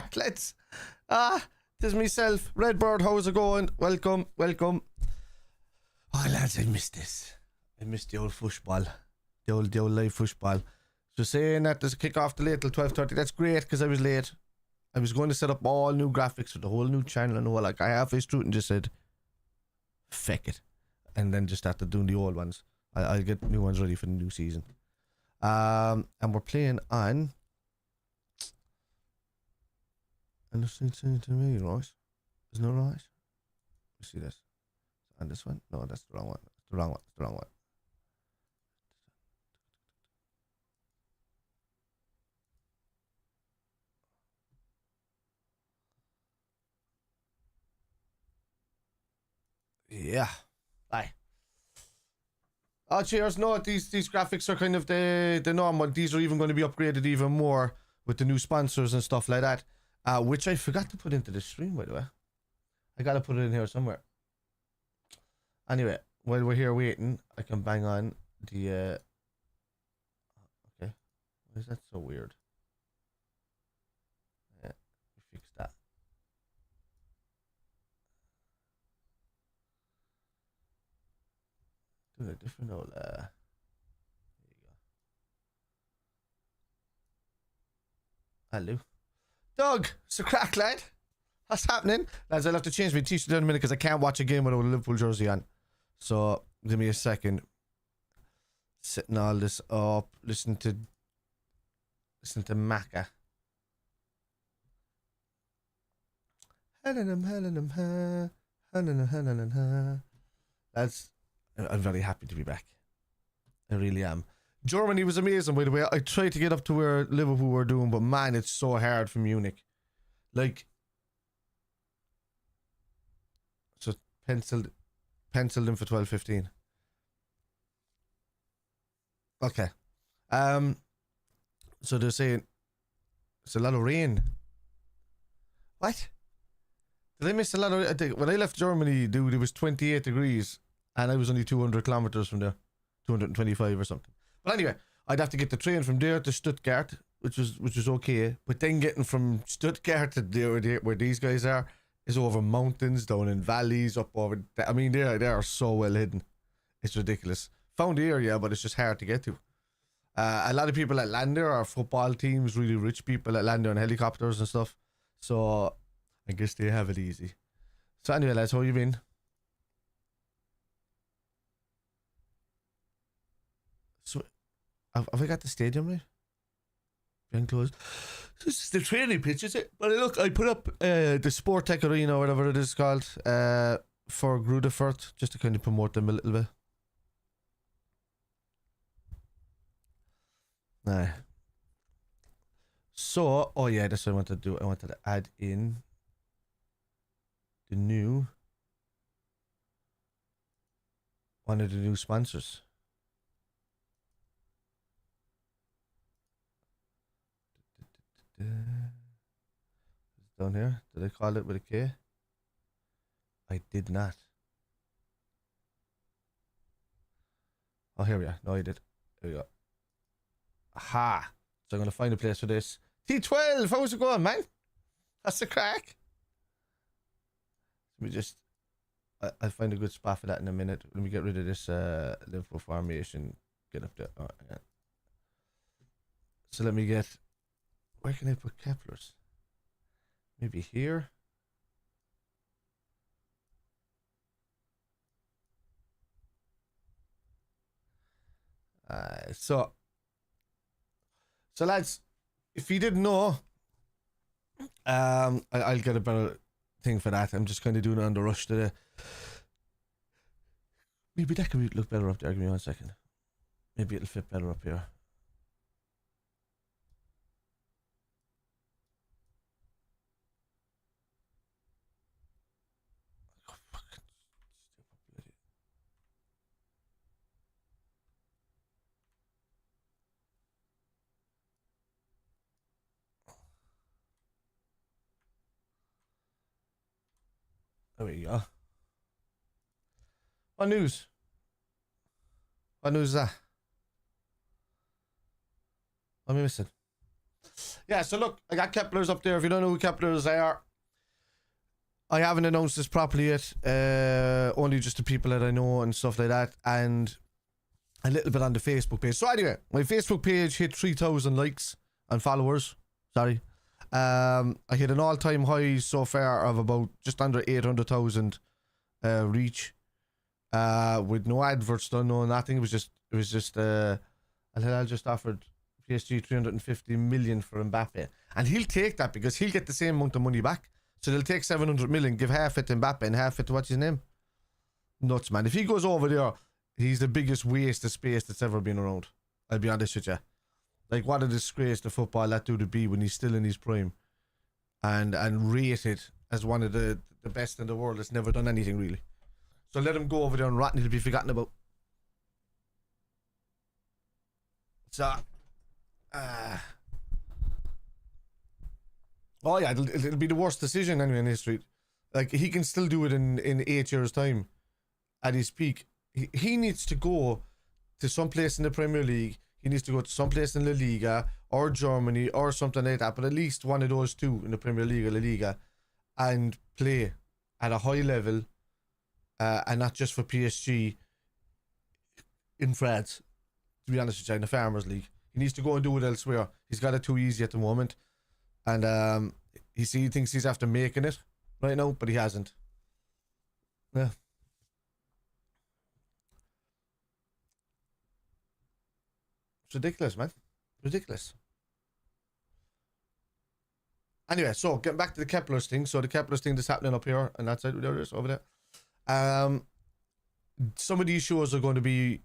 start, lads. This is myself. Redbird, how's it going? Welcome. Oh, lads, I missed this. I missed the old football. The old live football. So saying that there's a kick-off delayed till 12:30. That's great, because I was late. I was going to set up all new graphics for the whole new channel and all. Like, I halfway through it and just said, feck it. And then just started doing the old ones. I'll get new ones ready for the new season. And we're playing on... And it's saying to me, right? Isn't it right? You see this? And this one? No, that's the wrong one. It's the wrong one. Yeah. Aye. Oh, cheers. No, these graphics are kind of the norm, but these are even going to be upgraded even more with the new sponsors and stuff like that. Which I forgot to put into the stream, by the way. I gotta put it in here somewhere. Anyway, while we're here waiting, I can bang on the... Okay. Why is that so weird? Yeah, we fixed that. Do a different old... There you go. Hello. Doug, it's a crack, lad. What's happening? Lads, I'll have to change my t-shirt in a minute because I can't watch a game without a Liverpool jersey on. So, give me a second. Setting all this up. Listen to Macca. Lads, I'm very happy to be back. I really am. Germany was amazing, by the way. I tried to get up to where Liverpool were doing, but man, it's so hard from Munich. Like, so penciled in for 12:15. Okay. So they're saying it's a lot of rain. What? Did I miss a lot of... When I left Germany, dude, it was 28 degrees, and I was only 200 kilometers from there, 225 or something. But anyway, I'd have to get the train from there to Stuttgart, which was okay. But then getting from Stuttgart to there where these guys are is over mountains, down in valleys, up over... I mean, they are so well hidden. It's ridiculous. Found the area, but it's just hard to get to. A lot of people that land there are football teams, really rich people that land there on helicopters and stuff. So I guess they have it easy. So anyway, lads, how you been? So, have I got the stadium right? Being closed. This is the training pitch, is it? But look, I put up the Sport Tech Arena, or whatever it is called, for Greuther Furth, just to kind of promote them a little bit. Nah. So, oh yeah, that's what I wanted to do. I wanted to add in the new... one of the new sponsors. Down here. Did I call it with a K? I did not. Oh, here we are. No, I did. Here we go. Aha! So I'm going to find a place for this. T12! How's it going, man? That's the crack. Let me just... I'll find a good spot for that in a minute. Let me get rid of this Liverpool formation. Get up there. Oh, yeah. So let me get... Where can I put Kepler's? Maybe here? So lads, if you didn't know, I'll get a better thing for that. I'm just kind of doing it on the rush today. Maybe that could look better up there. Give me 1 second. Maybe it'll fit better up here. There we go. What news? What news is that? What am I missing? Yeah, so look, I got Kepler's up there. If you don't know who Kepler's are, I haven't announced this properly yet. Only just the people that I know and stuff like that, and a little bit on the Facebook page. So anyway, my Facebook page hit 3,000 likes and followers. Sorry. I hit an all-time high so far of about just under 800,000 reach. With no adverts done, no nothing. It was just Al just offered PSG 350 million for Mbappe, and he'll take that because he'll get the same amount of money back. So they'll take 700 million, give half it to Mbappe and half it to what's his name? Nuts, man. If he goes over there, he's the biggest waste of space that's ever been around. I'll be honest with you. Like, what a disgrace to football that dude would be when he's still in his prime, and rated as one of the best in the world that's never done anything really. So let him go over there and rot and he'll be forgotten about. So, oh yeah, it'll be the worst decision anyway in history. Like, he can still do it in 8 years' time at his peak. He needs to go to some place in the Premier League. He needs to go to some place in La Liga or Germany or something like that, but at least one of those two in the Premier League or La Liga, and play at a high level, and not just for PSG in France, to be honest with you, in the Farmers League. He needs to go and do it elsewhere. He's got it too easy at the moment, and he thinks he's after making it right now, but he hasn't. Yeah. It's ridiculous, man. Ridiculous. Anyway, so getting back to the Kepler's thing. So the Kepler's thing that's happening up here, and that's it. There it is, over there. Some of these shows are going to be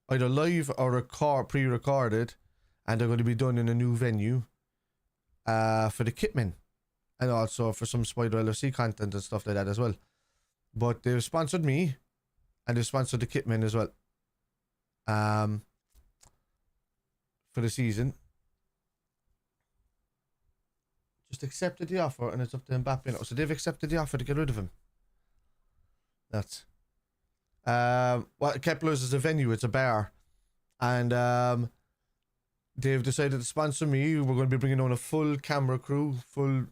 either live or pre-recorded, and they're going to be done in a new venue for the Kitmen, and also for some Spider LFC content and stuff like that as well. But they've sponsored me, and they've sponsored the Kitmen as well. For the season. Just accepted the offer, and it's up to Mbappe now. So they've accepted the offer to get rid of him. That's Kepler's is a venue, it's a bar, and they've decided to sponsor me. We're going to be bringing on a full camera crew, full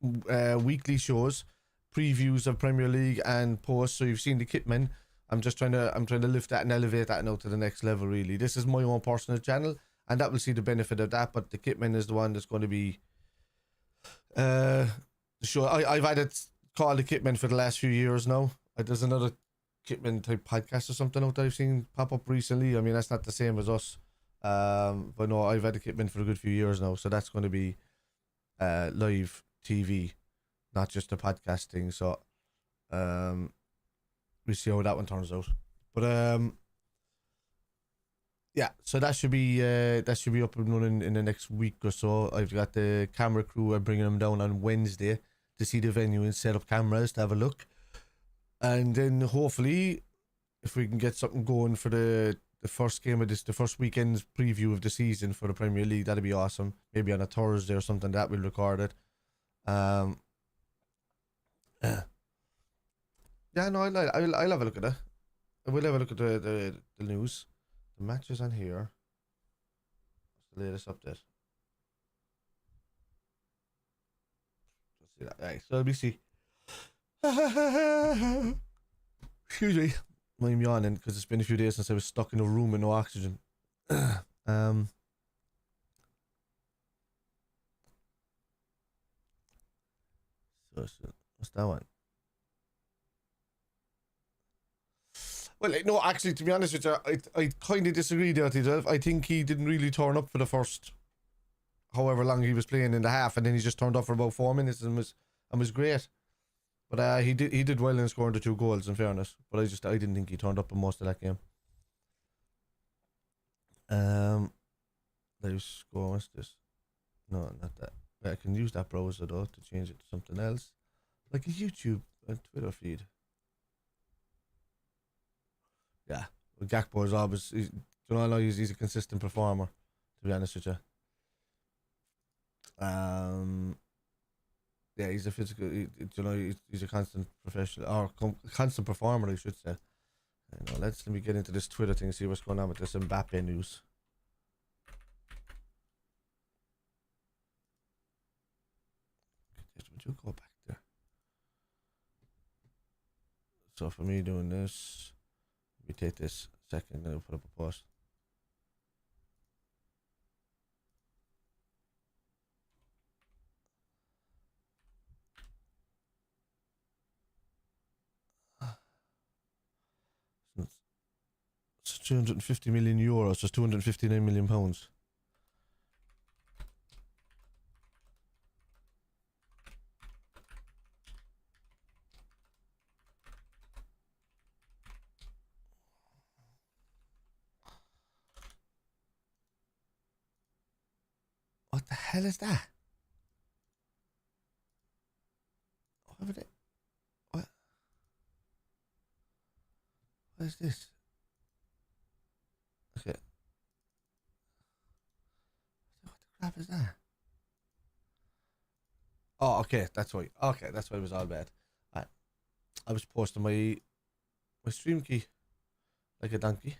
weekly shows, previews of Premier League and posts. So you've seen the Kitmen. I'm trying to lift that and elevate that now to the next level, really. This is my own personal channel, and that will see the benefit of that, but the Kitmen is the one that's going to be the show. I've had it called the Kitmen for the last few years now. There's another Kitmen type podcast or something out there I've seen pop up recently. I mean, that's not the same as us. But no, I've had the Kitmen for a good few years now, so that's going to be live TV, not just a podcast thing. So we see how that one turns out. But yeah, so that should be up and running in the next week or so. I've got the camera crew. I'm bringing them down on Wednesday to see the venue and set up cameras to have a look, and then hopefully, if we can get something going for the first game of the first weekend's preview of the season for the Premier League, that'd be awesome. Maybe on a Thursday or something that we'll record it. Yeah, no, I'll have a look at it. I will have a look at the news. The matches on here. What's the latest update? Let's see that. Right, so let me see. Excuse me. I'm yawning because it's been a few days since I was stuck in a room with no oxygen. So what's that one? Well, no, actually, to be honest with you, I kind of disagree there, T12. I think he didn't really turn up for the first however long he was playing in the half, and then he just turned up for about 4 minutes and was great. But he did well in scoring the 2 goals, in fairness. But I didn't think he turned up in most of that game. Let's score. What's this? No, not that. I can use that browser though to change it to something else, like a YouTube and Twitter feed. Yeah, well, Gakpo is always, he's a consistent performer, to be honest with you. Yeah, he's a physical, he's a constant professional, or constant performer, I should say. Let me get into this Twitter thing, see what's going on with this Mbappe news. you go back there? So for me doing this, we take this second, then we'll put up a post. It's 250 million euros, just 259 million pounds. What the hell is that? What would it? What? What is this? Okay. What the crap is that? Oh, okay, that's why. Okay, that's why it was all bad. I was posting my stream key like a donkey.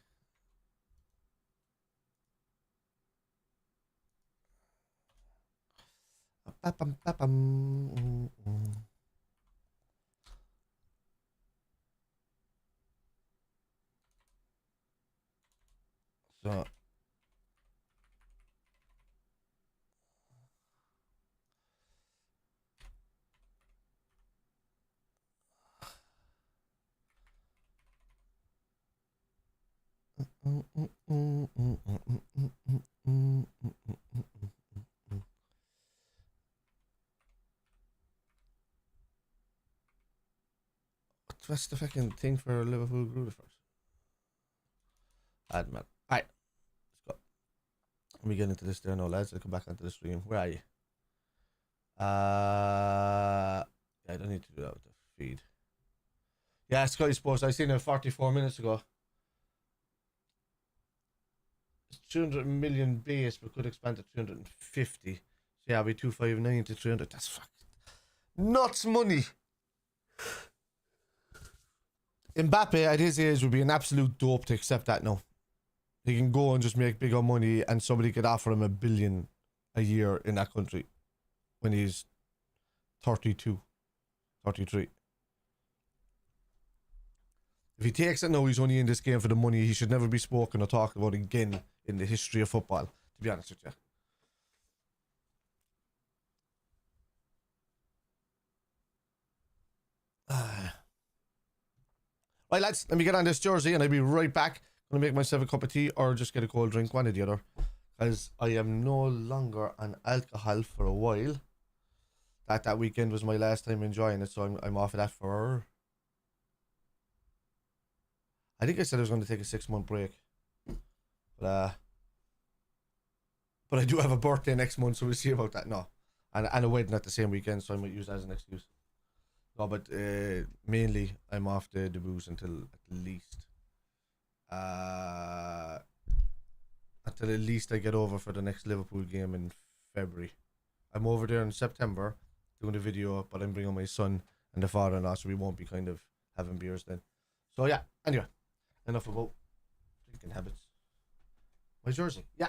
So what's the fucking thing for Liverpool Greuther Furth? Man. Alright, let's go. Let me get into this there now, lads. I'll come back onto the stream. Where are you? I don't need to do that with the feed. Yeah, Sky Sports. I seen it 44 minutes ago. It's 200 million base, but could expand to 350. So yeah, it'll be 259 to 300. That's fucking nuts money. Mbappe at his age would be an absolute dope to accept that now. He can go and just make bigger money, and somebody could offer him $1 billion a year in that country when he's 32, 33. If he takes it now, he's only in this game for the money. He should never be spoken or talked about again in the history of football, to be honest with you. Right, lads, let me get on this jersey and I'll be right back. I'm going to make myself a cup of tea or just get a cold drink, one or the other. Because I am no longer on alcohol for a while. That weekend was my last time enjoying it, so I'm off of that for... I think I said I was going to take a 6-month break. But I do have a birthday next month, so we'll see about that. No. And a wedding at the same weekend, so I might use that as an excuse. No, but mainly I'm off the booze until at least I get over for the next Liverpool game in February. I'm over there in September doing a video, but I'm bringing my son and the father-in-law, so we won't be kind of having beers then. So yeah, anyway, enough about drinking habits. My jersey, yeah.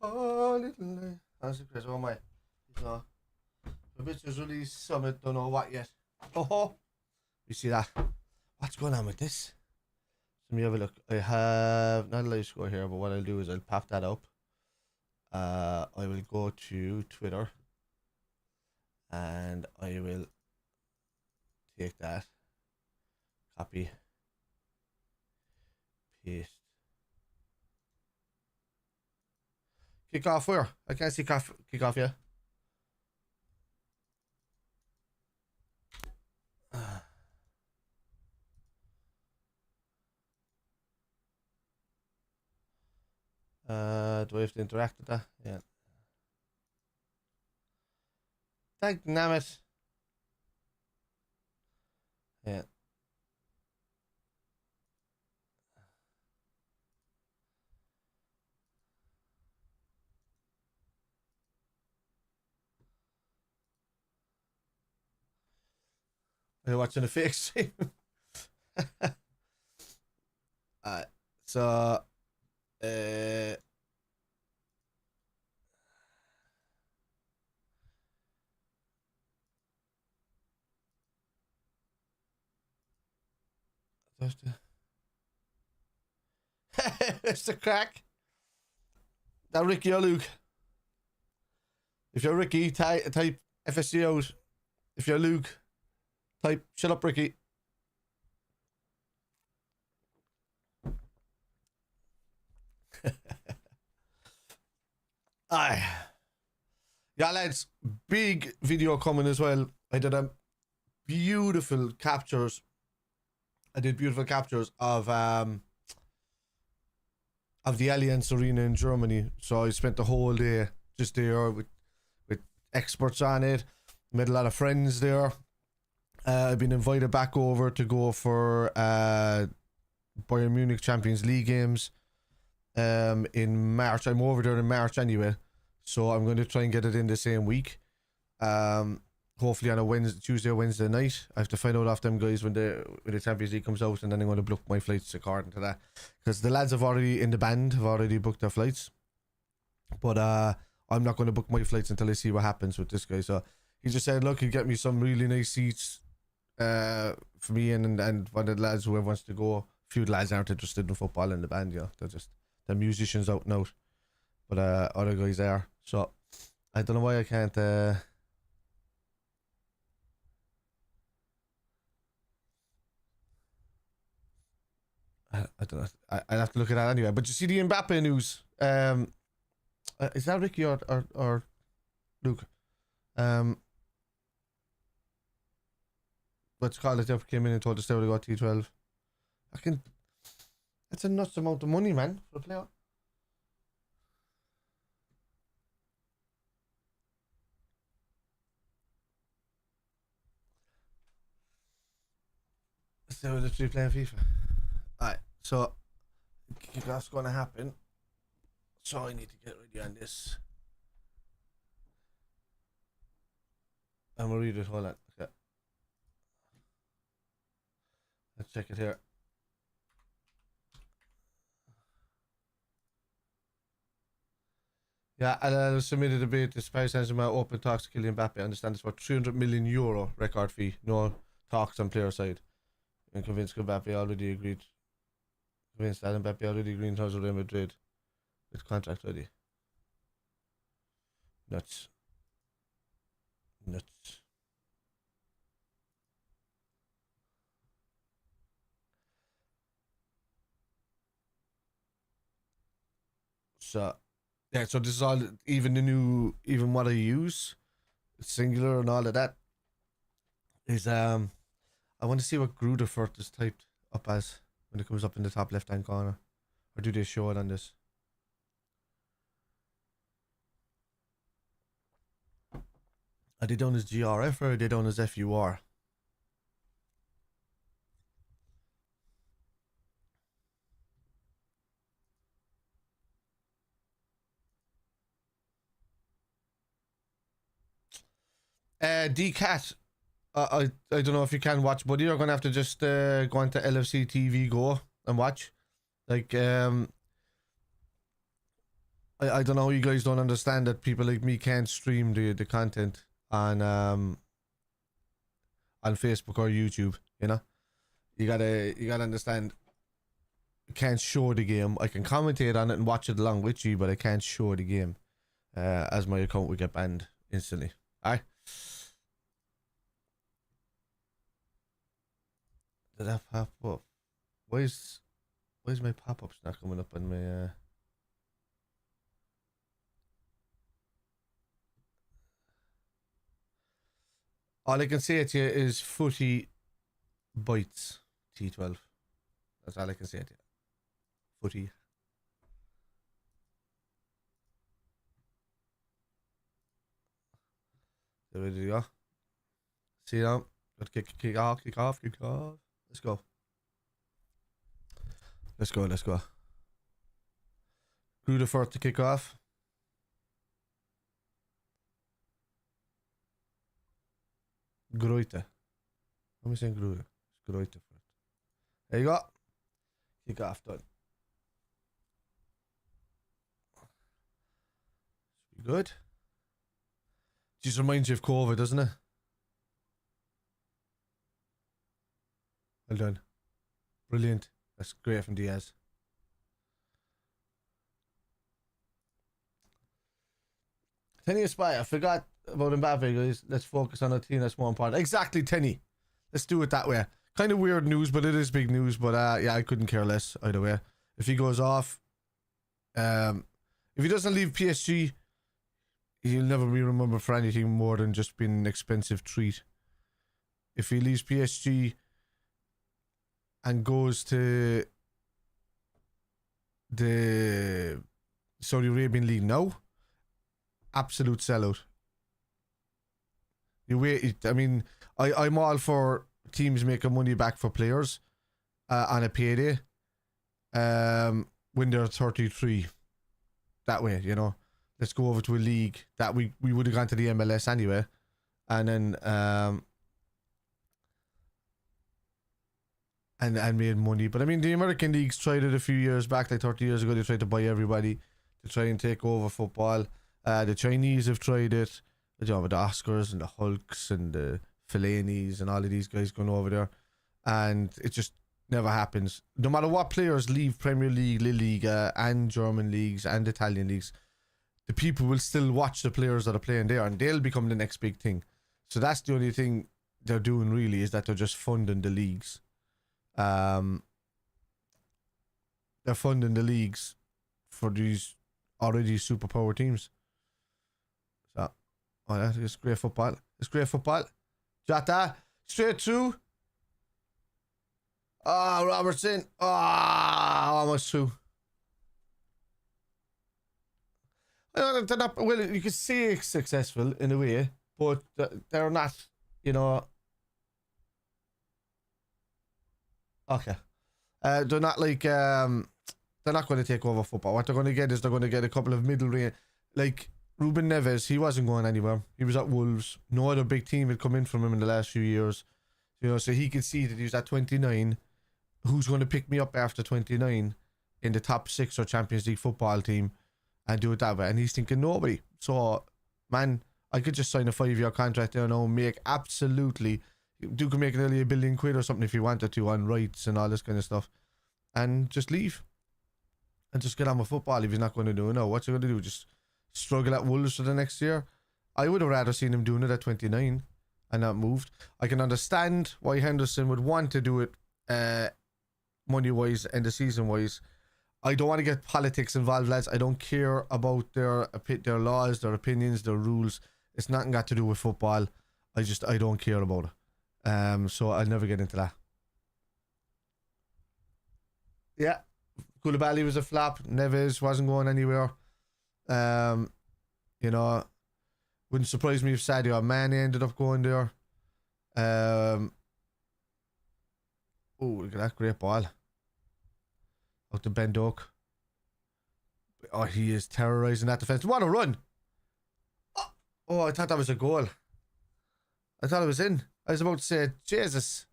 Oh, little light. That's Chris. Oh my. No. The bitch has released summit. Don't know what yet. Oh. You see that? What's going on with this? Let me have a look. I have not a live score here, but what I'll do is I'll pop that up. I will go to Twitter and I will take that, copy, paste. Kick off where? I can't see kick off yet. Do I have to interact with that? Yeah. Thank damn it. Yeah. Are you watching a fake stream? So it's the crack. That Ricky or Luke. If you're Ricky, type FSC out. If you're Luke, type shut up, Ricky. Aye. Yeah, lads, big video coming as well. I did a beautiful captures. I did beautiful captures of the Allianz Arena in Germany. So I spent the whole day just there with experts on it. Met a lot of friends there. I've been invited back over to go for Bayern Munich Champions League games in March. I'm over there in March anyway, so I'm going to try and get it in the same week. Hopefully on a Tuesday or Wednesday night. I have to find out off them guys when the Champions League comes out, and then I'm going to book my flights according to that, because the lads have already in the band have already booked their flights, but I'm not going to book my flights until I see what happens with this guy. So he just said, look, he'll get me some really nice seats for me and one of the lads, whoever wants to go. A few lads aren't interested in football in the band, yeah, they're musicians out and out, but other guys are. So I don't know why I can't I don't know. I'll have to look at that anyway. But you see the Mbappe news. Is that Ricky or Luke? What's called it? They came in and told us they would have got T12. That's a nuts amount of money, man, for a player. So the three playing FIFA. Alright, so that's going to happen. So I need to get ready on this. I'm going to read it. Hold on. Okay. Let's check it here. Yeah, and submitted a bid to Paris Saint-Germain open talks to Kylian Mbappe. I understand it's for €300 million record fee. No talks on player side. I'm convinced Mbappe already agreed. Convinced that Mbappe already agreed in terms of Real Madrid with contract ready. Nuts. So yeah, so this is all, even the new, even what I use, singular and all of that, is I want to see what Greuther Furth is typed up as when it comes up in the top left hand corner. Or do they show it on this? Are they done as GRF or are they done as FUR? DCAT. I don't know if you can watch, but you're gonna have to just go onto LFC TV Go and watch. Like I don't know. You guys don't understand that people like me can't stream the content on Facebook or YouTube. You know, you gotta understand. I can't show the game. I can commentate on it and watch it along with you, but I can't show the game. As my account would get banned instantly. Aye. Did that pop up? Why is my pop-ups not coming up on my all I can say to you is Footy Bites T12. That's all I can say to you. Footy. There we go. See you now. Kick off. Let's go. Greuther Furth to kick off. Greuther. What am I saying Greuther? It's Greuther Furth. There you go. Kick off done. Good. Just reminds you of COVID, doesn't it? Well done. Brilliant. That's great from Diaz. Tenny Aspire. I forgot about Mbappe, guys. Let's focus on a team that's more important. Exactly, Tenny. Let's do it that way. Kind of weird news, but it is big news. But yeah, I couldn't care less either way. If he goes off, if he doesn't leave PSG, he'll never be remembered for anything more than just being an expensive treat. If he leaves PSG and goes to the Saudi Arabian League now, absolute sellout. You wait. I mean, I'm all for teams making money back for players on a payday when they're 33. That way, you know. Let's go over to a league that we would have gone to the MLS anyway, and then and made money. But I mean, the American leagues tried it a few years back, like 30 years ago. They tried to buy everybody to try and take over football. The Chinese have tried it, you know, with the Oscars and the Hulks and the Fellaini's and all of these guys going over there, and it just never happens. No matter what players leave Premier League, La Liga, and German leagues and Italian leagues, the people will still watch the players that are playing there, and they'll become the next big thing. So that's the only thing they're doing really, is that they're just funding the leagues. They're funding the leagues for these already superpower teams. So, oh, that is great football. It's great football. Jota, straight through. Ah, Robertson. Ah, almost through. They're not, well, you could say successful in a way, but they're not, you know. Okay. They're not like, they're not going to take over football. What they're going to get is they're going to get a couple of middle range. Like Ruben Neves, he wasn't going anywhere. He was at Wolves. No other big team had come in from him in the last few years. You know, so he could see that he was at 29. Who's going to pick me up after 29 in the top 6 or Champions League football team and do it that way? And he's thinking nobody. So, man, I could just sign a 5-year contract there now and make absolutely... Duke could make nearly £1 billion or something if he wanted to on rights and all this kind of stuff. And just leave. And just get on with football if he's not going to do it now. What's he going to do? Just struggle at Wolves for the next year? I would have rather seen him doing it at 29 and not moved. I can understand why Henderson would want to do it money-wise and the season-wise. I don't want to get politics involved, lads. I don't care about their laws, their opinions, their rules. It's nothing got to do with football. I don't care about it. So I'll never get into that. Yeah, Koulibaly was a flop. Neves wasn't going anywhere. You know, wouldn't surprise me if Sadio Mane ended up going there. Oh, look at that great ball. Out to Ben Doak. Oh, he is terrorizing that defense. What a run! Oh, I thought that was a goal. I thought it was in. I was about to say, Jesus.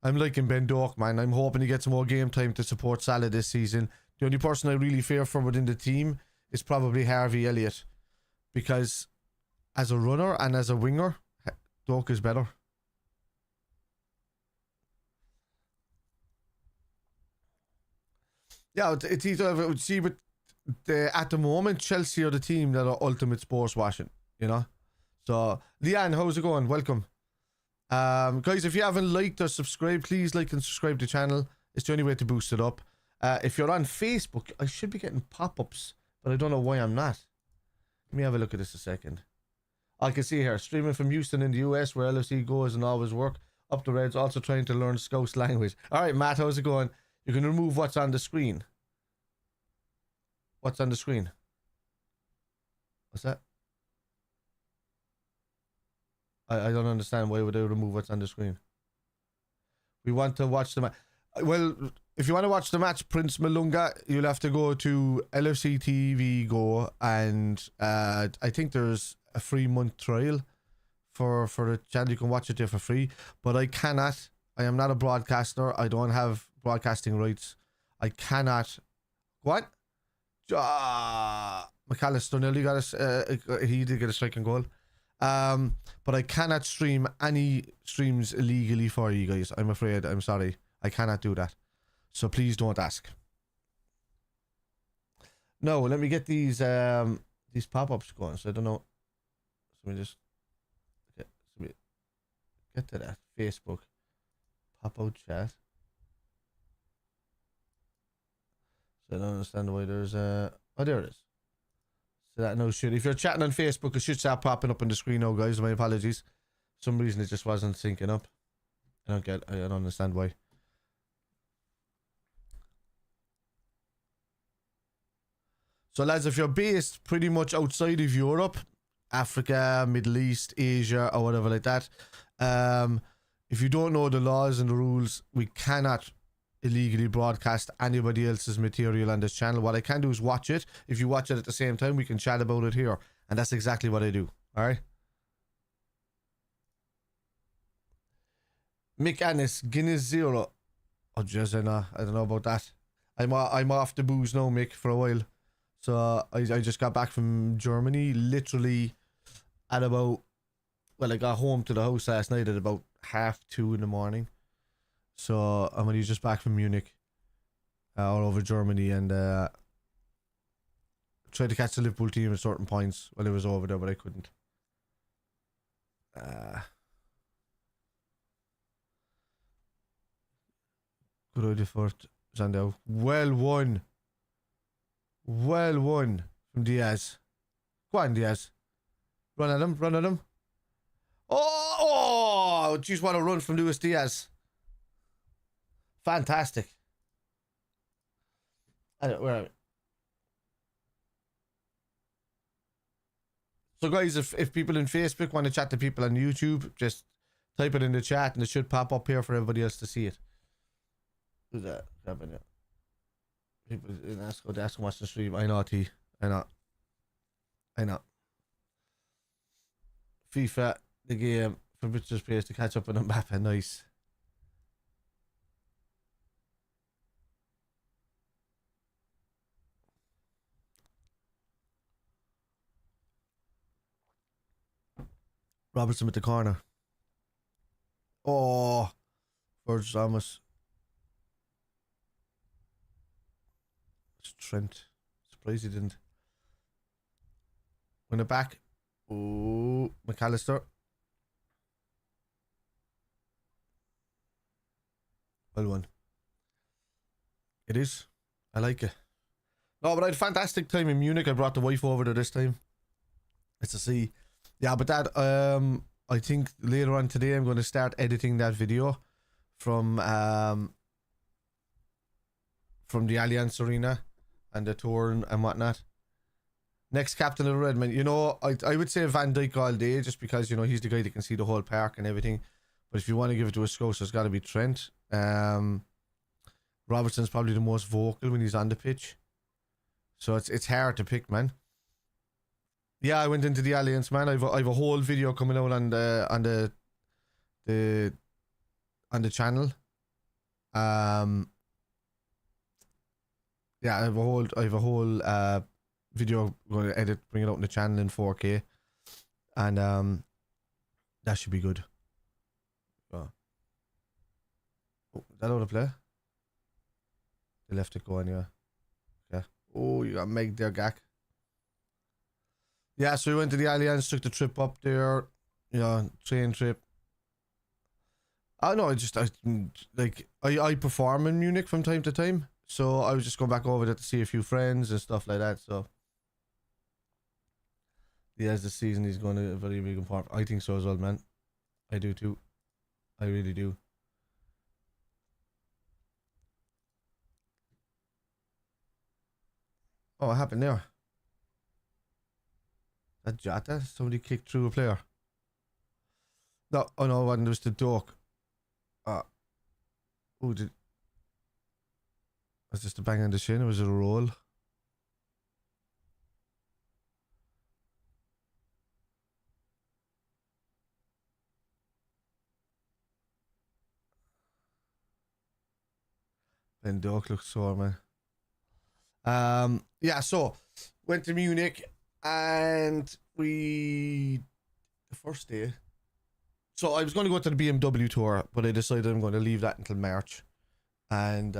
I'm liking Ben Doak, man. I'm hoping he gets more game time to support Salah this season. The only person I really fear for within the team is probably Harvey Elliott, because as a runner and as a winger, Doak is better. Yeah, it's either, see, but at the moment, Chelsea are the team that are ultimate sports washing, you know? So, Leanne, how's it going? Welcome. Guys, if you haven't liked or subscribed, please like and subscribe to the channel. It's the only way to boost it up. If you're on Facebook, I should be getting pop-ups, but I don't know why I'm not. Let me have a look at this a second. I can see here, streaming from Houston in the US, where LFC goes and always work. Up the Reds, also trying to learn Scouse language. Alright, Matt, how's it going? You can remove what's on the screen. What's on the screen? What's that? I don't understand. Why would they remove what's on the screen? We want to watch the match. Well, if you want to watch the match, Prince Malunga, you'll have to go to LFC TV Go, and I think there's a free month trial for the channel. You can watch it there for free, but I cannot. I am not a broadcaster. I don't have broadcasting rights. I cannot. What? McAllister nearly got he did get a striking goal. But I cannot stream any streams illegally for you guys. I'm afraid. I'm sorry. I cannot do that. So please don't ask. No, let me get these pop-ups going. So I don't know. So let me just get to that. Facebook. Pop-out chat. So I don't understand why there's oh, there it is. So that no shit. If you're chatting on Facebook, it should start popping up on the screen now, guys. My apologies. For some reason it just wasn't syncing up. I don't understand why. So lads, if you're based pretty much outside of Europe, Africa, Middle East, Asia, or whatever like that, if you don't know the laws and the rules, we cannot illegally broadcast anybody else's material on this channel. What I can do is watch it. If you watch it at the same time, we can chat about it here. And that's exactly what I do. Alright? Mick Annis, Guinness Zero. Oh jeez, I don't know about that. I'm off the booze now, Mick, for a while. So I just got back from Germany literally at about, well, I got home to the house last night at about 2:30 in the morning. So I'm only just back from Munich, all over Germany, and tried to catch the Liverpool team at certain points while I was over there, but I couldn't. Greuther Furth, Zandau. Well won. Well won from Diaz. Go on, Diaz. Run at him, run at him. Oh, jeez, what a run from Luis Diaz. Fantastic. Where are we? So guys, if people in Facebook want to chat to people on YouTube, just type it in the chat and it should pop up here for everybody else to see it. Who's that? Grabbing it. People ask and watch the stream. I know, T. I know. FIFA, the game for British players to catch up on Mbappe. Nice. Robertson with the corner. Oh, Virgil Thomas. It's Trent. Surprised he didn't. Win it back. Oh, McAllister. Well won. It is. I like it. No, but I had a fantastic time in Munich. I brought the wife over there this time. It's to see. Yeah, but that I think later on today I'm going to start editing that video from the Allianz Arena and the tour and whatnot. Next captain of the Redmen, you know, I would say Van Dijk all day, just because, you know, he's the guy that can see the whole park and everything. But if you want to give it to a Scouse, it's got to be Trent. Robertson's probably the most vocal when he's on the pitch, so it's hard to pick, man. Yeah, I went into the Alliance, man. I've a whole video coming out on the channel. Yeah, I have a whole video, going to edit, bring it out on the channel in 4K, and that should be good. Oh, is that out of play? They left it go anyway. Okay. Oh, you got Meg there, Gak. Yeah, so we went to the Allianz, took the trip up there, you know, train trip. I know, I perform in Munich from time to time, so I was just going back over there to see a few friends and stuff like that, so. Yeah, as the season is going to a very big part. I think so as well, man. I do too. I really do. Oh, what happened there? That Jota? Somebody kicked through a player. No, oh no, it was the Doak. Who did? Was this the bang on the shin or was it a roll? Ben Doak looks sore, man. Yeah, so went to Munich and the first day. So I was going to go to the BMW tour, but I decided I'm going to leave that until March. And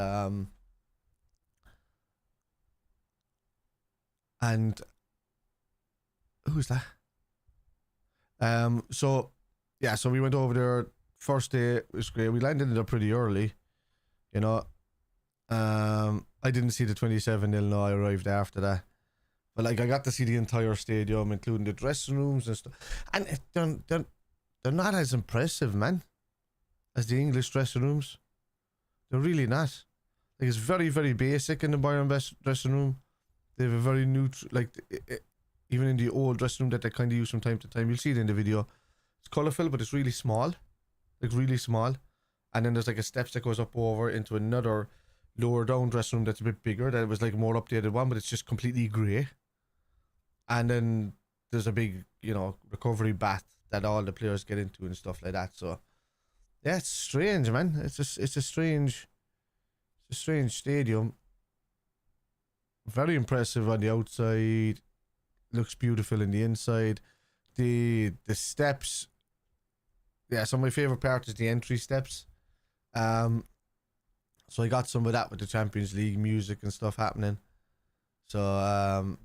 who's that? So yeah, so we went over there. First day was great. We landed there pretty early, you know. I didn't see the 27-0. No, I arrived after that. But like, I got to see the entire stadium, including the dressing rooms and stuff. And they're not as impressive, man, as the English dressing rooms. They're really not. Like, it's very, very basic in the Bayern dressing room. They have a very neutral, like, even in the old dressing room that they kind of use from time to time. You'll see it in the video. It's colourful, but it's really small. Like, really small. And then there's like a steps that goes up over into another lower down dressing room that's a bit bigger. That was like a more updated one, but it's just completely grey. And then there's a big, you know, recovery bath that all the players get into and stuff like that. So yeah, it's strange, man. It's a strange stadium. Very impressive on the outside. Looks beautiful in the inside. The steps. Yeah, so my favorite part is the entry steps. So I got some of that with the Champions League music and stuff happening. So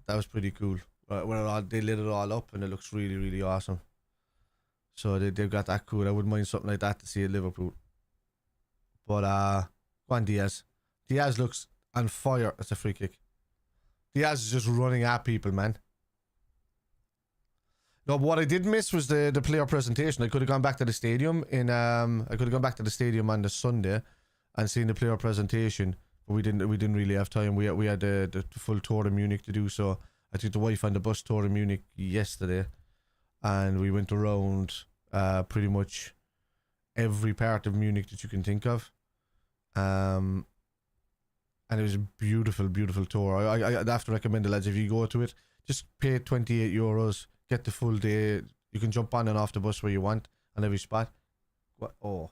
that was pretty cool. Where they lit it all up and it looks really, really awesome. So they've got that cool. I wouldn't mind something like that to see at Liverpool. But go on, Diaz. Diaz looks on fire. That's a free kick. Diaz is just running at people, man. No, but what I did miss was the player presentation. I could have gone back to the stadium on the Sunday and seen the player presentation, but we didn't really have time. We had the full tour of Munich to do, so I took the wife on the bus tour of Munich yesterday, and we went around pretty much every part of Munich that you can think of. And it was a beautiful, beautiful tour. I'd have to recommend the lads, if you go to it, just pay €28, get the full day. You can jump on and off the bus where you want on every spot. Oh.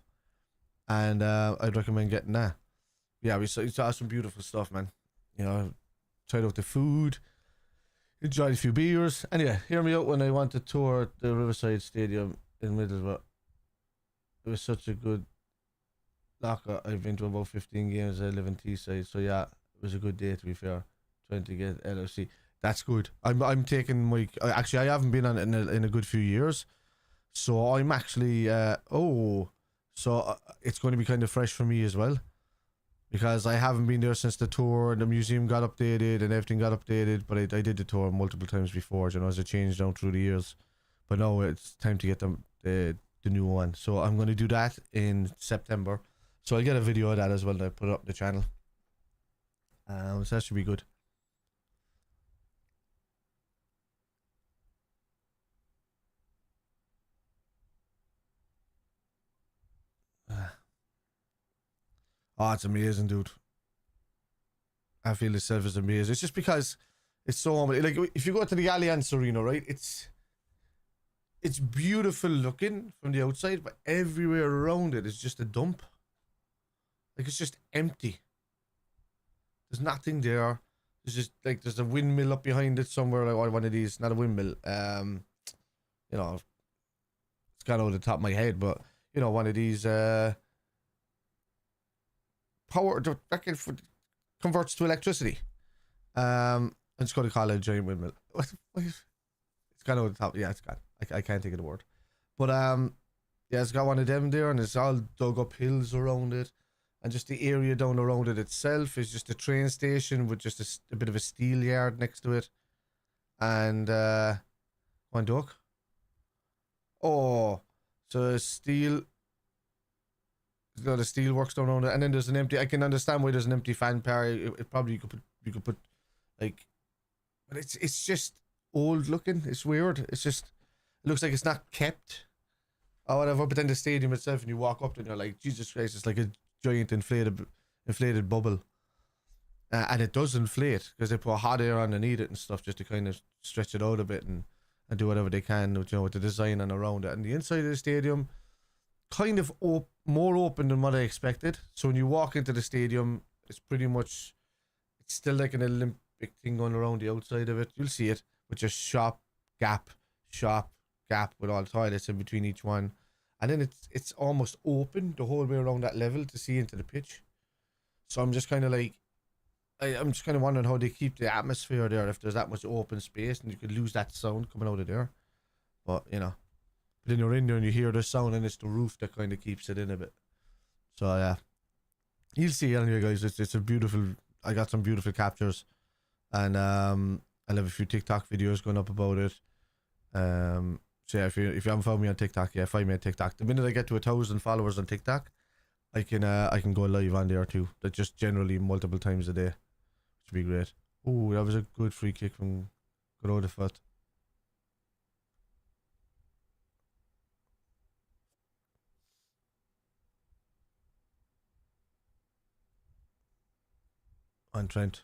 And I'd recommend getting that. Yeah, we saw some beautiful stuff, man. You know, tried out the food, enjoyed a few beers. Anyway, hear me out when I went to tour the Riverside Stadium in Middlesbrough. It was such a good locker. I've been to about 15 games. I live in Teesside, so yeah, it was a good day, to be fair. Trying to get LFC. That's good. I'm taking my. Actually, I haven't been on it in a good few years, so I'm actually. So it's going to be kind of fresh for me as well, because I haven't been there since the tour and the museum got updated and everything got updated. But I did the tour multiple times before, you know, as it changed down through the years. But now it's time to get the new one. So I'm going to do that in September. So I'll get a video of that as well and I put it up on the channel. So that should be good. Oh, it's amazing, dude. I feel itself is amazing. It's just because it's so like, if you go to the Allianz Arena, right? It's beautiful looking from the outside, but everywhere around it is just a dump. Like, it's just empty. There's nothing there. There's just like there's a windmill up behind it somewhere, like one of these, not a windmill. You know, it's gone over the top of my head, but you know, one of these power that converts to electricity. I'm just going to call it a giant windmill. It's gone over the top. Yeah, it's gone. I can't think of the word. But yeah, it's got one of them there, and it's all dug up hills around it, and just the area down around it itself is just a train station with just a bit of a steel yard next to it, and one duck. Oh, so steel. The steel works down around it, and then there's an empty. I can understand why there's an empty fan park. It probably you could put like, but it's just old looking. It's weird. It's just it looks like it's not kept or whatever. But then the stadium itself, and you walk up to it, and you're like, Jesus Christ, it's like a giant inflated bubble, and it does inflate because they put hot air underneath it and stuff just to kind of stretch it out a bit and do whatever they can, you know, with the design and around it. And the inside of the stadium, kind of more open than what I expected. So when you walk into the stadium, it's pretty much, it's still like an Olympic thing going around the outside of it. You'll see it with just shop gap with all the toilets in between each one, and then it's almost open the whole way around that level to see into the pitch. So I'm just kind of like, I'm just kind of wondering how they keep the atmosphere there if there's that much open space, and you could lose that sound coming out of there. But you know, then you're in there and you hear the sound, and it's the roof that kind of keeps it in a bit. So yeah, you'll see anyway, guys. It's a beautiful. I got some beautiful captures, and I'll have a few TikTok videos going up about it. So yeah, if you haven't found me on TikTok, yeah, find me on TikTok. The minute I get to 1,000 followers on TikTok, I can go live on there too. That just generally multiple times a day, which would be great. Oh, that was a good free kick from Greuther Furth. On Trent.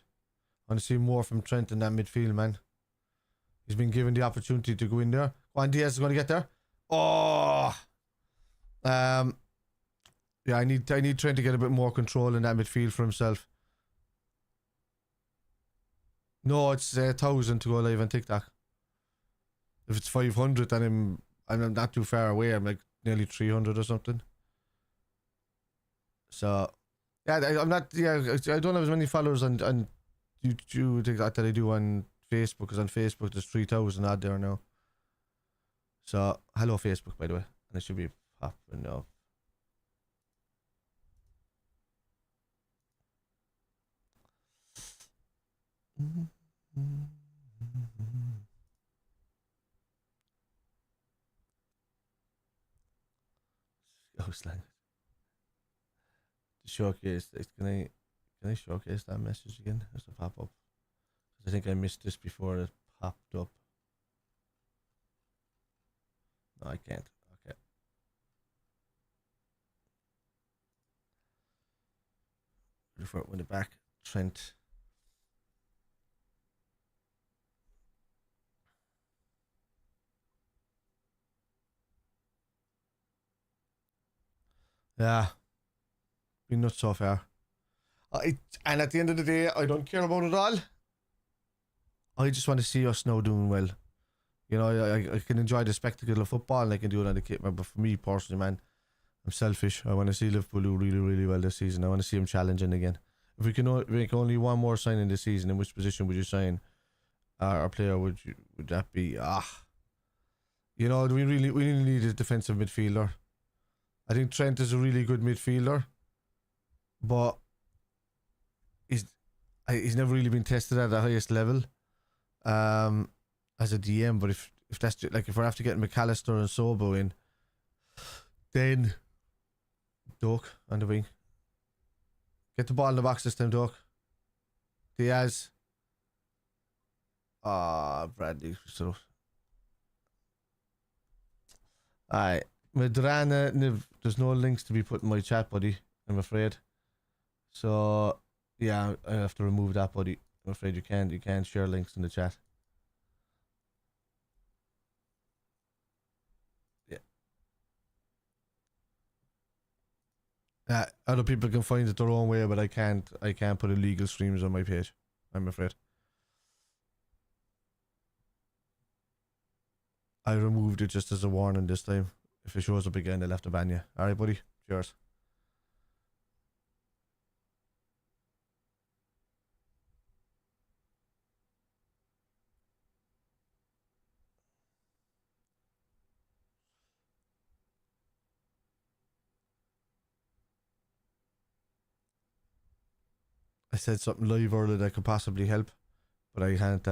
I want to see more from Trent in that midfield, man. He's been given the opportunity to go in there. Juan Diaz is going to get there. Oh, yeah. I need Trent to get a bit more control in that midfield for himself. No, it's 1,000 to go live on TikTok. If it's 500, then I'm not too far away. I'm like nearly 300 or something. So yeah, I'm not. Yeah, I don't have as many followers on YouTube TikTok that I do on Facebook. Because on Facebook there's 3,000 odd there now. So hello Facebook, by the way, and it should be popping now. Ghost language. Showcase. Can I showcase that message again? Has to pop up. I think I missed this before it popped up. No, I can't. Okay. Refer it with the back. Trent. Yeah. Been nuts so far. And at the end of the day, I don't care about it all. I just want to see us now doing well. You know, I can enjoy the spectacle of football and I can do it on the kit, but for me personally, man, I'm selfish. I want to see Liverpool do really, really well this season. I want to see them challenging again. If we can make only one more signing this season, in which position would you sign our player? Would that be? You know, we really need a defensive midfielder. I think Trent is a really good midfielder, but he's never really been tested at the highest level as a DM. But if that's like if we're after getting McAllister and Sobo in, then Doak on the wing. Get the ball in the box this time, Doak. Diaz. Bradley. So, alright. Madrana, there's no links to be put in my chat, buddy. I'm afraid. So, yeah, I have to remove that, buddy. I'm afraid you can't share links in the chat. Other people can find it their own way, but I can't put illegal streams on my page, I'm afraid. I removed it just as a warning this time. If it shows up again, they'll have to ban you. Alright, buddy. Cheers. I said something live earlier that could possibly help, but I can't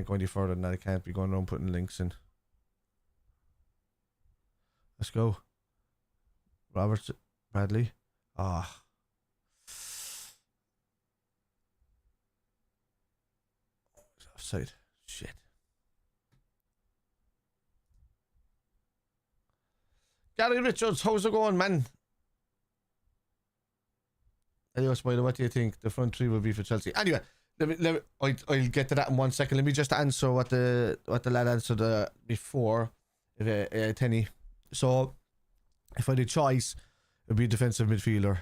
go any further than that. I can't be going around putting links in. Let's go. Robert Bradley. Ah. Offside. Shit. Gary Richards, how's it going, man? Anyway, Spider, what do you think the front three will be for Chelsea? Anyway, I'll get to that in 1 second. Let me just answer what the lad answered before, Tenny. So, if I had a choice, it would be a defensive midfielder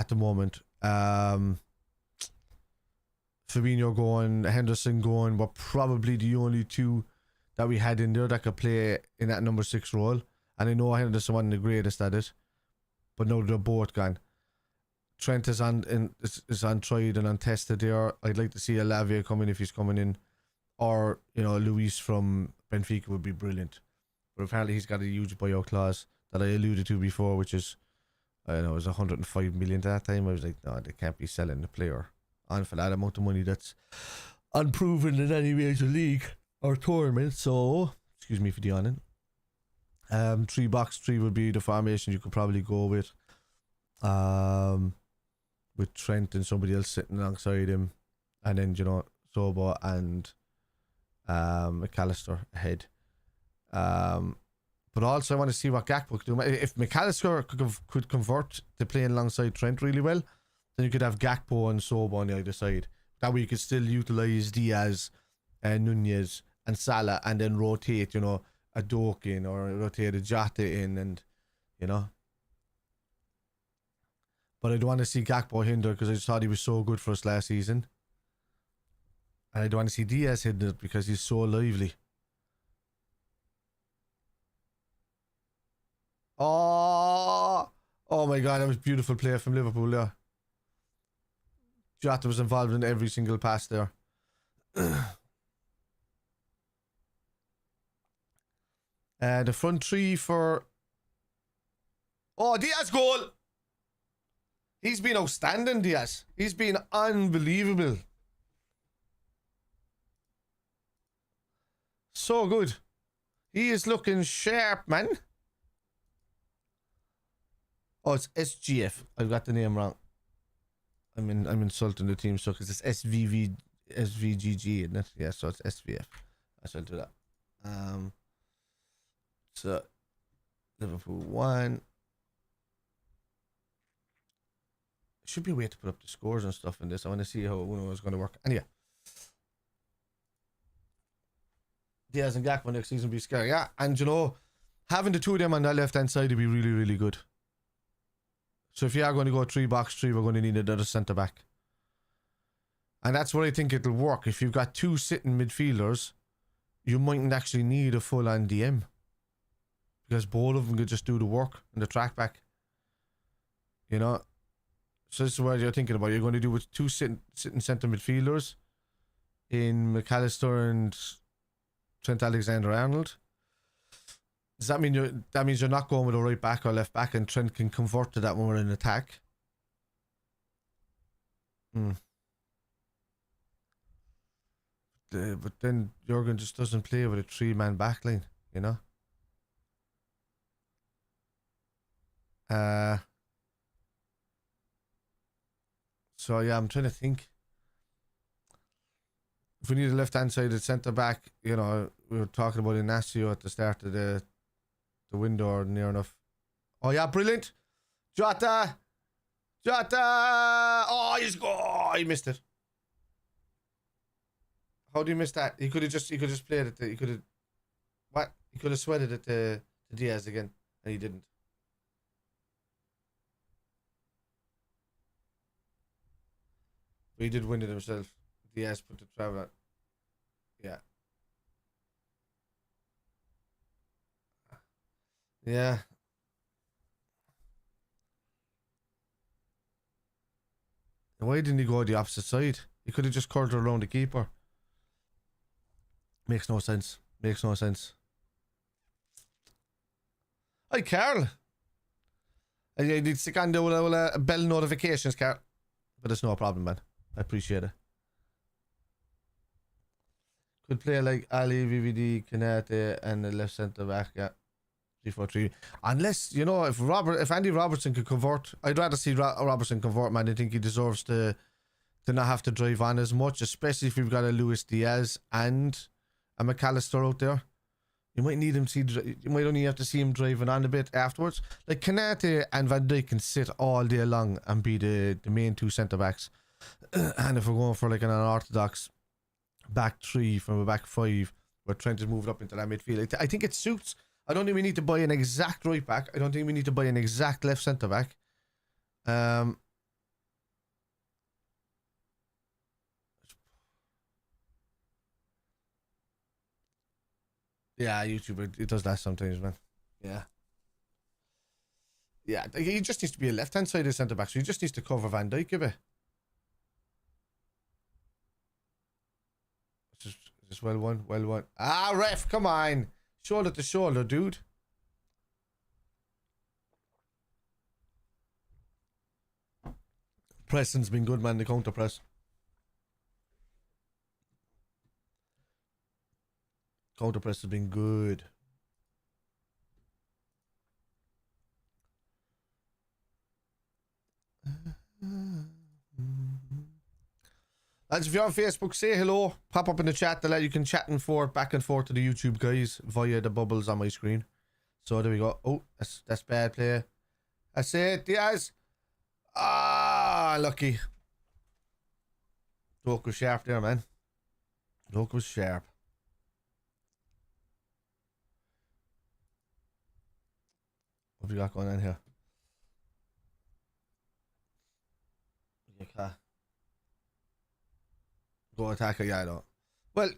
at the moment. Fabinho going, Henderson going, were probably the only two that we had in there that could play in that number 6 role. And I know Henderson wasn't the greatest at it, but now they're both gone. Trent is on tried and untested there. I'd like to see Alavia come in if he's coming in, or Luis from Benfica would be brilliant. But apparently he's got a huge buyout clause that I alluded to before, which is it was 105 million at that time. I was like, no, they can't be selling the player on for that amount of money. That's unproven in any major league or tournament. So excuse me for the yawning. 3-box-3 would be the formation you could probably go with. With Trent and somebody else sitting alongside him, and then Sobo and McAllister ahead. But also I want to see what Gakpo could do. If McAllister could convert to playing alongside Trent really well, then you could have Gakpo and Sobo on the other side. That way you could still utilise Diaz and Nunez and Salah, and then rotate, a Doak in, or rotate a Jota in, and But I don't want to see Gakpo hinder because I just thought he was so good for us last season. And I don't want to see Diaz hindered because he's so lively. Oh my God, that was a beautiful play from Liverpool there. Jota was involved in every single pass there. The front three for... Oh, Diaz goal! He's been outstanding, Diaz. He's been unbelievable. So good. He is looking sharp, man. Oh, it's SGF. I've got the name wrong. I'm insulting the team, so because it's SVGG, isn't it? Yeah, so it's SVF. I shall do that. So Liverpool 1. Should be a way to put up the scores and stuff in this. I want to see how Uno is going to work. Anyway, Diaz and Gakpo next season be scary. Yeah, and having the two of them on that left hand side would be really, really good. So if you are going to go 3-box-3, we're going to need another centre back, and that's where I think it'll work. If you've got two sitting midfielders, you mightn't actually need a full on DM, because both of them could just do the work and the track back. So this is what you're thinking about. You're going to do with two sitting centre midfielders in McAllister and Trent Alexander-Arnold. Does that mean that means you're not going with a right back or left back, and Trent can convert to that when we're in attack? But then Jurgen just doesn't play with a 3-man backline, So yeah, I'm trying to think. If we need a left-hand-sided centre-back, we were talking about Inacio at the start of the window, or near enough. Oh yeah, brilliant! Jota! Oh, he missed it. How do you miss that? He could have just played it. He could have sweated it to Diaz again, and he didn't. But he did win it himself. Diaz put the travel on. Yeah. Yeah. Why didn't he go the opposite side? He could have just curled around the keeper. Makes no sense. Makes no sense. Hi, Carl. I need to stick on the bell notifications, Carl. But it's no problem, man. I appreciate it. Could play like Ali, VVD, Kanate, and the left centre back. Yeah, 3-4-3. Unless if Andy Robertson could convert, I'd rather see Robertson convert. Man, I think he deserves to not have to drive on as much, especially if we've got a Luis Diaz and a McAllister out there. You might need him you might only have to see him driving on a bit afterwards. Like Kanate and Van Dijk can sit all day long and be the main two centre backs. And if we're going for like an unorthodox back three from a back five, where Trent has moved up into that midfield, I think it suits. I don't think we need to buy an exact right back. I don't think we need to buy an exact left centre back. Yeah, YouTube, it does that sometimes, man. Yeah. Yeah, he just needs to be a left-hand sided centre-back, so he just needs to cover Van Dijk a bit. Just well won, well won. Ah, ref, come on. Shoulder to shoulder, dude. Preston's been good, man, the counter press. Counter press has been good. Lads, if you're on Facebook, say hello. Pop up in the chat to let you can chat back and forth to the YouTube guys via the bubbles on my screen. So there we go. Oh, that's bad play. That's it, Diaz. Ah, lucky. Doak was sharp there, man. Doak was sharp. What have we got going on here? Okay. Go attacker, yeah, I know. Well,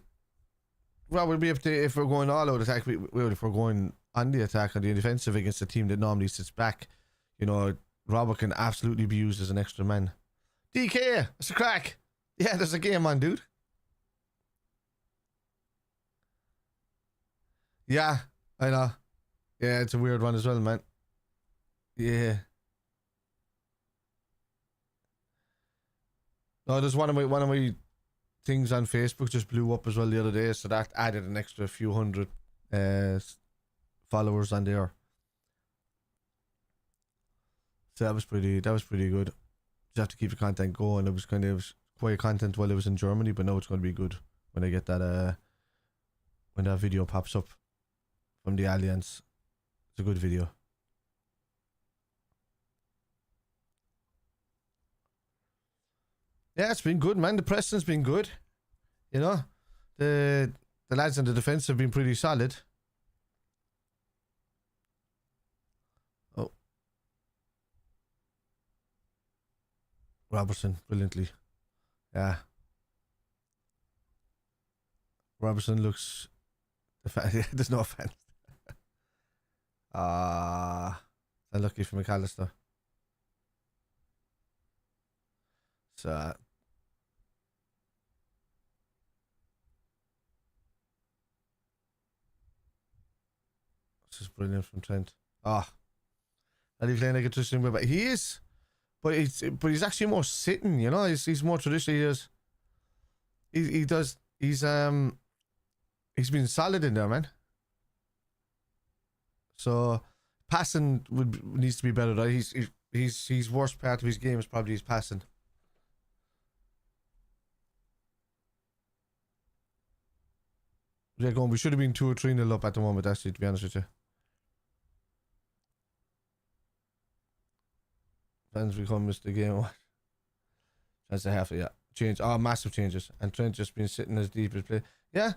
we'll be able to, if we're going all out attack, if we're going on the attack on the defensive against a team that normally sits back, Robert can absolutely be used as an extra man. DK, it's a crack. Yeah, there's a game on, dude. Yeah, I know. Yeah, it's a weird one as well, man. Yeah. No, there's one of my things on Facebook just blew up as well the other day, so that added an extra few hundred followers on there. So that was pretty good. Just have to keep the content going. It was quiet content while it was in Germany, but now it's going to be good when I get that when that video pops up from the Alliance. It's a good video. Yeah, it's been good, man. The Preston's been good. The lads in the defence have been pretty solid. Oh. Robertson, brilliantly. Yeah. Robertson looks... There's no offense. Unlucky for McAllister. So... This is brilliant from Trent. And he's playing like a traditional way, but he is. But he's actually more sitting, he's more traditional. He does he's been solid in there, man. So passing needs to be better, right? His worst part of his game is probably his passing. Yeah, we should have been 2 or 3-0 up at the moment, actually, to be honest with you. Fans become Mr. Game. That's a half of, yeah. Change. Massive changes. And Trent just been sitting as deep as play. Yeah.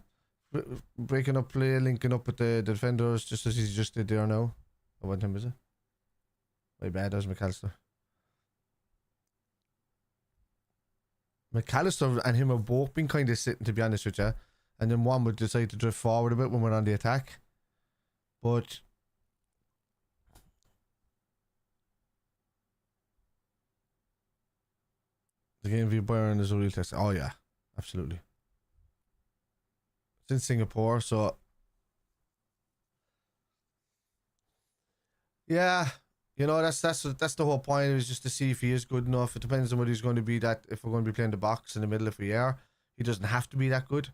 Breaking up play, linking up with the defenders, just as he just did there now. What time is it? My bad, that was McAllister. McAllister and him have both been kind of sitting, to be honest with you. And then one would decide to drift forward a bit when we're on the attack. But The game v Bayern is a real test. Oh yeah, absolutely. It's in Singapore, so yeah, that's the whole point. Is just to see if he is good enough. It depends on whether he's going to be that. If we're going to be playing the box in the middle, if we are, he doesn't have to be that good.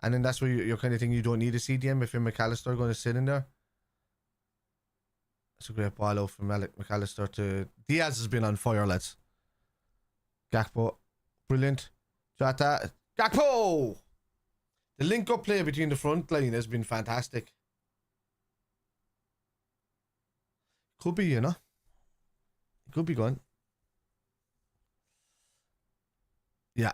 And then that's where you're kind of thinking you don't need a CDM if you're McAllister going to sit in there. It's a great ball out from McAllister to Diaz has been on fire, lads. Gakpo, brilliant. Jota, Gakpo. The link-up play between the front line has been fantastic. Could be, Could be gone. Yeah.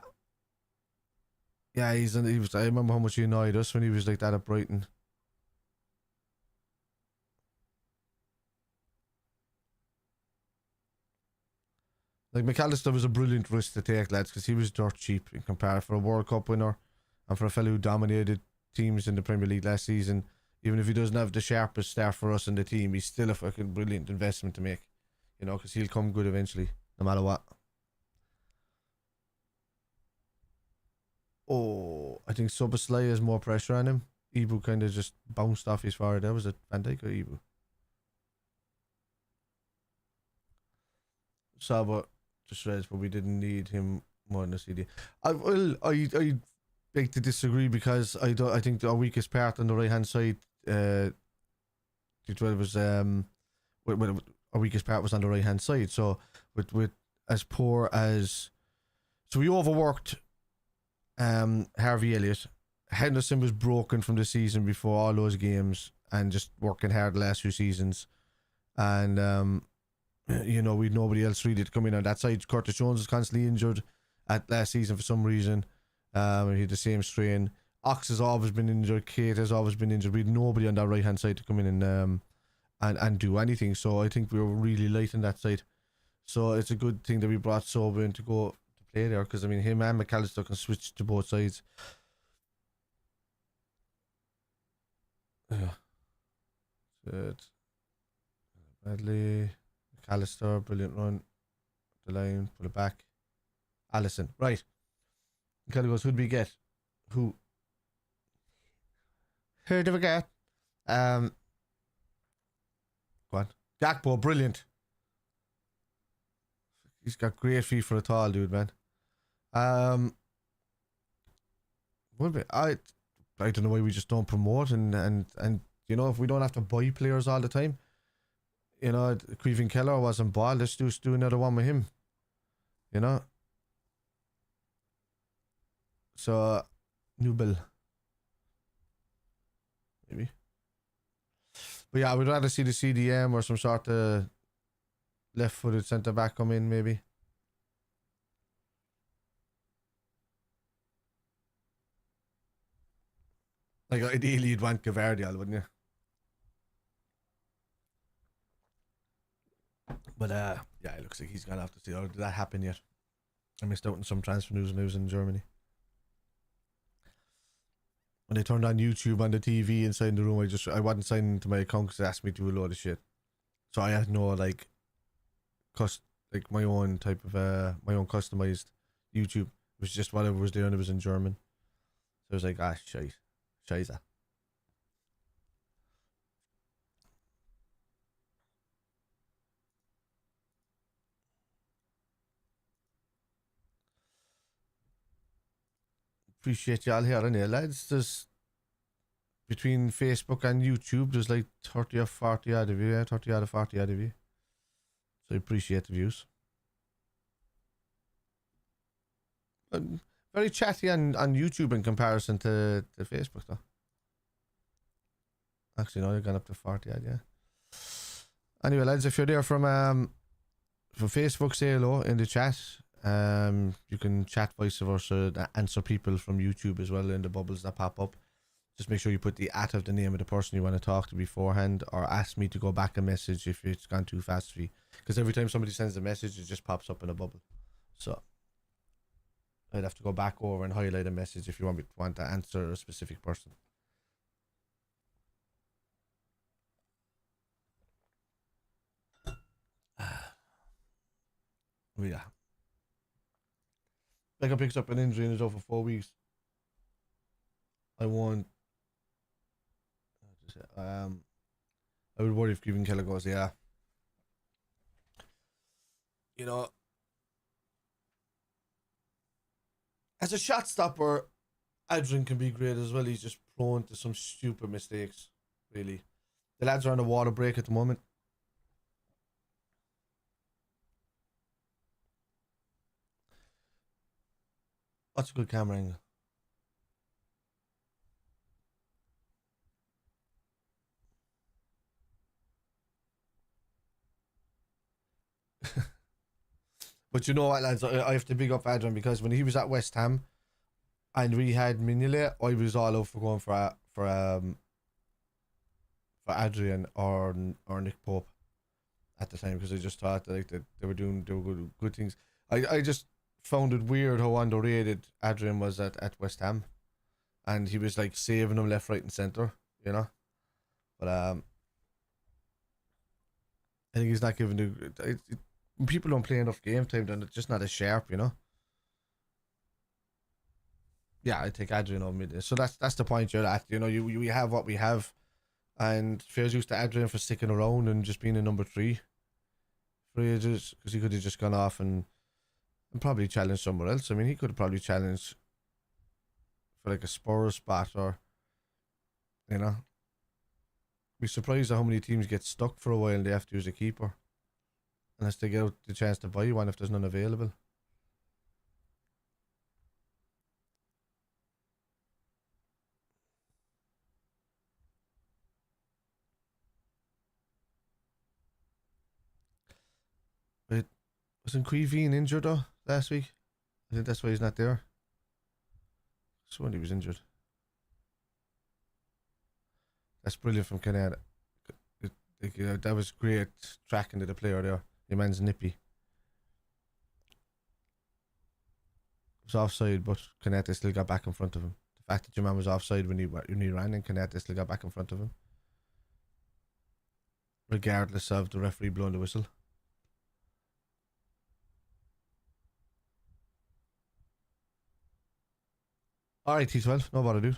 Yeah, he was. I remember how much he annoyed us when he was like that at Brighton. Like McAllister was a brilliant risk to take, lads, because he was dirt cheap in comparison for a World Cup winner and for a fellow who dominated teams in the Premier League last season. Even if he doesn't have the sharpest start for us in the team, he's still a fucking brilliant investment to make. Because he'll come good eventually, no matter what. Oh, I think Soboslai has more pressure on him. Ibu kind of just bounced off his forward. That was it Van Dijk or Ibu? Saba just read, but we didn't need him more than a CD. I beg to disagree because I think our weakest part on the right hand side, was our weakest part was on the right hand side. So with as poor as, so we overworked Harvey Elliott. Henderson was broken from the season before all those games and just working hard the last few seasons. And we'd nobody else really to come in on that side. Curtis Jones was constantly injured at last season for some reason. He had the same strain. Ox has always been injured. Kate has always been injured. We had nobody on that right hand side to come in and do anything. So I think we were really light on that side. So it's a good thing that we brought Soba in to go to play there, because I mean him and McAllister can switch to both sides. Yeah. Good. Bradley, McAllister, brilliant run. The line, pull it back. Allison, right. Kelly goes, who'd we get? Who did we get? Go on. Gakpo, brilliant. He's got great feet for a tall dude, man. I don't know why we just don't promote and if we don't have to buy players all the time. Creevin Keller wasn't bought. Let's do another one with him. So, new bill. Maybe. But yeah, I would rather see the CDM or some sort of left-footed centre back come in, maybe. Like, ideally, you'd want Gavardiol, wouldn't you? But yeah, it looks like he's gonna have to see. Or did that happen yet? I missed out on some transfer news in Germany. When they turned on YouTube on the TV inside the room, I wasn't signing into my account because they asked me to do a load of shit. So I had no my own type of my own customized YouTube. It was just whatever was there and it was in German. So I was like, shite. Scheiße. Appreciate y'all hearing it, lads. There's between Facebook and YouTube, there's like 30 or 40 odd of you, 30 odd or 40 odd of you. So I appreciate the views. Very chatty on YouTube in comparison to Facebook, though. Actually, no, they've gone up to 40 odd, yeah. Anyway, lads, if you're there from Facebook, say hello in the chat. You can chat vice versa, answer people from YouTube as well in the bubbles that pop up. Just make sure you put the @ of the name of the person you want to talk to beforehand, or ask me to go back a message if it's gone too fast for you. Because every time somebody sends a message, it just pops up in a bubble. So I'd have to go back over and highlight a message if you want to answer a specific person. Yeah. Beckham picks up an injury and is out for 4 weeks. I won't. I would worry if Kevin Keller goes. Yeah. You know, as a shot stopper, Adrian can be great as well. He's just prone to some stupid mistakes. Really, the lads are on a water break at the moment. What's a good camera angle? But you know what, lads? I have to big up Adrian because when he was at West Ham and we had Mignolet, I was all out for going for Adrian or Nick Pope at the time because I just thought that, like, they were doing good things. I just found it weird how underrated Adrian was at West Ham, and he was like saving them left, right, and center. You know, but I think he's not giving when people don't play enough game time, then it's just not as sharp. You know. Yeah, I take Adrian over mid. So that's the point you're at. You know, we have what we have, and fair's used to Adrian for sticking around and just being a number 3 for ages because he could have just gone off and probably challenged somewhere else. I mean, he could have probably challenged for like a Spurs spot or, you know, be surprised at how many teams get stuck for a while and they have to use a keeper unless they get out the chance to buy one if there's none available. But wasn't Queeveen injured though last week? I think that's why he's not there. So when he was injured. That's brilliant from Canada. That was great tracking to the player there. Your man's nippy. It was offside, but Canete still got back in front of him. The fact that your man was offside when he ran and Canete still got back in front of him, regardless of the referee blowing the whistle. Alright, T12, no bother, dude.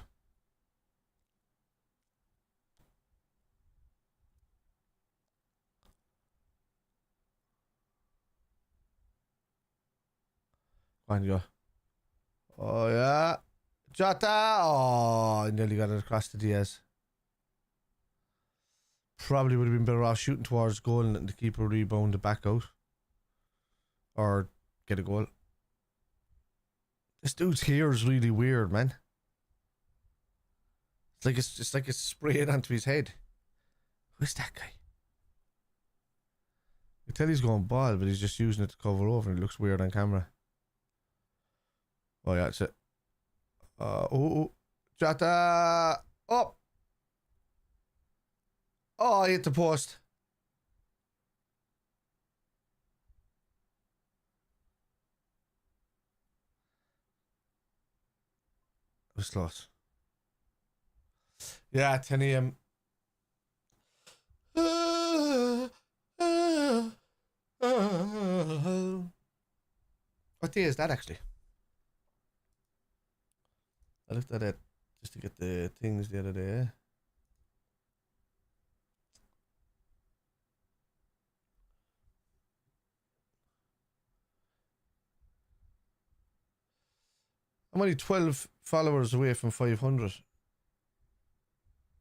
Go on, you go. Oh, yeah. Jota! Oh, I nearly got it across to Diaz. Probably would have been better off shooting towards goal and letting the keeper rebound it back out. Or get a goal. This dude's hair is really weird, man. It's like it's sprayed onto his head. Who's that guy? You can tell he's going bald, but he's just using it to cover over and it looks weird on camera. Oh yeah, that's it. Jota! Up! Oh, I hit the post. It was close. Yeah, 10 a.m. What day is that actually? I looked at it just to get the things the other day. I'm only 12 followers away from 500.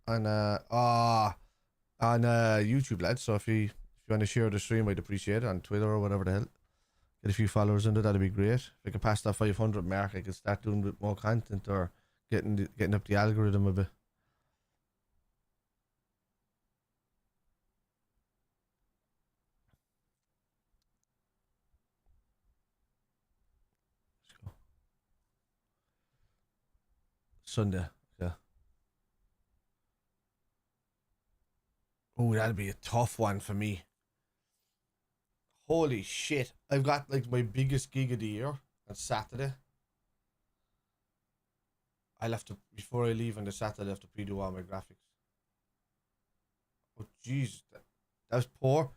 And on YouTube, lads. So if you want to share the stream, I'd appreciate it on Twitter or whatever the hell. Get a few followers in there, that'd be great. If I could pass that 500 mark, I could start doing a bit more content or getting up the algorithm a bit. Let's go. Sunday, yeah. Oh, that'd be a tough one for me. Holy shit. I've got like my biggest gig of the year on Saturday. Before I leave on the Saturday, I have to pre-do all my graphics. Oh, jeez. That was poor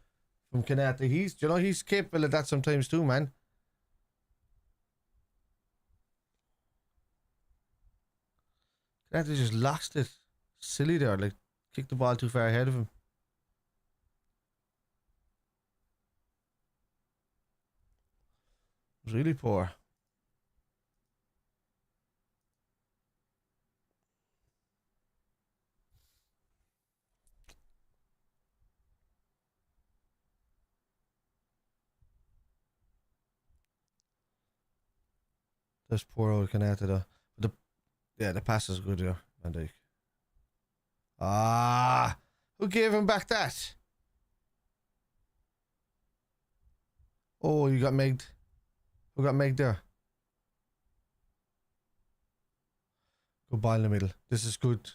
from Kanata. He's capable of that sometimes too, man. That just lost it. Silly there, like kicked the ball too far ahead of him. It was really poor. This poor old Canata though. The the pass is good there, Van Dijk. Ah, who gave him back that? Oh, you got megged. Who got megged there? Good ball in the middle. This is good.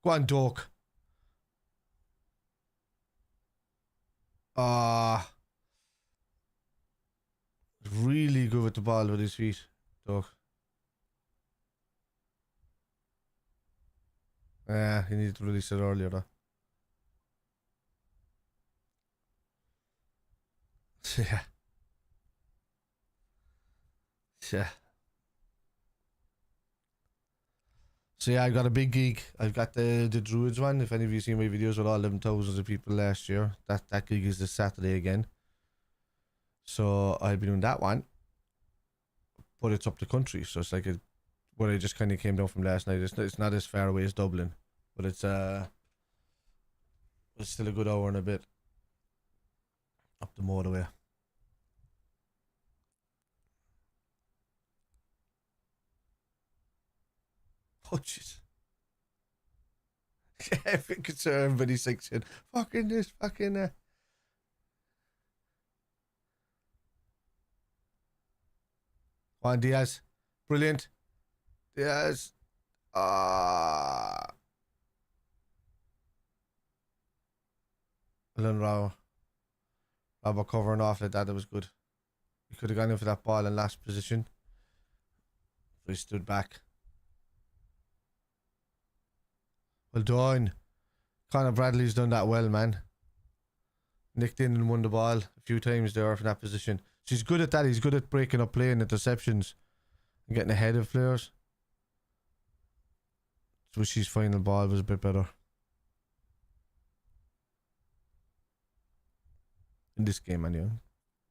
Go on, Doak. Ah, really good with the ball with his feet, Doak. Yeah, he needed to release it earlier though. Yeah. Yeah. So yeah, I got a big gig. I've got the Druids one. If any of you seen my videos with all them thousands of people last year, that gig is this Saturday again. So I'll be doing that one, but it's up the country, so it's like where I just kind of came down from last night. It's not as far away as Dublin, but it's still a good hour and a bit up the motorway. Oh jeez. Yeah, I think it's everybody's like saying, fucking this, fucking that. Juan Diaz. Brilliant. Diaz. Ah. And then Robert covering off like that. It was good. He could have gone in for that ball in last position. So he stood back. Well done. Conor Bradley's done that well, man. Nicked in and won the ball a few times there from that position. So he's good at that. He's good at breaking up play and interceptions and getting ahead of players. So his final ball was a bit better. In this game, anyway.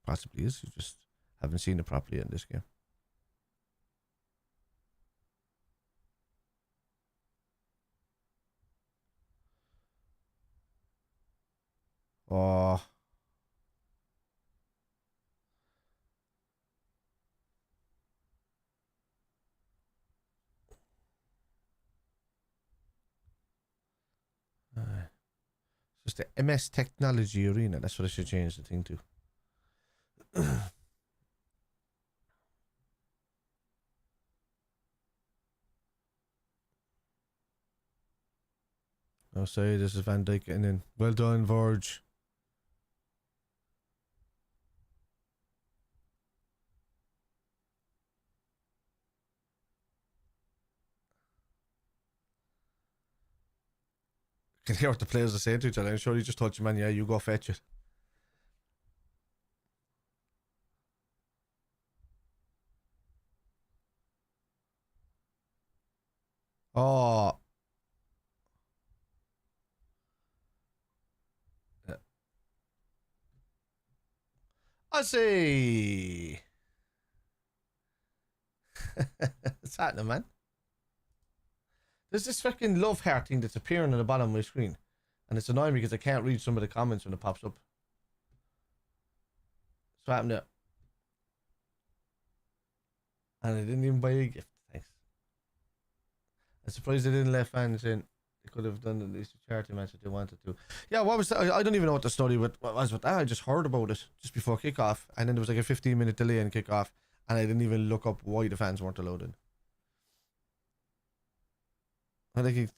Possibly is. You just haven't seen it properly in this game. Oh. Just the MS Technology Arena. That's what I should change the thing to. Oh, sorry, this is Van Dijk getting in. Well done, Verge. Can hear what the players are saying to each other. I'm sure he just told you, man, yeah, you go fetch it. Oh. Yeah. I see. What's happening, man? There's this fucking love heart thing that's appearing on the bottom of my screen. And it's annoying because I can't read some of the comments when it pops up. What's happening there? And I didn't even buy a gift. Thanks. I'm surprised they didn't let fans in. They could have done at least a charity match if they wanted to. Yeah, what was that? I don't even know what the story was with that. I just heard about it just before kickoff. And then there was like a 15-minute delay in kickoff. And I didn't even look up why the fans weren't allowed in. I think it's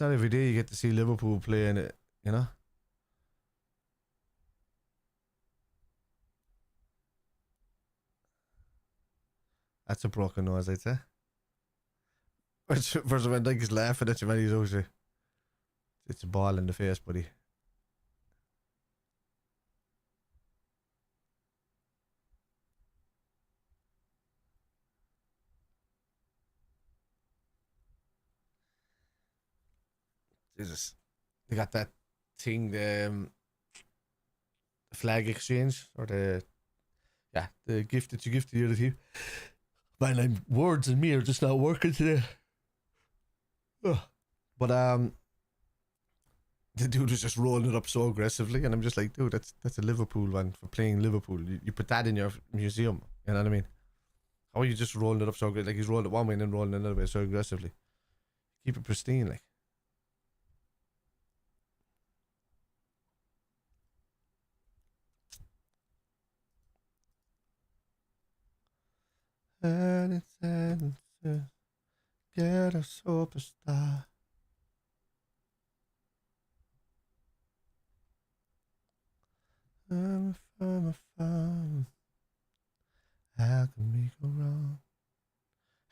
not every day you get to see Liverpool playing it, you know? That's a broken nose, I'd say. First Van Dijk is laughing at you, man. He's obviously it's a ball in the face, buddy. they got that thing, the flag exchange, or the gift that you give to the other team. Man, words and me are just not working today. Ugh. But the dude was just rolling it up so aggressively, and I'm just like, dude, that's a Liverpool one for playing Liverpool. You put that in your museum, you know what I mean? How are you just rolling it up so aggressively? Like, he's rolling it one way and then rolling it another way so aggressively. Keep it pristine, like. And it's get a superstar. I'm a fan. How can we go wrong?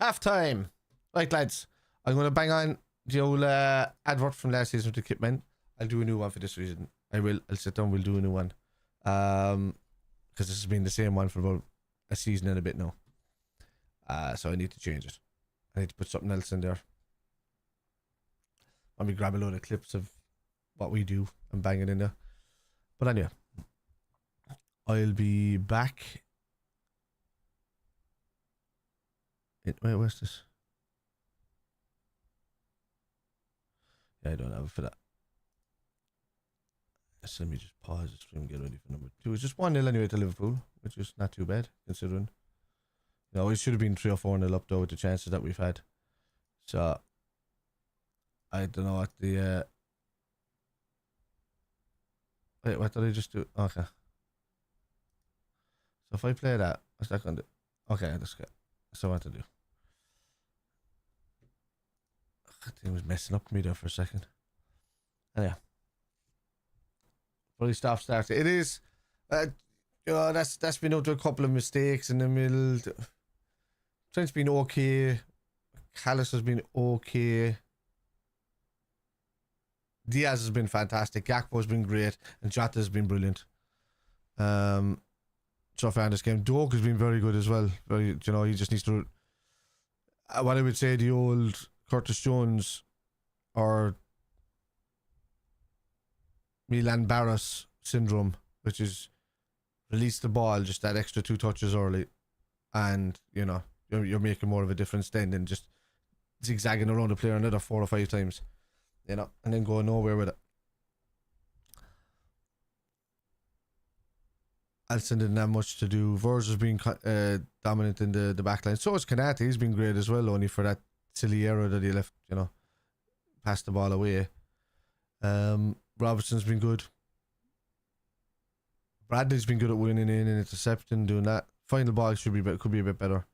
Half time. Right, lads. I'm going to bang on the old advert from last season with the Kitmen. I'll do a new one for this season. I will. I'll sit down. We'll do a new one. Because this has been the same one for about a season and a bit now. So I need to change it. I need to put something else in there. Let me grab a load of clips of what we do and bang it in there. But anyway, I'll be back. Wait, where's this? Yeah, I don't have it for that. So let me just pause the stream and get ready for number 2. It's just 1-0 anyway to Liverpool, which is not too bad considering. You know, it should have been 3 or 4-0 up though with the chances that we've had. So I don't know what the wait, what did I just do? Okay. So if I play that, what's that gonna do? Okay, that's good. That's what I want to do. I think it was messing up me there for a second. Anyway. Fully stop start. It is you know, that's been up to a couple of mistakes in the middle. Trent's been okay. Callis has been okay. Diaz has been fantastic. Gakpo's been great, and Jota has been brilliant. So far in this game, Doak has been very good as well. Very, you know, he just needs to. What I would say, the old Curtis Jones or Milan Barros syndrome, which is release the ball just that extra 2 touches early, and you know you're making more of a difference then than just zigzagging around the player another 4 or 5 times, you know, and then going nowhere with it. Alisson didn't have much to do. Verge has been dominant in the back line. So is Kanate. He's been great as well, only for that silly error that he left, you know, passed the ball away. Robertson's been good. Bradley's been good at winning in and intercepting, doing that. Final ball could be a bit better,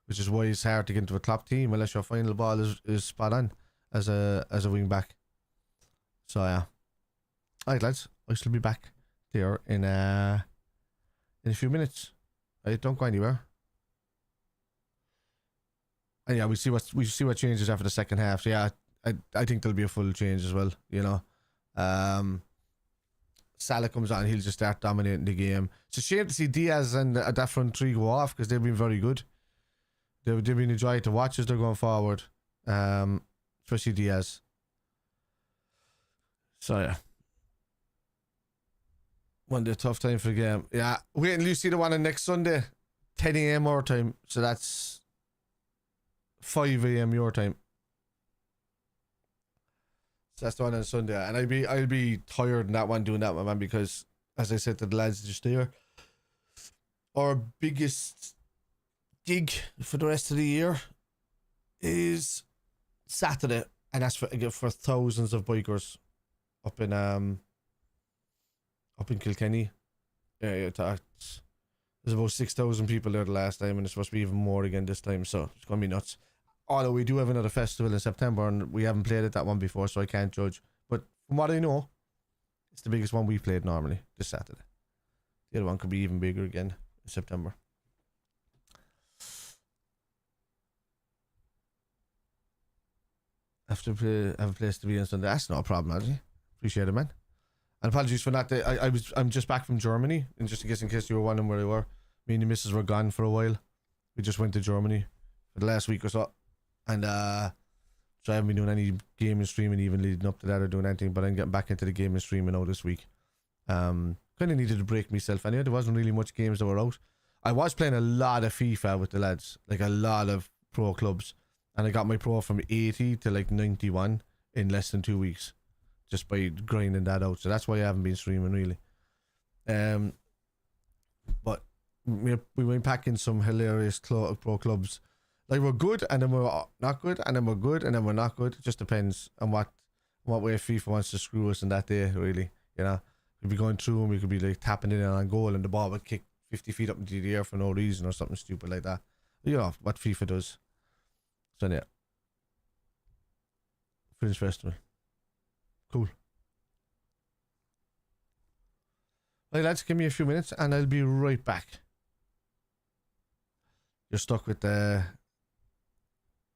which is why it's hard to get into a top team unless your final ball is spot on as a wing back. So yeah. Alright, lads, I shall be back there in a few minutes. Right, don't go anywhere. And yeah, we see what changes after the second half. So yeah, I think there'll be a full change as well, you know. Salah comes on, he'll just start dominating the game. It's a shame to see Diaz and that front 3 go off because they've been very good. They've been a joy to watch as they're going forward. Especially Diaz. So yeah. One day tough time for the game. Yeah, wait until you see the one on next Sunday, 10 a.m. our time. So that's 5 a.m. your time. So that's the one on Sunday, and I'll be tired in that one doing that one, man, because as I said to the lads just there, our biggest gig for the rest of the year is Saturday, and that's for thousands of bikers up in Kilkenny. Yeah, there's about 6,000 people there the last time, and it's supposed to be even more again this time, so it's gonna be nuts. Although we do have another festival in September, and we haven't played at that one before, so I can't judge. But from what I know, it's the biggest one we played normally this Saturday. The other one could be even bigger again in September. Have a place to be on Sunday. That's not a problem, actually. Appreciate it, man. And apologies for that. I'm just back from Germany, and just in case you were wondering where we were, me and the missus were gone for a while. We just went to Germany for the last week or so, and So I haven't been doing any gaming streaming even leading up to that or doing anything, but I'm getting back into the gaming streaming now this week. Kind of needed to break myself. I knew there wasn't really much games that were out. I was playing a lot of FIFA with the lads, like a lot of pro clubs, and I got my pro from 80 to like 91 in less than 2 weeks, just by grinding that out. So that's why I haven't been streaming really. But we went packing some hilarious pro clubs. Like we're good and then we're not good, and then we're good and then we're not good. It just depends on what way FIFA wants to screw us in that day, really. You know, we'd be going through and we could be like tapping in on goal and the ball would kick 50 feet up into the air for no reason or something stupid like that. You know what FIFA does. So yeah, Fringe Festival, cool. Right, lads, give me a few minutes and I'll be right back. You're stuck with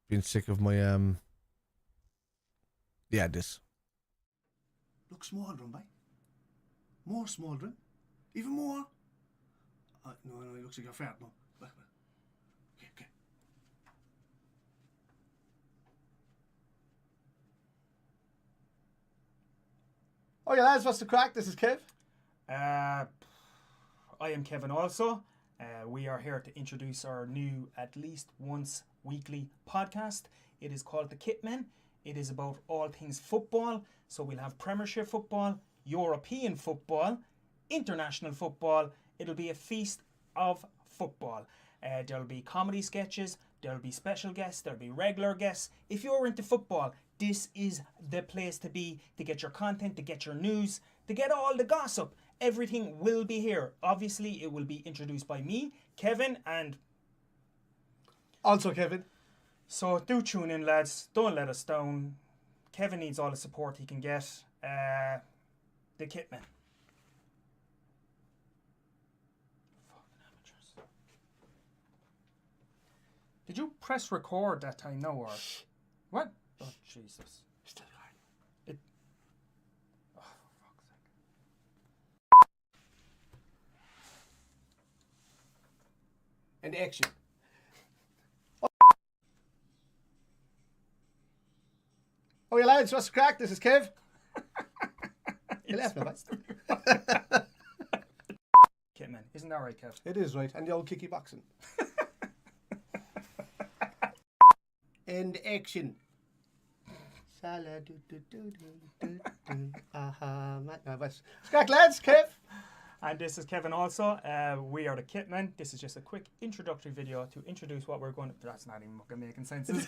being sick of my this. Look smouldering, bye. More smouldering. Even more. No, it looks like you're fat now. Okay. Oh yeah, lads, what's the crack? This is Kev. I am Kevin also. We are here to introduce our new at least once weekly podcast. It is called The Kitmen. It is about all things football. So we'll have Premiership football, European football, international football. It'll be a feast of football. There'll be comedy sketches, there'll be special guests, there'll be regular guests. If you're into football, this is the place to be, to get your content, to get your news, to get all the gossip. Everything will be here. Obviously, it will be introduced by me, Kevin, and Also Kevin. so do tune in, lads. Don't let us down. Kevin needs all the support he can get. The Kitmen. Fucking amateurs. Did you press record that time? No, or what? Oh Jesus! Still going. Oh, for fuck's sake. And action. Oh yeah, lads, what's the crack? This is Kev. You left me, mate. Kitmen, isn't that right, Kev? It is right, and the old kicky boxing. And action. Sala do do do do do do. Aha, man. What's the crack, lads? Kev. And this is Kevin also. We are the Kitmen. This is just a quick introductory video to introduce what we're going to... That's not even fucking making sense. It's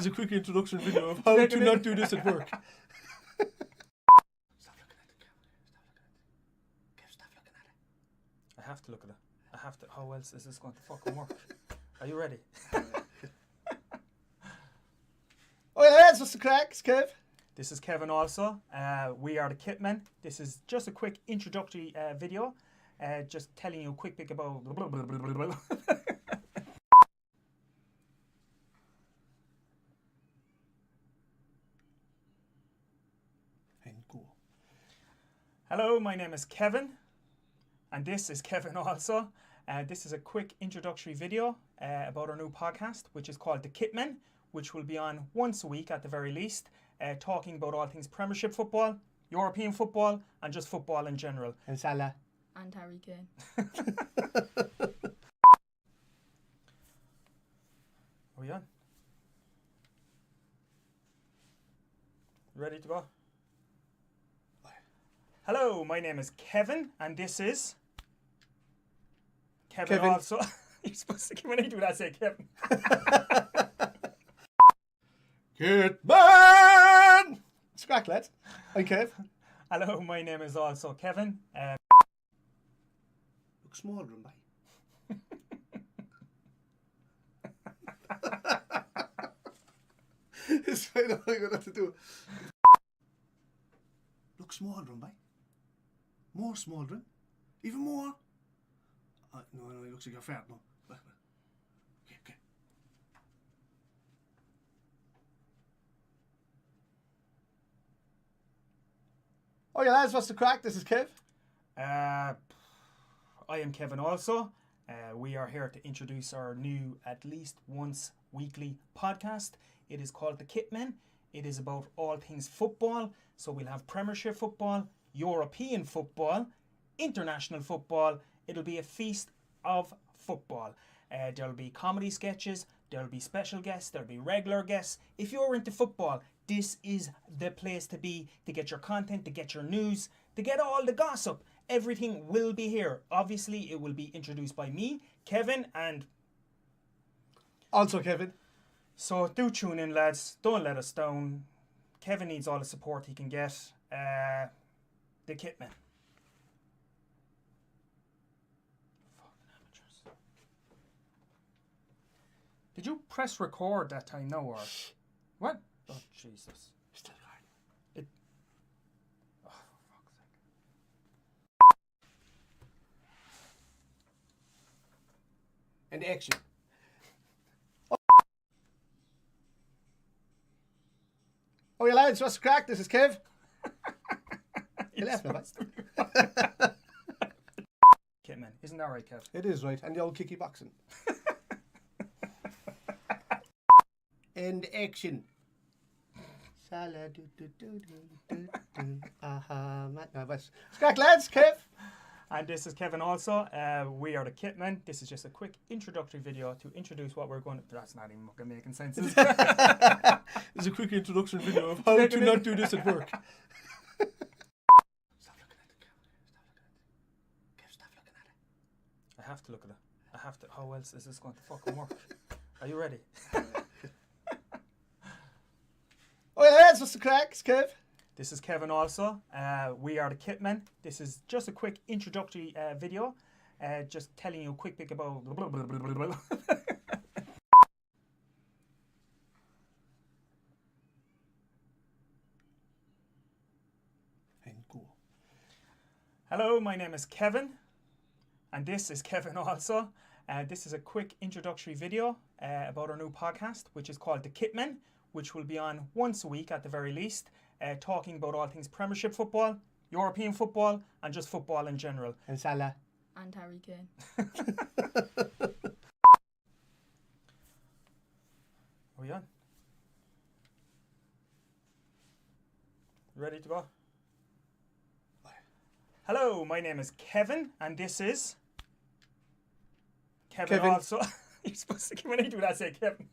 a quick introduction video of how to not do this at work. Stop looking at the camera. Stop looking at it. I have to look at it. I have to... How else is this going to fucking work? Are you ready? Oh yeah, lads, what's the crack? It's Kev. This is Kevin also. We are the Kitmen. This is just a quick introductory video. Just telling you a quick bit about... And go. Hello, my name is Kevin. And this is Kevin also. This is a quick introductory video about our new podcast, which is called The Kitmen, which will be on once a week at the very least, talking about all things Premiership football, European football, and just football in general. And Salah. And Harry Kane. Are we on? Ready to go? Hello, my name is Kevin, and this is... Kevin. Also. You're supposed to, when I do that, say Kevin. Kitman! Scrack, lads. I'm Kev. Hello, my name is also Kevin. Look smouldering, bye. It's fine, all I'm gonna have to do. Look smouldering, bye. More smouldering. Even more. No, it looks like you're fat now. Okay. Oh yeah, lads, what's the crack? This is Kev. I am Kevin also. We are here to introduce our new at least once weekly podcast. It is called the Kitmen. It is about all things football. So we'll have Premiership football, European football, international football. It'll be a feast of football. There'll be comedy sketches, there'll be special guests, there'll be regular guests. If you're into football, this is the place to be, to get your content, to get your news, to get all the gossip. Everything will be here. Obviously, it will be introduced by me, Kevin, and Also, Kevin. so do tune in, lads. Don't let us down. Kevin needs all the support he can get. The Kitmen. Fucking amateurs. Did you press record that time? No, or what? Oh Jesus! Still hard. It. Oh, for fuck's sake! And action. Oh, yeah, lads, what's the crack? This is Kev. You left me, mate. Kitmen, isn't that right, Kev? It is right, and the old kicky boxing. And action. Sala do do do do do do. Aha, man. No, but crack, lads, Kev. And this is Kevin also. We are the Kitmen. This is just a quick introductory video to introduce what we're going to... That's not even fucking making sense. It's a quick introduction video of how to not do this at work. Stop looking at the camera. Stop looking at it. I have to look at it. I have to... How else is this going to fucking work? Are you ready? Oh, yeah, lads, what's the crack? It's Kev. This is Kevin also. We are the Kitmen. This is just a quick introductory video. Just telling you a quick bit about... And go. Hello, my name is Kevin. And this is Kevin also. This is a quick introductory video about our new podcast, which is called The Kitmen, which will be on once a week at the very least, talking about all things Premiership football, European football, and just football in general. And Salah. And Harry Kane. Are we on? Ready to go? Hello, my name is Kevin, and this is... Kevin. Also. You're supposed to come when I do that, say Kevin.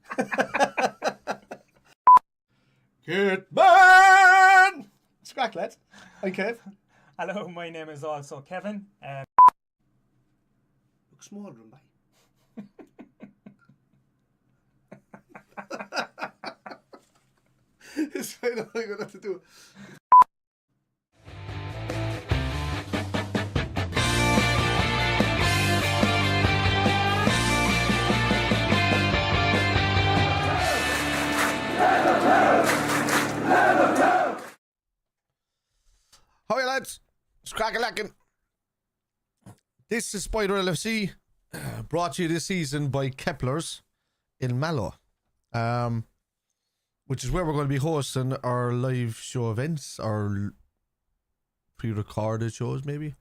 Kitman! Scrack, lads. I'm Kev. Hello, my name is also Kevin. Look small, Rumbai. It's fine, I'm going to have to do it. How are you, lads? It's Crackalackin. This is Spider LFC, brought to you this season by Kepler's in Mallow, which is where we're going to be hosting our live show events, our pre-recorded shows, maybe.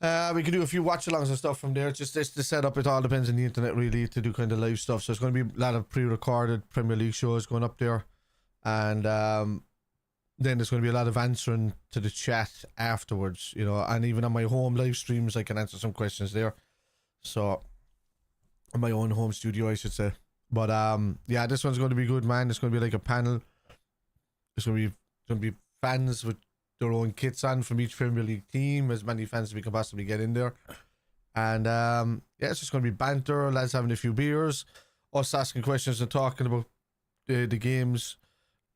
We can do a few watch-alongs and stuff from there. Just this, the setup, it all depends on the internet, really, to do kind of live stuff. So it's going to be a lot of pre-recorded Premier League shows going up there. And then there's going to be a lot of answering to the chat afterwards, you know, and even on my home live streams, I can answer some questions there. So, in my own home studio, I should say. But yeah, this one's going to be good, man. It's going to be like a panel. It's going to be fans with their own kits on from each Premier League team, as many fans as we can possibly get in there. And yeah, it's just going to be banter, lads having a few beers, us asking questions and talking about the games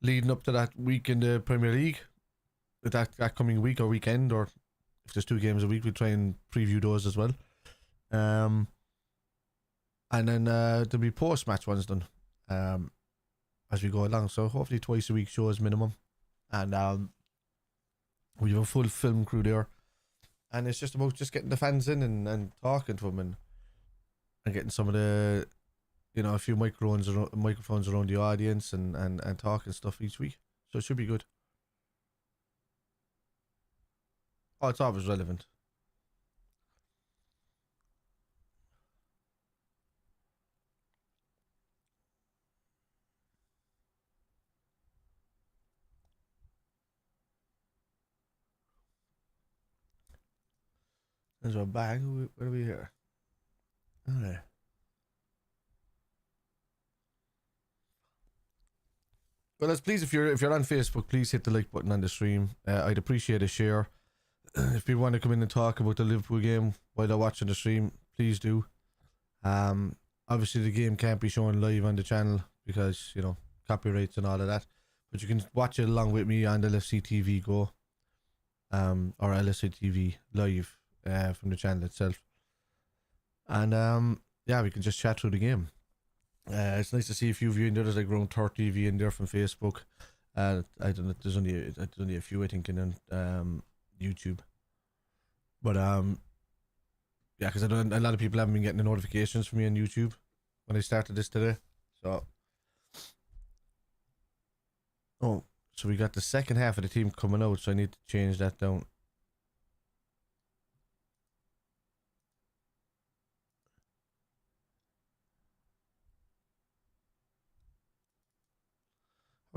leading up to that week in the Premier League, that coming week or weekend, or if there's 2 games a week, we try and preview those as well. And then there'll be post-match ones done as we go along. So hopefully twice a week shows minimum. And we have a full film crew there. And it's just about just getting the fans in and talking to them and getting some of the, you know, a few microphones around the audience and talking stuff each week. So it should be good. Oh, it's always relevant. There's our bag. Where are we here? Okay. Well, let's please, if you're on Facebook, please hit the like button on the stream. I'd appreciate a share. If people want to come in and talk about the Liverpool game while they're watching the stream, please do. Obviously the game can't be shown live on the channel because, you know, copyrights and all of that. But you can watch it along with me on the LFC TV Go, or LFC TV live, from the channel itself. And yeah, we can just chat through the game. It's nice to see a few of you in there. There's like around 30 of you in there from Facebook. I don't know. There's only a few, I think, in YouTube. But yeah, because I don't. A lot of people haven't been getting the notifications from me on YouTube when I started this today. So, oh, so we got the second half of the team coming out. So I need to change that down.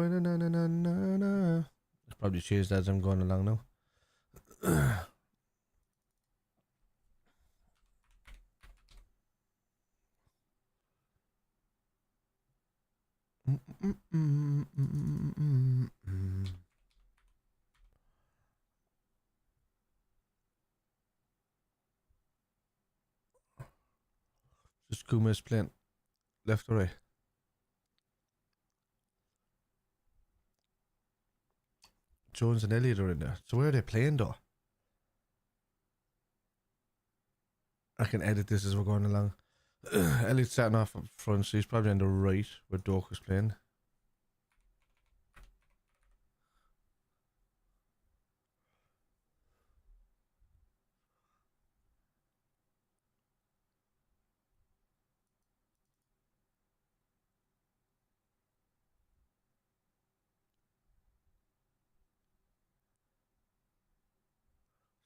I'll probably change that as I'm going along now. Just Kuma's playing left or right. Jones and Elliot are in there. So where are they playing though? I can edit this as we're going along. Elliot's starting off up front, so he's probably on the right where Doak is playing.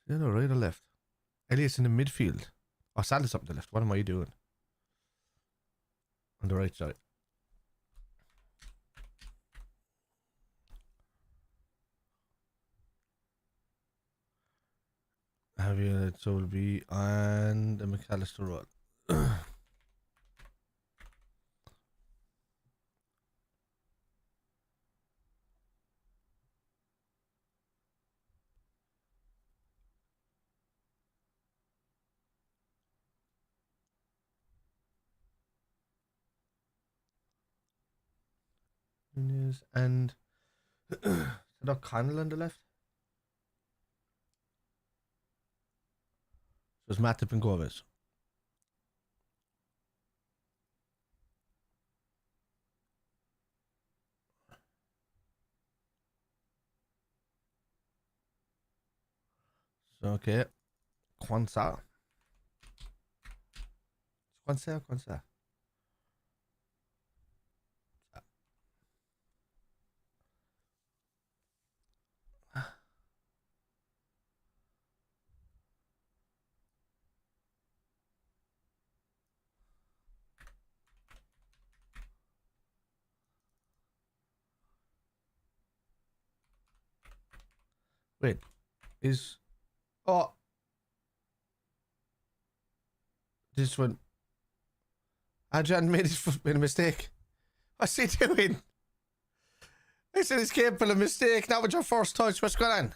Is he on the right or left? Elliot's in the midfield. Oh, Salah's up on the left. What am I doing? On the right side. Javier Solby and the McAllister Road. Nunez and is that O'Connell on the left? So it's Matip and Gomez. So okay. Kwanzaa. Kwanzaa or Kwanzaa? Wait, is this one? Adjan made a mistake. What's he doing? I said he's capable of mistake. Not with your first touch. What's going on?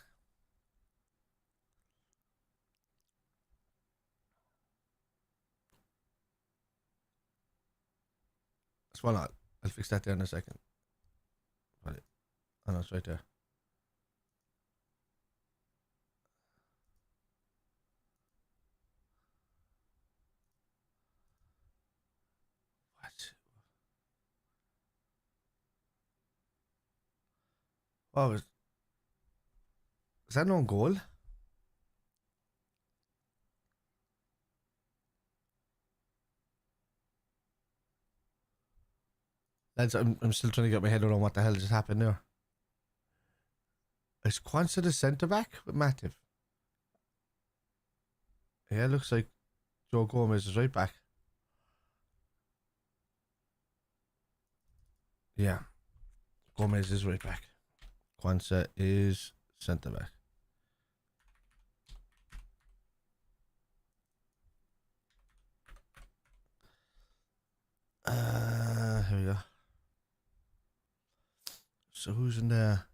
That's one out. I'll fix that there in a second. Got it. Oh no, it's right there. What was that? No goal? Lads, I'm still trying to get my head around what the hell just happened there. Is Kwanzaa the centre back with Matip? Yeah, it looks like Joe Gomez is right back. Yeah, Gomez is right back. Kwanzaa is centre back. So who's in there?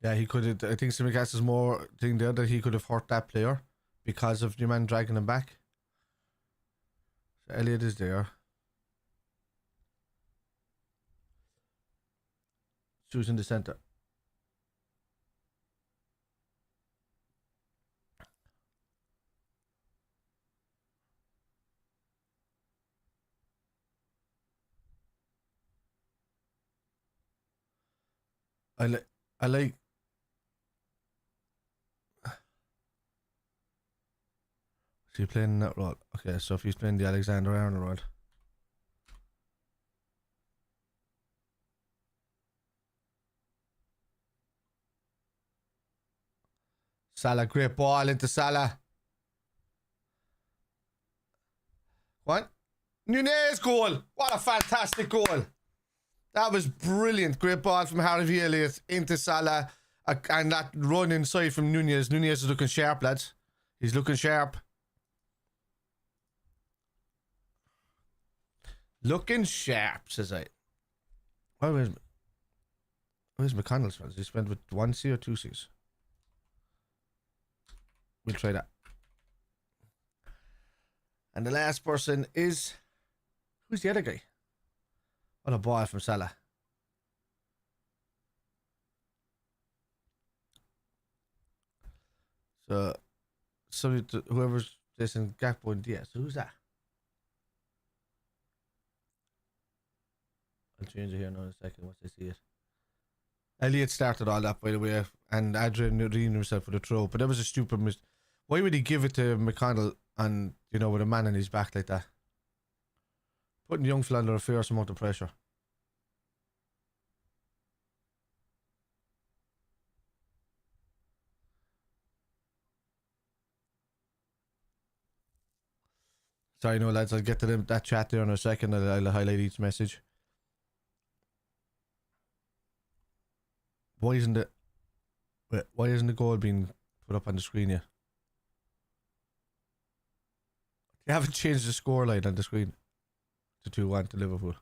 Yeah, he could have. I think Simicast is more thing there that he could have hurt that player because of your man dragging him back. So Elliot is there. Choosing the center. I like. I like. Is he playing that role? Okay, so if he's playing the Alexander Arnold role. Salah, great ball into Salah. What? Nunez goal! What a fantastic goal! That was brilliant. Great ball from Harvey Elliott into Salah. And that run inside from Nunez. Nunez is looking sharp, lads. He's looking sharp. Looking sharp, says I. Where's McConnell's? Does he spend with 1C or 2Cs? We'll try that. And the last person is... Who's the other guy? What a ball from Salah. So, whoever's placing Gakpo and Diaz. So who's that? I'll change it here now in a second once I see it. Elliot started all that, by the way, and Adrian redeemed himself for the throw, but that was a stupid mistake. Why would he give it to McConnell and, you know, with a man on his back like that? Putting the young fella under a fierce amount of pressure. Sorry, no, lads, I'll get to that chat there in a second. I'll highlight each message. Why isn't the goal being put up on the screen yet? They haven't changed the scoreline on the screen to 2-1 to Liverpool.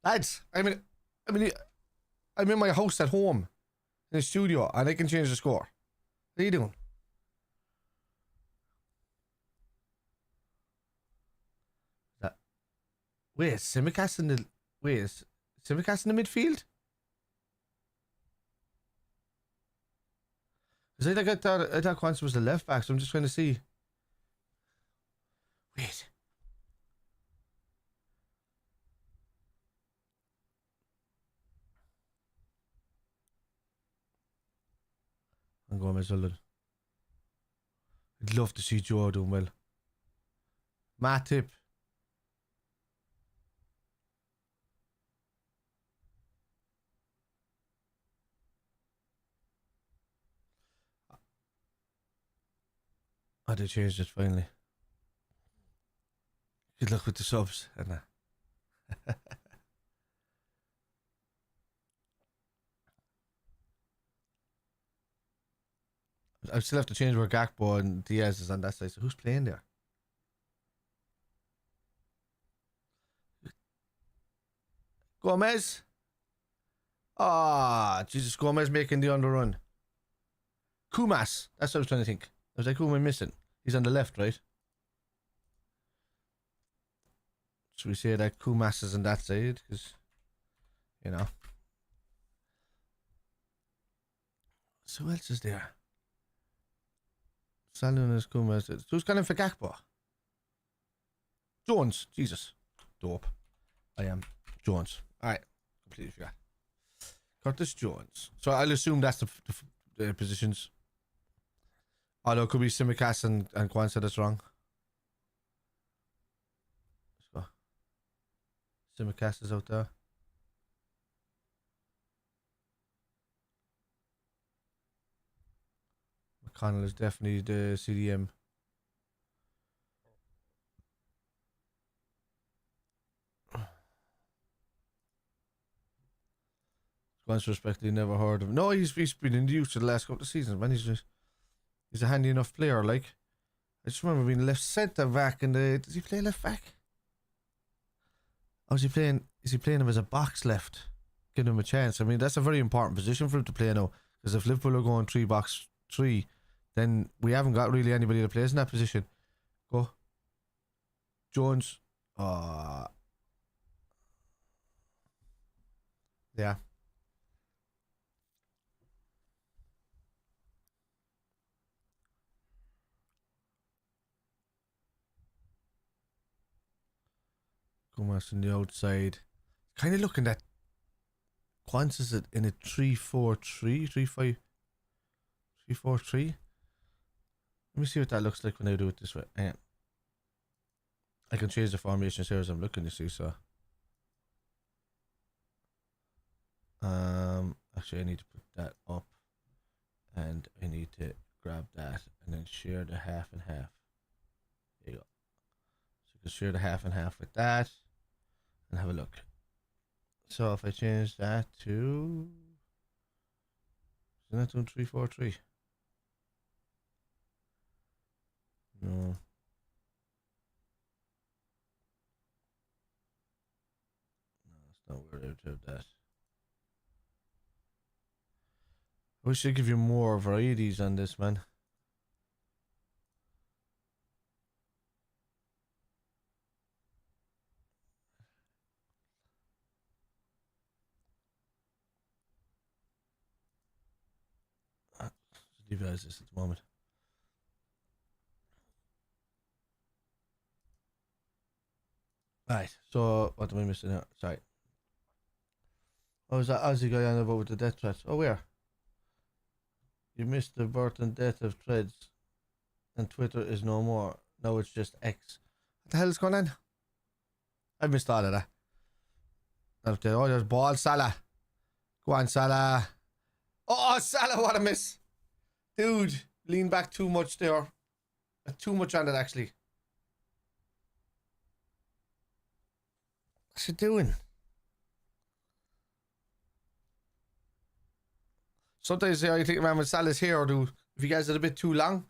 Lads, I'm in my house at home in the studio and I can change the score. What are you doing? Wait, Simicast in the midfield? Because I thought Quance was the left back, so I'm just trying to see. Wait. I'm going with Sullivan. I'd love to see Joe doing well. Matip. Oh, they changed it finally. Good luck with the subs. I still have to change where Gakpo and Diaz is on that side. So who's playing there? Gomez? Ah, Jesus, Gomez making the underrun. Kumas. That's what I was trying to think. I was like, who am I missing? He's on the left, right? Should we say that Kumas is on that side? Because, you know. So who else is there? Salunas, Kumas. Who's calling for Gakpo? Jones. Jesus. Dope. I am Jones. Alright. Completely forgot. Curtis Jones. So I'll assume that's the positions. Although it could be Simicast and Kwanzaa that's wrong. So Simicast is out there. McConnell is definitely the CDM. Once respectfully, never heard of him. No, he's been in the youth for the last couple of seasons, man. He's a handy enough player, like. I just remember being left centre back in the. Does he play left back? Or is he playing him as a box left? Give him a chance. I mean, that's a very important position for him to play now. Because if Liverpool are going 3-box-3, then we haven't got really anybody that plays in that position. Go. Jones. Yeah. Gomez on the outside. Kind of looking at Quants is it in a 3-4-3, 3-5, 3-4-3. Let me see what that looks like when I do it this way. Hang on. I can change the formations here as I'm looking, you see, so. Actually I need to put that up and I need to grab that and then share the half and half. There you go. So you can share the half and half with that and have a look. So if I change that to, isn't that doing 3-4-3? No. That's not where I would have that. I wish I'd give you more varieties on this, man. Just leave it as this at the moment. Right, so what am I missing here? Sorry. What was that Aussie guy on about with the death threats? Oh, where? You missed the birth and death of threads, and Twitter is no more. Now it's just X. What the hell is going on? I missed all of that. Oh, there's ball, Salah. Go on, Salah. Oh, Salah, what a miss. Dude, lean back too much there. Too much on it, actually. What's he doing? Sometimes I think man when Salah's here or do if you guys are a bit too long,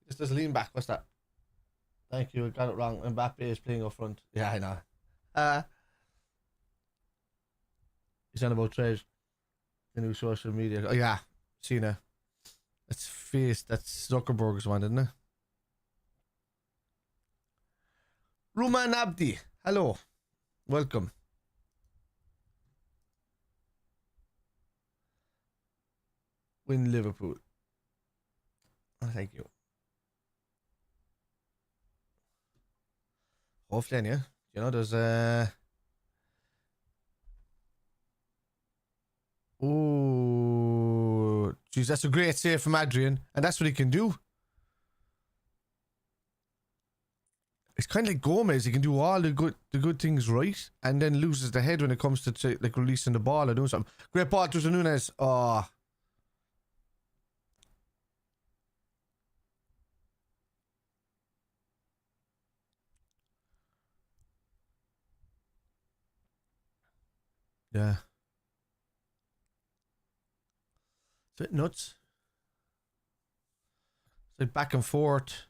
just does lean back. What's that? Thank you, I got it wrong. Mbappe is playing up front. Yeah, I know. He's on about trade. The new social media. Oh yeah, Cena. That's Zuckerberg's one, isn't it? Ruman Abdi, hello. Welcome. Win Liverpool. Oh, thank you. Hopefully, yeah. You know, there's oh, geez, that's a great save from Adrian, and that's what he can do. It's kind of like Gomez. He can do all the good things right, and then loses the head when it comes to like releasing the ball or doing something. Great ball to Nunes. Oh. Yeah. It's a bit nuts. It's like back and forth,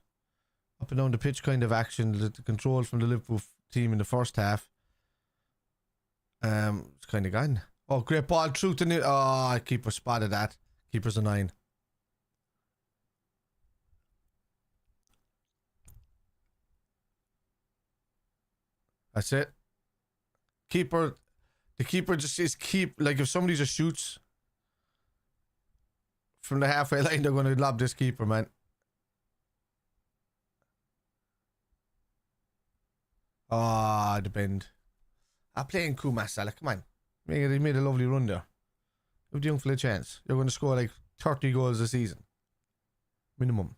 up and down the pitch kind of action. The control from the Liverpool team in the first half. It's kind of gone. Oh, great ball through to Nunes. Oh, keeper spotted that. Keeper's a 9. That's it. Keeper. The keeper just is like if somebody just shoots from the halfway line, they're going to lob this keeper, man. Ah, the bend. I'm playing Kuma Salah. Come on. He made a lovely run there. Give the young fella a chance. You're going to score like 30 goals a season. Minimum.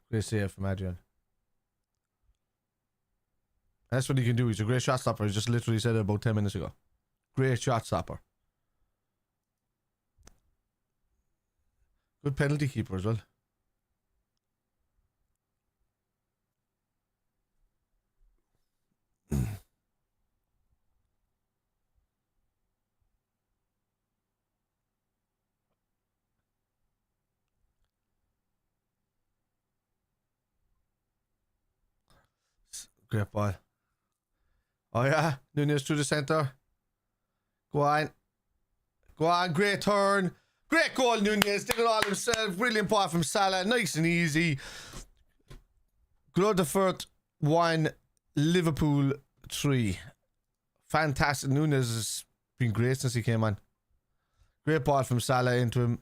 Great save from Adrian. That's what he can do. He's a great shot stopper. He just literally said it about 10 minutes ago. Great shot stopper. Good penalty keeper as well. great ball. Oh yeah, Nunez through the centre. Go on. Go on, great turn. Great goal, Nunez. Did it all himself. Brilliant ball from Salah. Nice and easy. Greuther Furth 1, Liverpool 3. Fantastic. Nunez has been great since he came on. Great ball from Salah into him.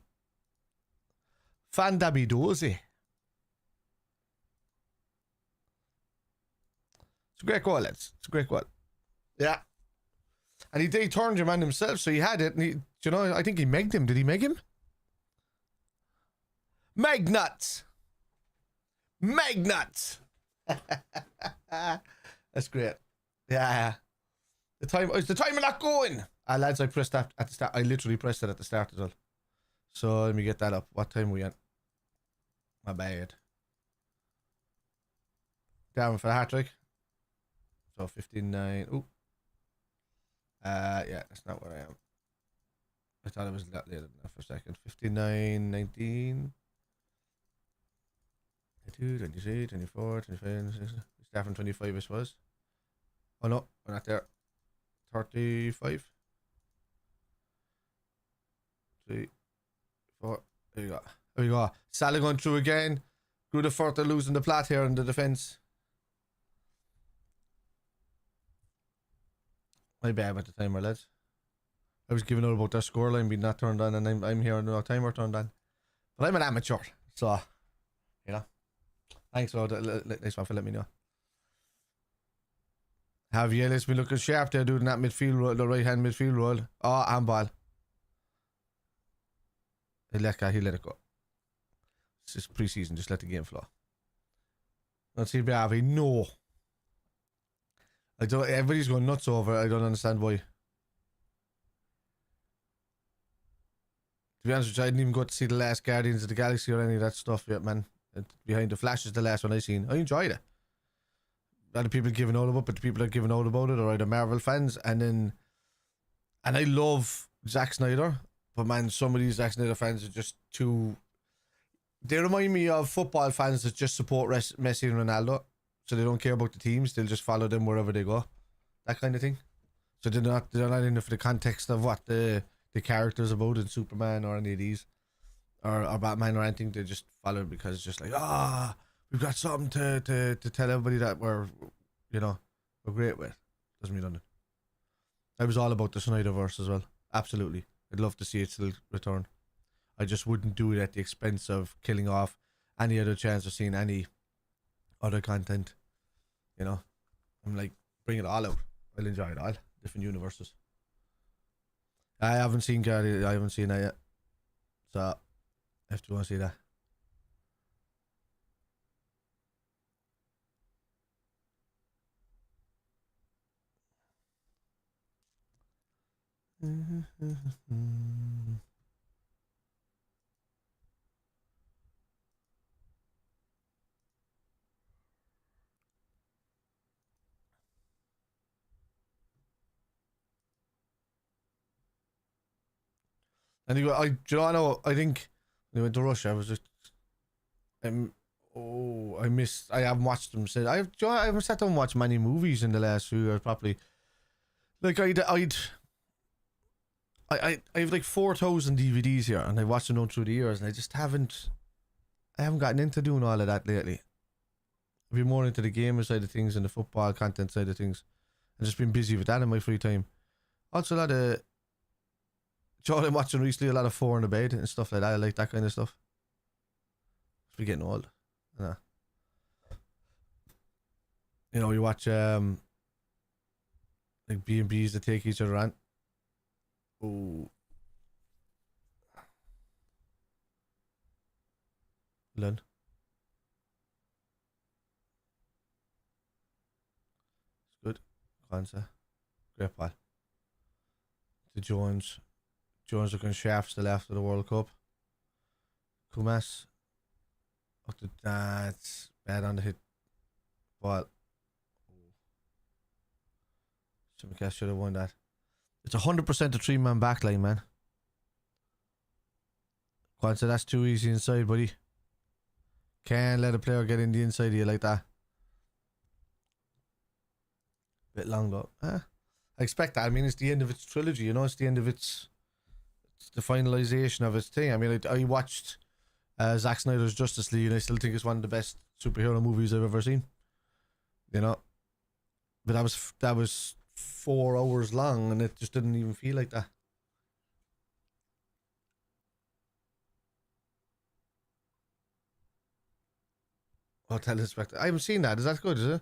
Fandabidozi. It's a great goal, lads. It's a great goal. Yeah. And he turned your man himself, so he had it. And you know, I think he megged him. Did he meg him? Meg nuts. Meg nuts. That's great. Yeah. The time is the time of not going. Lads, I pressed that at the start. I literally pressed it at the start as well. So let me get that up. What time are we on? My bad. Down for the hat trick. So 15-9. Ooh. Yeah, that's not where I am. I thought it was that later than that for a second. 59-19. 22, 23, 24, 25, 26. Start from 25, I suppose. Oh no, we're not there. 35. 3, 4. There you go. There you go. Salah going through again. Greuther Furth are losing the plot here in the defence. My bad at the timer, lads. I was giving out about their scoreline being not turned on, and I'm here on no timer turned on. But I'm an amateur, so you know. Thanks for that. Nice one for letting me know. Javier's been looking sharp there, doing that midfield roll, the right hand midfield roll. Oh, handball. He let it go. It's just pre-season, just let the game flow. Let's see, Bravi. No. I don't. Everybody's going nuts over it. I don't understand why. To be honest with you, I didn't even go to see the last Guardians of the Galaxy or any of that stuff yet, man. Behind the Flash is the last one I seen. I enjoyed it. A lot of people giving out about it, but the people that are giving out about it are either Marvel fans, and I love Zack Snyder, but man, some of these Zack Snyder fans are just too. They remind me of football fans that just support Messi and Ronaldo, so they don't care about the teams. They'll just follow them wherever they go, that kind of thing. So they're not in it for the context of what the characters about in Superman or any of these, or Batman or anything. They just follow it because it's just like, we've got something to tell everybody that we're great with. Doesn't mean nothing. I was all about the Snyderverse as well. Absolutely. I'd love to see it still return. I just wouldn't do it at the expense of killing off any other chance of seeing any other content. You know, I'm like, bring it all out. I'll enjoy it all. Different universes. I haven't seen Guardian. I haven't seen that yet. So, if you want to see that. And you go, I think when we went to Russia, I was just, I haven't watched them since. I haven't sat down and watched many movies in the last few years properly. Like I have like 4,000 DVDs here, and I watched them all through the years, and I haven't gotten into doing all of that lately. I've been more into the gamer side of things and the football content side of things. I've just been busy with that in my free time. Also a lot of, I'm watching recently a lot of Four in the Bed and stuff like that. I like that kind of stuff. We're getting old. You know, you watch like B&Bs that take each other on. Oh. Learn. It's good. Kwanzaa. Great ball. The Jones looking sharp still after the World Cup. Kumas. That's bad on the hit. But Simicast should have won that. It's 100% a 3-man backline, man. Kwanzaa, that's too easy inside, buddy. Can't let a player get in the inside of you like that. Bit long though. I expect that. I mean, it's the end of its trilogy, you know. It's the end of it's the finalization of its thing. I mean, I watched Zack Snyder's Justice League, and I still think it's one of the best superhero movies I've ever seen. You know, but that was 4 hours long, and it just didn't even feel like that. Hotel Inspector. I haven't seen that. Is that good? Is it?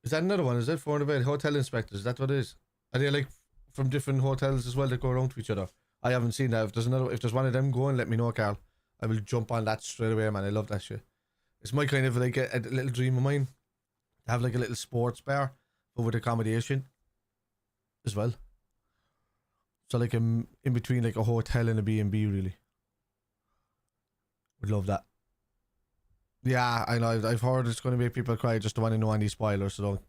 Is that another one? Is it for the Hotel Inspectors? Is that what it is? Are they like from different hotels as well that go around to each other? I haven't seen that. If there's one of them going, let me know, Carl. I will jump on that straight away, man. I love that shit. It's my kind of like a little dream of mine to have like a little sports bar, but with accommodation as well. So like in between like a hotel and a B&B, really. Would love that. Yeah, I know. I've heard it's going to make people cry. Just don't want to know any spoilers, so don't.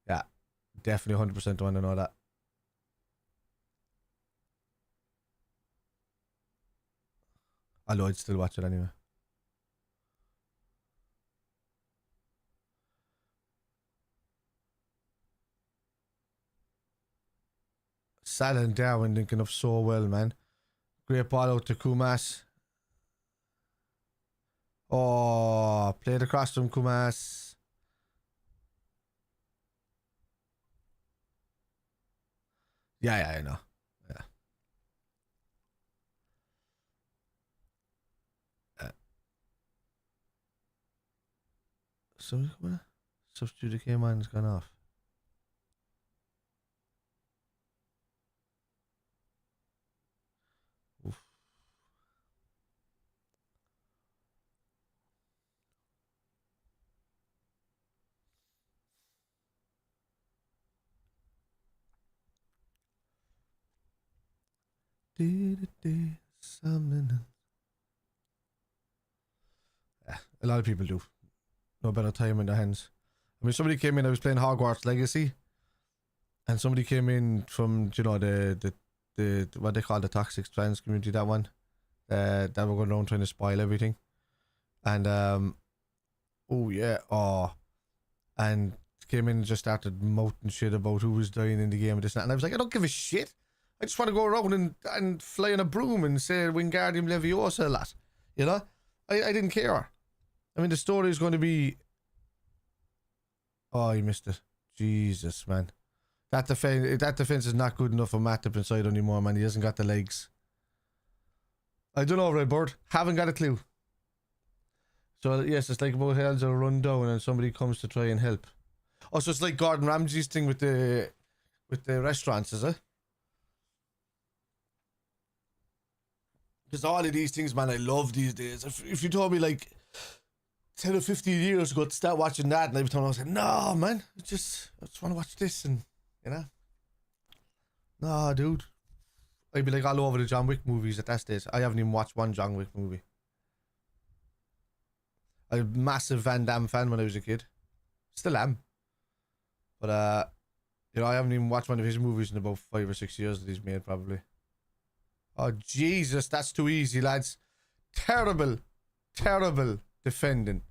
Yeah, definitely 100% don't want to know that. Although I'd still watch it anyway. Sal and Darwin linking up so well, man. Great ball out to Kumas. Oh, played across from Kumas. Yeah, I know. Yeah. So, substitute came on, has gone off. Oof. Something. Yeah, a lot of people do. No better time in their hands. I mean, somebody came in. I was playing Hogwarts Legacy, and somebody came in from the what they call the toxic trans community. That one, that were going around trying to spoil everything, and and came in and just started mouthing shit about who was dying in the game and this and that. And I was like, I don't give a shit. I just want to go around and fly on a broom and say Wingardium Leviosa a lot. You know? I didn't care. I mean, the story is going to be... Oh, you missed it. Jesus, man. That defense is not good enough for Matip inside anymore, man. He hasn't got the legs. I don't know, Redbird. Haven't got a clue. So, yes, it's like both hells are run down and somebody comes to try and help. Oh, so it's like Gordon Ramsay's thing with the restaurants, is it? Because all of these things, man, I love these days. If you told me like 10 or 15 years ago to start watching that, and every time I was like, no, man, I just want to watch this, and you know, no, dude, I'd be like all over the John Wick movies at that stage. I haven't even watched one John Wick movie. I was a massive Van Damme fan when I was a kid, still am, but you know, I haven't even watched one of his movies in about 5 or 6 years that he's made, probably. Oh, Jesus, that's too easy, lads. Terrible defending.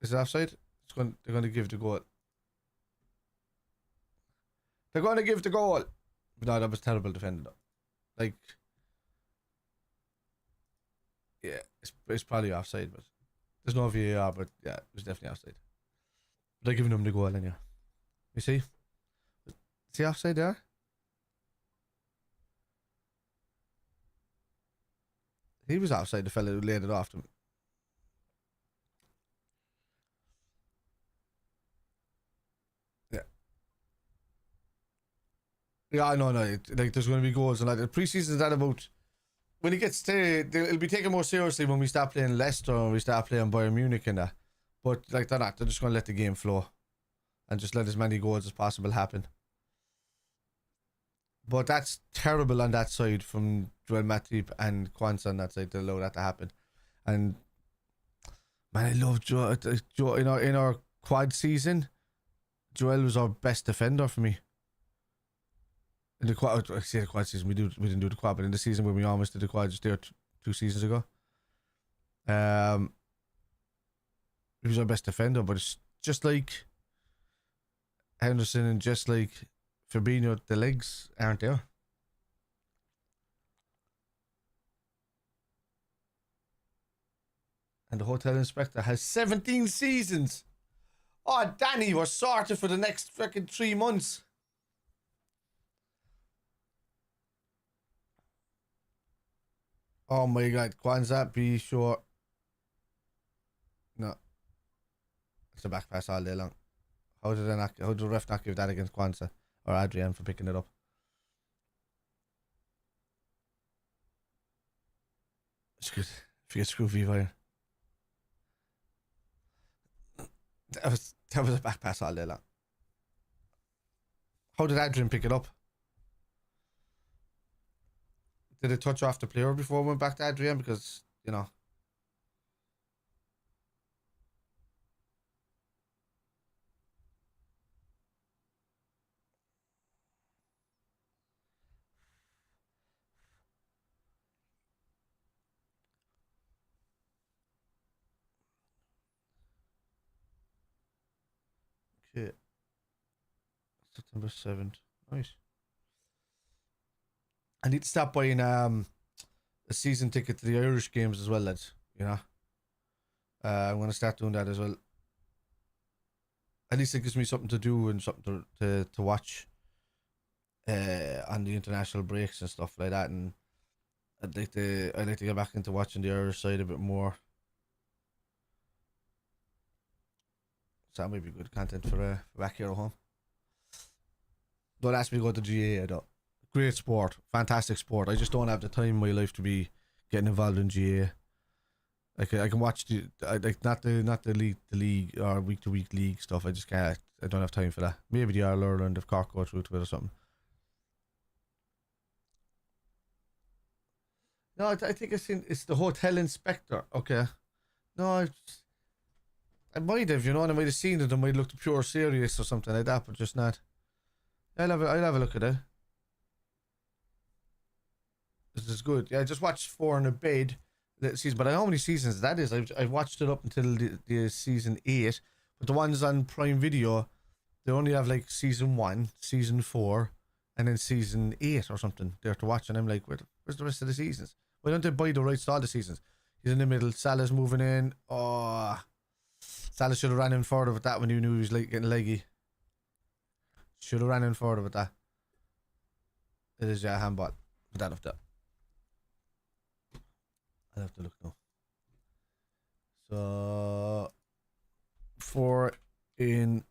Is it offside? They're going to give the goal. They're going to give the goal. But no, that was terrible defending, though. Like, yeah, it's probably offside, but there's no VAR, but yeah, it was definitely offside. But they're giving them the goal anyway. You see? Is he offside there? He was offside, the fella who laid it off to him. Yeah. Yeah, I know. Like, there's going to be goals and like the preseason is that about when it gets to it'll be taken more seriously when we start playing Leicester or we start playing Bayern Munich and that. But like they're not. They're just going to let the game flow and just let as many goals as possible happen. But that's terrible on that side from Joel Matip and Kwanzaa on that side to allow that to happen. And man, I love Joel. In our quad season, Joel was our best defender for me. In the quad, I say the quad season, we didn't do the quad, but in the season when we almost did the quad just there 2 seasons ago, Um, he was our best defender, but it's just like Henderson and just like Fabinho, the legs aren't there. And the hotel inspector has 17 seasons. Oh, Danny, we're sorted for the next fucking 3 months. Oh my god, Kwanzaa, be sure. No. It's a back pass all day long. How did the ref not give that against Kwanzaa or Adrian for picking it up? It's good. If you get screw V that was a back pass all day long. How did Adrian pick it up? Did it touch off the player before it went back to Adrian? Because, you know. Okay. September 7th. Nice. I need to stop buying a season ticket to the Irish games as well, lads. You know? I'm going to start doing that as well. At least it gives me something to do and something to watch on the international breaks and stuff like that. And I'd like to get back into watching the Irish side a bit more. So that might be good content for back here at home. Don't ask me to go to GA though. Great sport, fantastic sport. I just don't have the time in my life to be getting involved in GA. I can watch not the league or week to week league stuff. I just can't. I don't have time for that. Maybe the All Ireland if Cork go through to it or something. No, I think it's the hotel inspector. Okay. No, I might have, you know, and I might have seen it. I might have looked pure serious or something like that, but just not. I'll have a look at it. This is good. Yeah, I just watched 4 in a bed season, but I know how many seasons that is. I've watched it up until the season 8, but the ones on Prime Video, they only have like season 1, season 4, and then season 8 or something there to watch. And I'm like, where's the rest of the seasons? Why don't they buy the rights to all the seasons? He's in the middle. Salah's moving in. Oh, Salah should have ran in further with that when he knew he was like getting leggy. Should have ran in further with that. It is, yeah, handball. Put that up there. I'll have to look now. So 4 in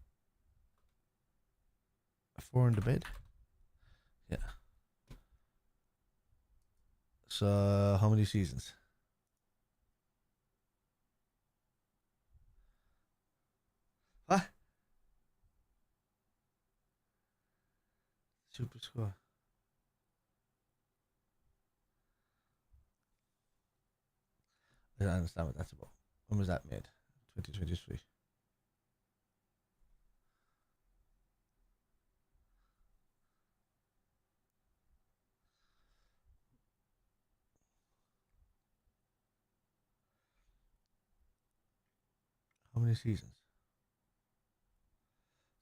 the bed. Yeah. So how many seasons? What? Super score. I don't understand what that's about. When was that made? 2023. How many seasons?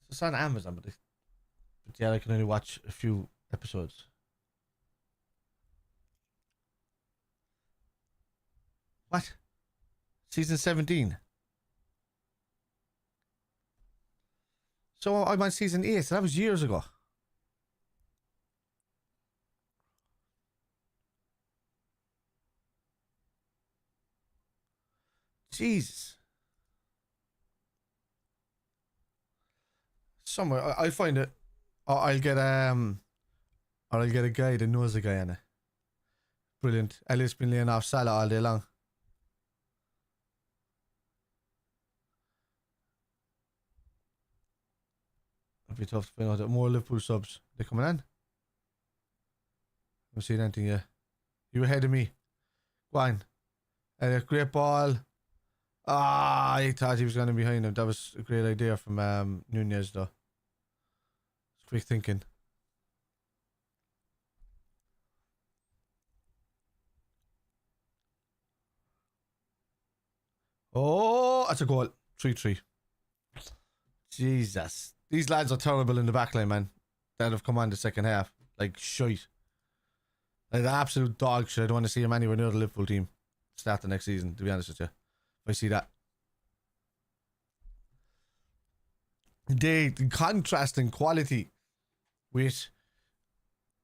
It's on Amazon, but yeah, I can only watch a few episodes. What? Season 17. So I'm on season 8. So that was years ago. Jesus. Somewhere I'll find it. Or I'll get a guy that knows a guy on it. Brilliant. Elliott's been laying off Salah all day long. It'd be tough to find out more Liverpool subs. They coming in? I haven't seen anything yet. You ahead of me. Go on. Great ball. Ah, I thought he was going to be behind him. That was a great idea from Nunez though. Quick thinking. Oh, that's a goal. 3-3. Jesus. These lads are terrible in the back line, man. That have come on the second half. Like, shite. Like, the absolute dog shit. I don't want to see him anywhere near the Liverpool team. Start the next season, to be honest with you. If I see that. The contrast in quality with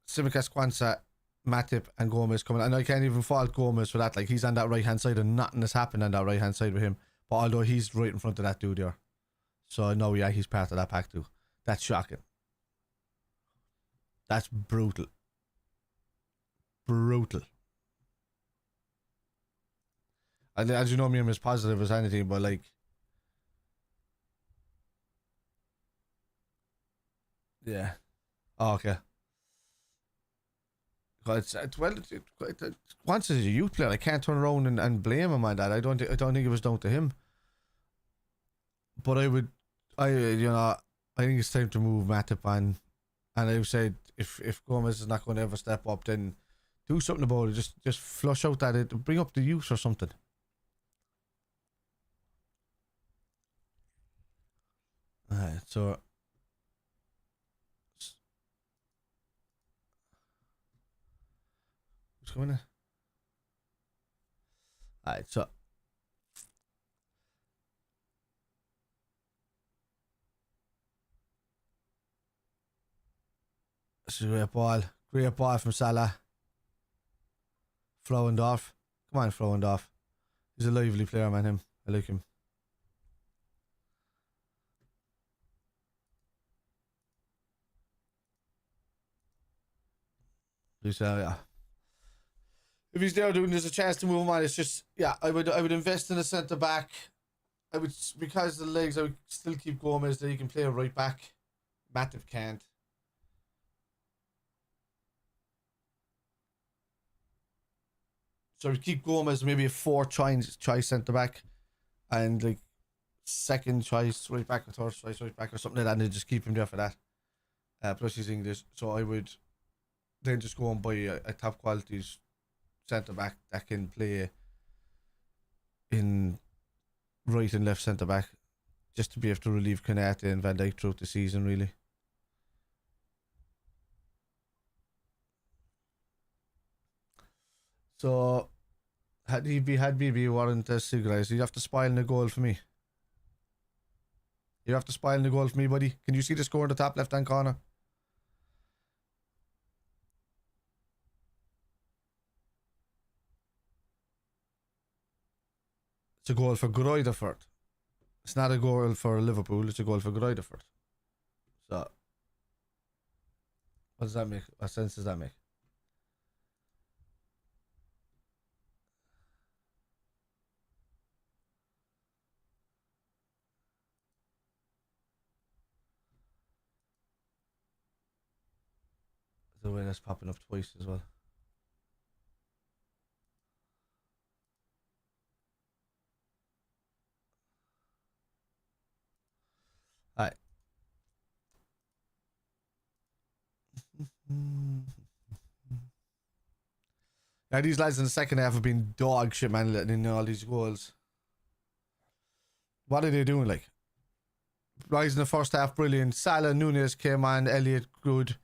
Tsimikas, Kwanzaa, Matip and Gomez coming. And I can't even fault Gomez for that. Like, he's on that right hand side and nothing has happened on that right hand side with him. But although he's right in front of that dude there. So I know, yeah, he's part of that pack too. That's shocking. That's brutal. Brutal. And as you know, me, I'm as positive as anything, but like, yeah. Oh, okay. Once as a youth player, I can't turn around and blame him on that. I don't think it was down to him. But I think it's time to move Matip on. And I said, if Gomez is not going to ever step up, then do something about it. Just flush out that bring up the youth or something. Alright, so what's going on? Alright, so this is a great ball from Salah. Frauendorf. Come on, Frauendorf. He's a lively player, man, him. I like him. Yeah. If he's there doing, there's a chance to move him on. It's just, yeah, I would invest in a centre back. I would, because of the legs, I would still keep Gomez there. You can play a right back. Matip can't. So I would keep Gomez maybe a 4 choice centre back, and like second choice right back or third choice right back or something like that, and then just keep him there for that. Plus he's English, so I would then just go and buy a top quality centre back that can play in right and left centre back, just to be able to relieve Konate and Van Dijk throughout the season, really. So had BB weren't cigarettes, you'd have to spoil the goal for me. You have to spoil the goal for me, buddy. Can you see the score in the top left hand corner? It's a goal for Greuther Furth. It's not a goal for Liverpool, it's a goal for Greuther Furth. So, what does that make? What sense does that make? The way that's popping up twice as well. Alright. Now these lads in the second half have been dog shit, man, letting in all these goals. What are they doing, like? Rise in the first half, brilliant. Salah, Nunez came on, Elliott, good.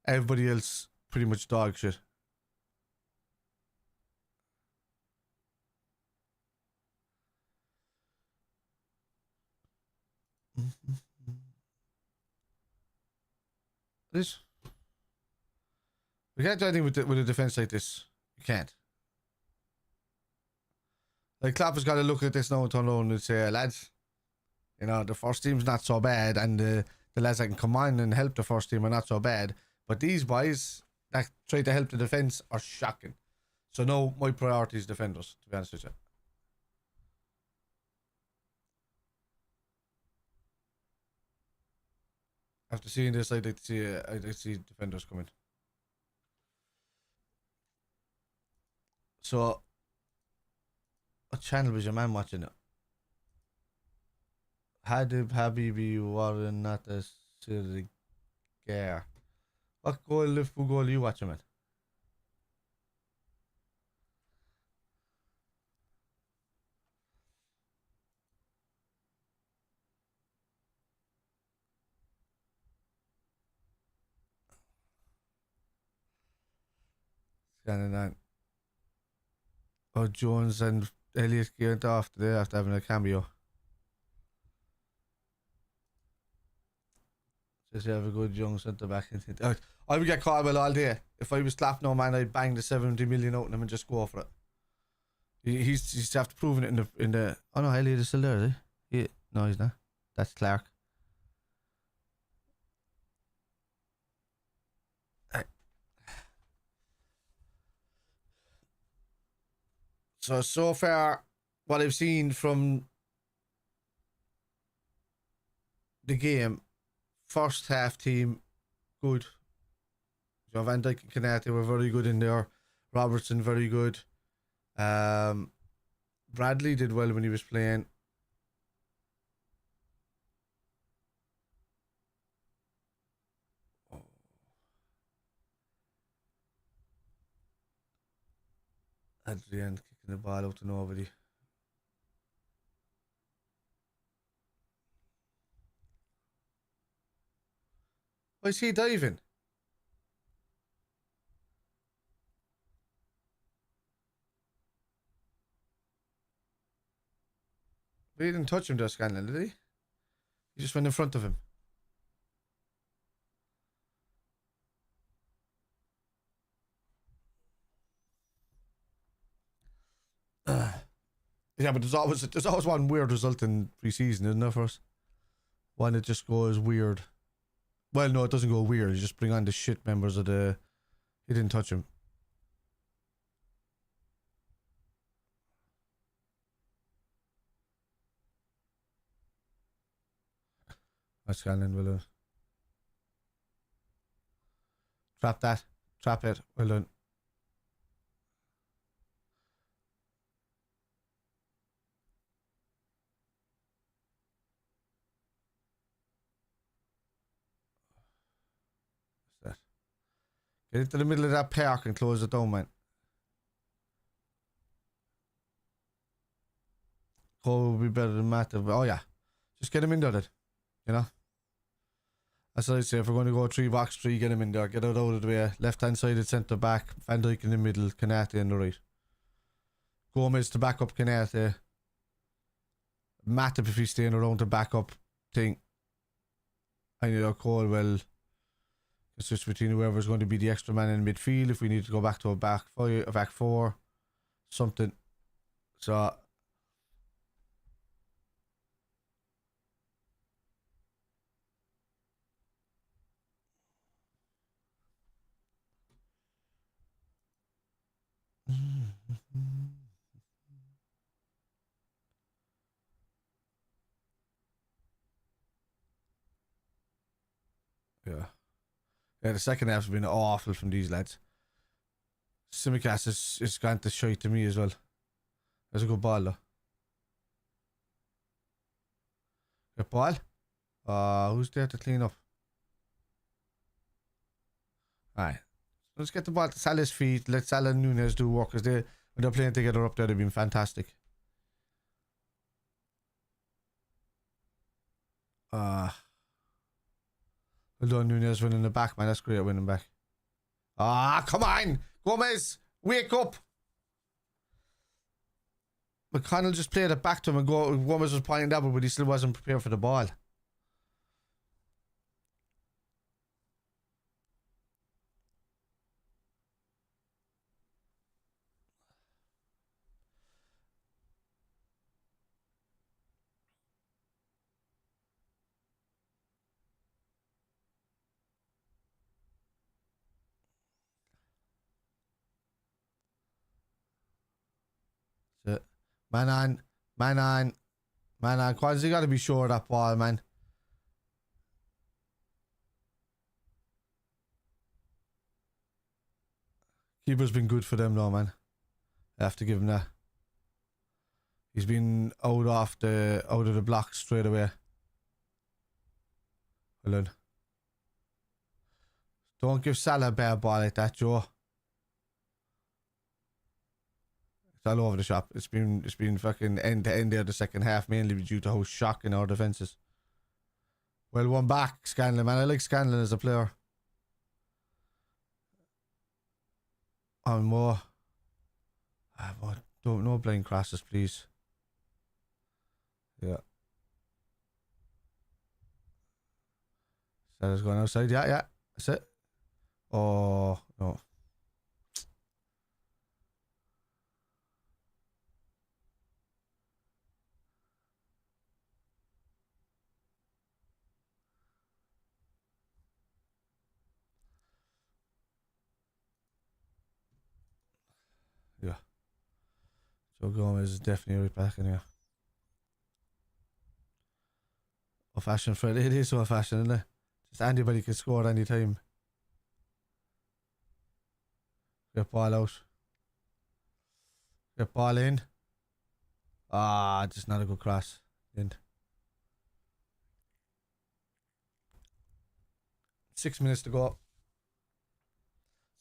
Everybody else, pretty much dog shit. This? We can't do anything with a defense like this. You can't. Like, Klopp has got to look at this now and turn around and say, lads, you know, the first team's not so bad, and the lads that can come on and help the first team are not so bad. But these boys that try to help the defence are shocking. So no, my priority is defenders, to be honest with you. After seeing this, I'd like to see defenders coming. So, what channel was your man watching it? Hadib Habibi Warren not a silly gear. What goal, Liverpool goal are you watching, man? Scanning that. Oh, Jones and Elliott went off today after having a cameo. Says you have a good young centre back. I would get caught all day. If I was clapping no man, I'd bang the 70 million out on him and just go for it. He's after proving it in the. Oh no, Elliott is still there, is he? Yeah. No, he's not. That's Clark. So far, what I've seen from the game, first half team, good. Van Dijk and Canate were very good in there. Robertson, very good. Bradley did well when he was playing. Adrian kicking the ball out to nobody. Why is he diving? But he didn't touch him there, Scanlon, did he? He just went in front of him. Yeah, but there's always one weird result in pre-season, isn't there, for us? One that just goes weird. Well, no, it doesn't go weird. You just bring on the shit members of the... He didn't touch him. That's Scanlon, well done. Trap that. Trap it. Well done. What's that? Get into the middle of that park and close it down, man. Cole would be better than Matt. Oh, yeah. Just get him in there, then. You know? That's what I say. If we're going to go 3-box-3, get him in there. Get it out of the way. Left-hand sided centre back. Van Dijk in the middle. Canate in the right. Gomez to back up Canate. Matip if he's staying around to back up thing. I need a Cole. Well, it's just between whoever's going to be the extra man in midfield. If we need to go back to a back four, something. So. Yeah. Yeah, the second half's been awful from these lads. Simicast is gone to shite to me as well. That's a good ball though. Good ball? Who's there to clean up? Alright. Let's get the ball to Salah's feet. Let Salah and Nunes do work, because when they're playing together up there, they've been fantastic. Well done, Nunes winning the back, man. That's great winning back. Come on! Gomez! Wake up! McConnell just played it back to him and Gomez was pointing double, but he still wasn't prepared for the ball. Man on. Quasi got to be sure of that ball, man. Keeper's been good for them though, man. I have to give him that. He's been out of the block straight away. Well done. Don't give Salah a bad ball like that, Joe. It's all over the shop. It's been fucking end to end there the second half, mainly due to how shocking our defence is. Well, one back, Scanlon, man. I like Scanlon as a player. On more. Don't no blind crosses, please. Yeah. Setter's going outside. Yeah. That's it. Oh no. Yeah. Joe Gomez is definitely right back in here. Old fashioned Friday. It is old fashioned, isn't it? Just anybody can score at any time. Get ball out. Get ball in. Just not a good cross. End. 6 minutes to go.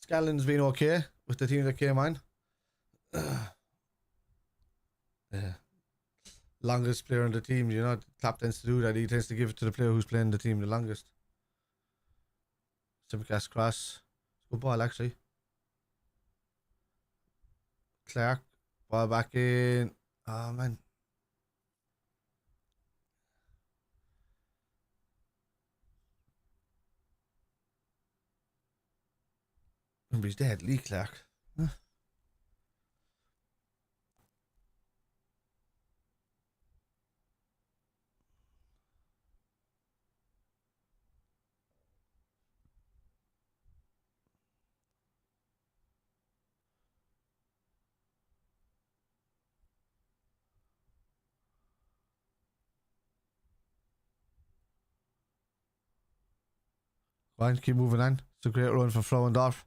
Scallon's been okay with the team that came on. Yeah. Longest player on the team, you know, Klopp tends to do that. He tends to give it to the player who's playing the team the longest. Simicast cross. Good ball, actually. Clark. Ball back in. Oh, man. Remember, he's dead. Lee Clark. Huh. Go on, keep moving on. It's a great run for Frauendorf.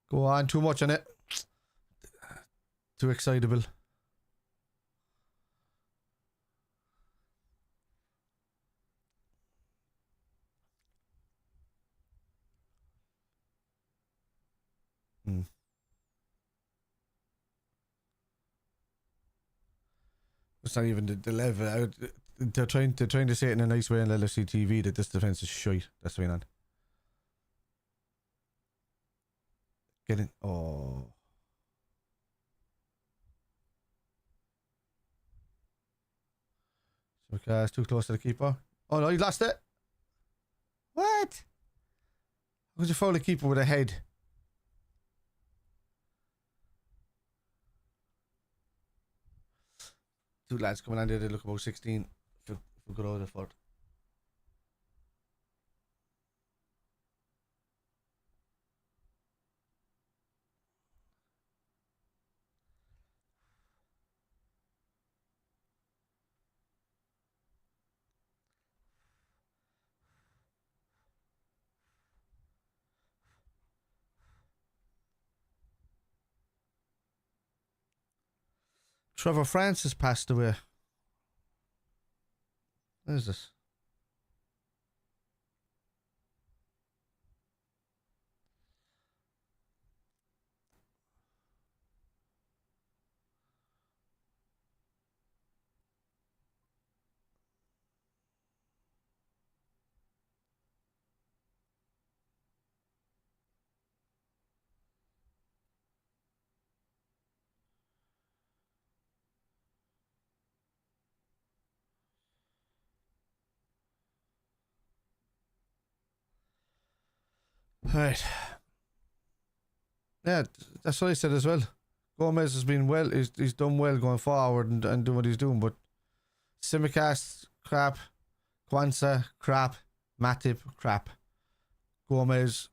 Go on, too much on it. Too excitable. It's not even the level. They're trying to say it in a nice way on LFC TV that this defense is shite. That's going on. Get in. Oh. Okay, it's too close to the keeper. Oh no, he lost it. What? How could you foul the keeper with a head? Two lads coming on there, they look about 16 for Greuther Furth. Trevor Francis passed away. What is this? Right. Yeah, that's what I said as well. Gomez has been well. He's done well going forward and doing what he's doing, but Simicast crap, Kwanzaa crap, Matip crap. Gomez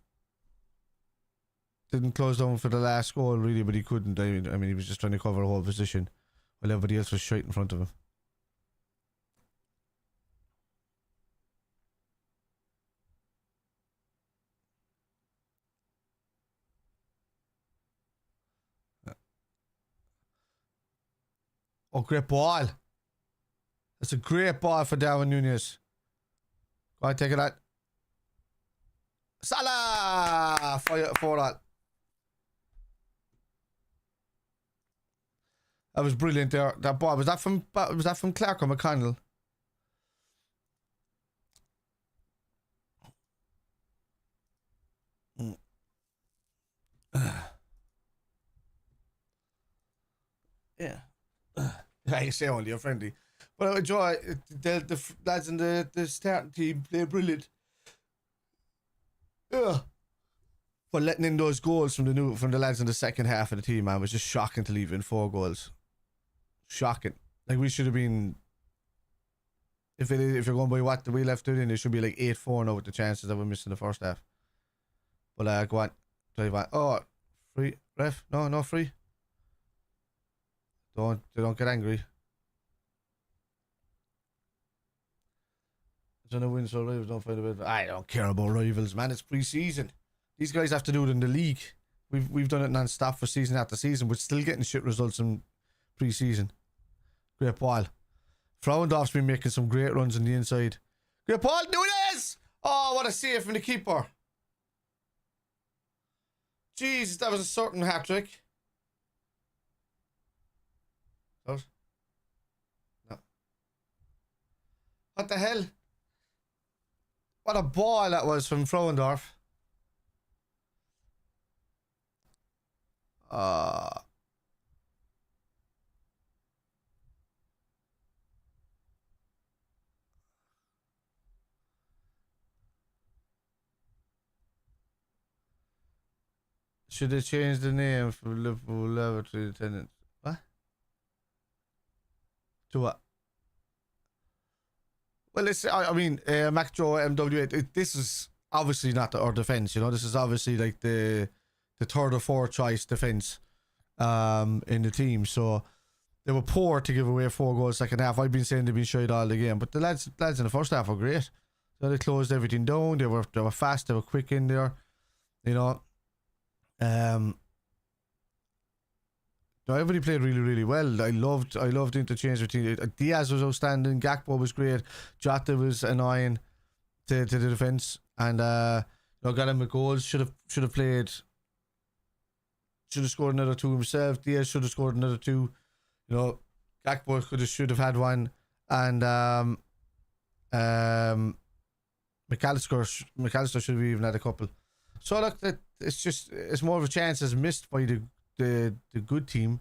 didn't close down for the last goal really, but he couldn't. I mean, he was just trying to cover a whole position while everybody else was shite in front of him. Oh, great ball. That's a great ball for Darwin Nunez. Go on, take it out. Salah! For that. That was brilliant there. That ball. Was that from Clark or McConnell? I say only a friendly. But I enjoy the lads in the starting team play brilliant. Yeah. But letting in those goals from the lads in the second half of the team, man, was just shocking to leave in 4 goals. Shocking. Like, we should have been, if you're going by what we left it in, it should be like 8-4 now with the chances that we missed in the first half. But go on. Drive on. Oh, free. Ref? No free. They don't get angry. Don't know win, so rivals don't find a bit. I don't care about rivals, man. It's pre-season. These guys have to do it in the league. We've done it non-stop for season after season. We're still getting shit results in pre-season. Great ball. Frauendorf's been making some great runs on the inside. Great ball, Nunes! Oh, what a save from the keeper. Jesus, that was a certain hat-trick. What? No. What the hell? What a ball that was from Frauendorf. Should they change the name from Liverpool Laboratory Attendant? What? To what? Well, I mean, Mac Joe MW8, this is obviously not our defence, you know. This is obviously like the third or fourth choice defence in the team. So they were poor to give away 4 goals second half. I've been saying they've been shite all the game, but the lads in the first half were great. So they closed everything down. They were fast. They were quick in there. You know. No, everybody played really, really well. I loved the interchange between Diaz was outstanding. Gakpo was great. Jota was annoying to the defence, and got him with goals. Should have played. Should have scored another 2 himself. Diaz should have scored another 2. You know, Gakpo should have had 1, and McAllister should have even had a couple. So look, it's more of a chance as missed by the good team,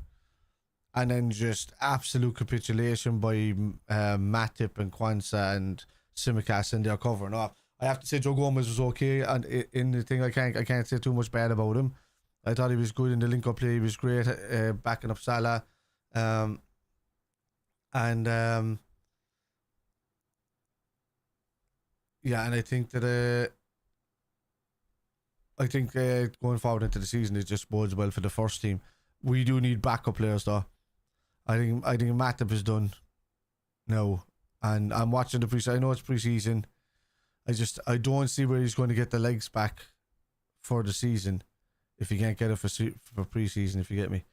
and then just absolute capitulation by Matip and Kwanzaa and Simicast, and they're covering up. I have to say Joe Gomez was okay, and in the thing I can't say too much bad about him. I thought he was good in the link-up play. He was great backing up Salah, yeah, and I think that going forward into the season, it just bodes well for the first team. We do need backup players, though. I think Matip is done now, and I'm watching the preseason. I know it's preseason. I don't see where he's going to get the legs back for the season if he can't get it for preseason. If you get me.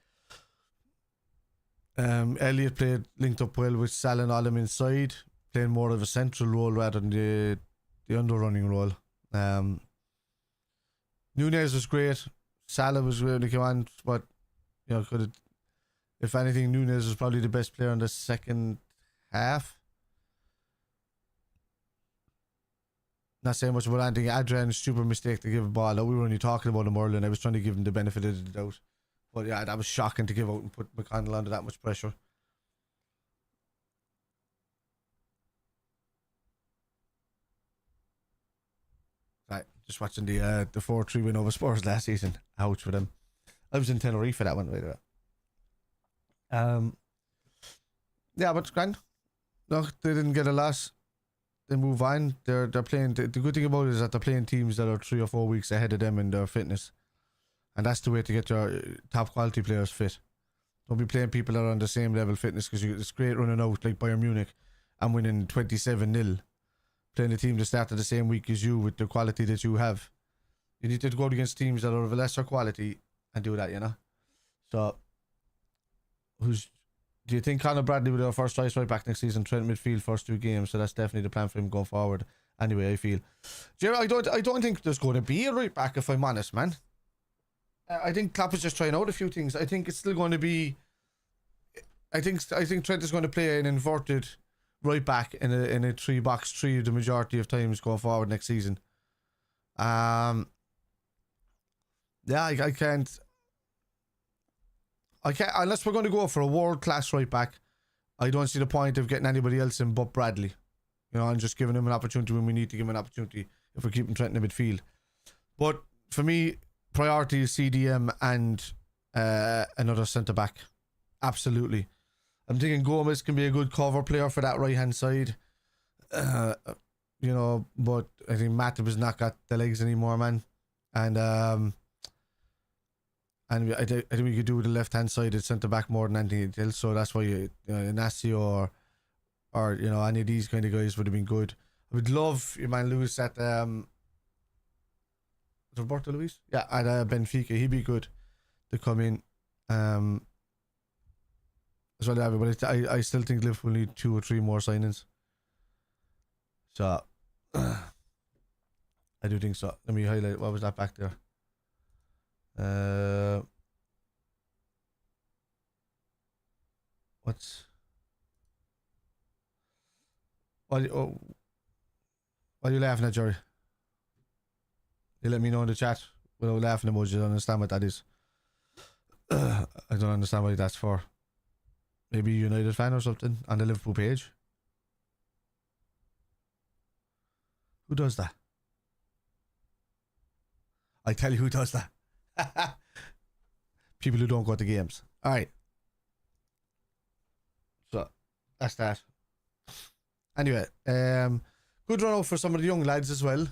Elliott played linked up well with Salah and Olam inside, playing more of a central role rather than the underrunning role. Nunes was great. Salah was really came on, but if anything, Nunes was probably the best player in the second half. Not saying much about anything. Adrian's stupid mistake to give a ball out. We were only talking about him earlier, and I was trying to give him the benefit of the doubt. But yeah, that was shocking to give out and put McConnell under that much pressure. Right, just watching the 4-3 win over Spurs last season. Ouch for them. I was in Tenerife for that one, by the way. Yeah, but it's grand. Look, they didn't get a loss. They move on. They're playing. The good thing about it is that they're playing teams that are 3 or 4 weeks ahead of them in their fitness, and that's the way to get your top quality players fit. Don't be playing people that are on the same level fitness, because it's great running out like Bayern Munich and winning 27-0. Playing a team that started the same week as you with the quality that you have. You need to go against teams that are of a lesser quality and do that, you know. So, do you think Conor Bradley will be our first choice right back next season? Trent midfield first 2 games, so that's definitely the plan for him going forward. Anyway, I feel. Jerry, I don't think there's going to be a right back, if I'm honest, man. I think Klopp is just trying out a few things. I think it's still going to be. I think Trent is going to play an inverted right back in a 3-box-3 the majority of times going forward next season. Yeah, I can't unless we're going to go for a world class right back. I don't see the point of getting anybody else in but Bradley. You know, and just giving him an opportunity when we need to give him an opportunity if we're keeping Trent in the midfield. But for me, priority is CDM and another centre-back. Absolutely. I'm thinking Gomez can be a good cover player for that right-hand side. You know, but I think Matip has not got the legs anymore, man. And I think we could do the left-hand side at centre-back more than anything else. So that's why Inacio or you know, any of these kind of guys would have been good. I would love your man Lewis at Roberto Luis? Yeah, at Benfica. He'd be good to come in. As well, but I still think Liverpool need 2 or 3 more signings. So I do think so. Let me highlight what was that back there. What's what are you laughing at, Jerry? You let me know in the chat without laughing emojis. I don't understand what that is. I don't understand what that's for. Maybe a United fan or something on the Liverpool page. Who does that? I tell you who does that. People who don't go to games. Alright. So, that's that. Anyway, good run out for some of the young lads as well.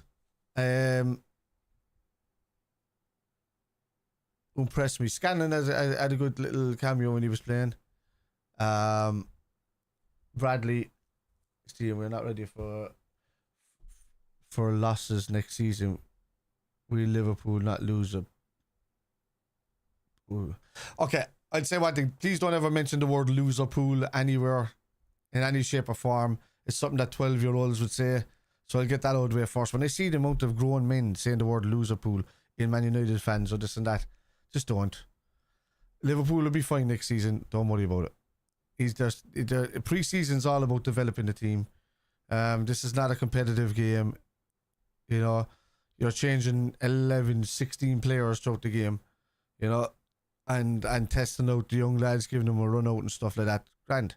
Impressed me. Scanlon had a good little cameo when he was playing. Bradley, see, we're not ready for losses next season. We Liverpool not lose a. Ooh. Okay, I'd say one thing. Please don't ever mention the word loser pool anywhere, in any shape or form. It's something that 12-year-olds would say. So I'll get that out of the way first. When I see the amount of grown men saying the word loser pool in Man United fans or this and that, just don't. Liverpool will be fine next season. Don't worry about it. The pre-season's all about developing the team. This is not a competitive game. You know, you're changing 11, 16 players throughout the game. You know, and testing out the young lads, giving them a run out and stuff like that. Grand.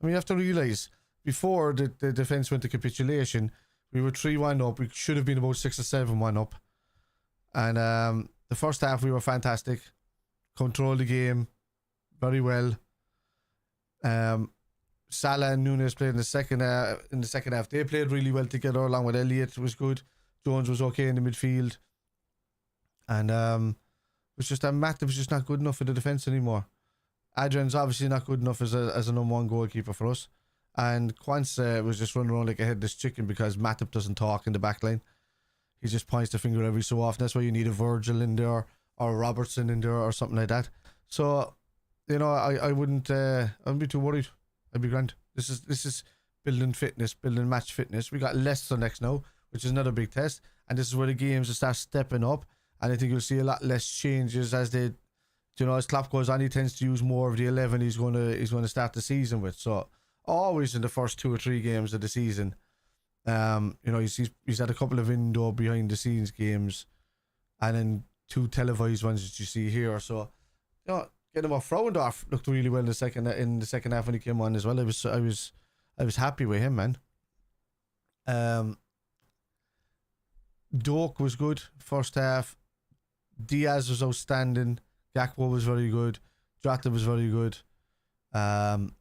I mean, you have to realise, before the defence went to capitulation, we were 3-1 up. We should have been about 6 or 7-1 up. And the first half we were fantastic. Controlled the game very well. Salah and Nunes played in the second half. They played really well together, along with Elliott was good. Jones was okay in the midfield. And it was just that Matip was just not good enough for the defence anymore. Adrian's obviously not good enough as a number one goalkeeper for us. And Quansah was just running around like a headless chicken because Matip doesn't talk in the back line. He just points the finger every so often. That's why you need a Virgil in there or a Robertson in there or something like that. So, you know, I wouldn't be too worried. I'd be grand. This is building fitness, building match fitness. We got Leicester next now, which is another big test. And this is where the games will start stepping up. And I think you'll see a lot less changes as they, you know, as Klopp goes on, he tends to use more of the 11 he's going to start the season with. So always in the first 2 or 3 games of the season, you know, he's had a couple of indoor behind the scenes games, and then 2 televised ones that you see here. So, you know, get him off. Frauendorf looked really well in the second half when he came on as well. I was happy with him, man. Doak was good first half. Diaz was outstanding. Gakpo was very good. Jota was very good. McAllister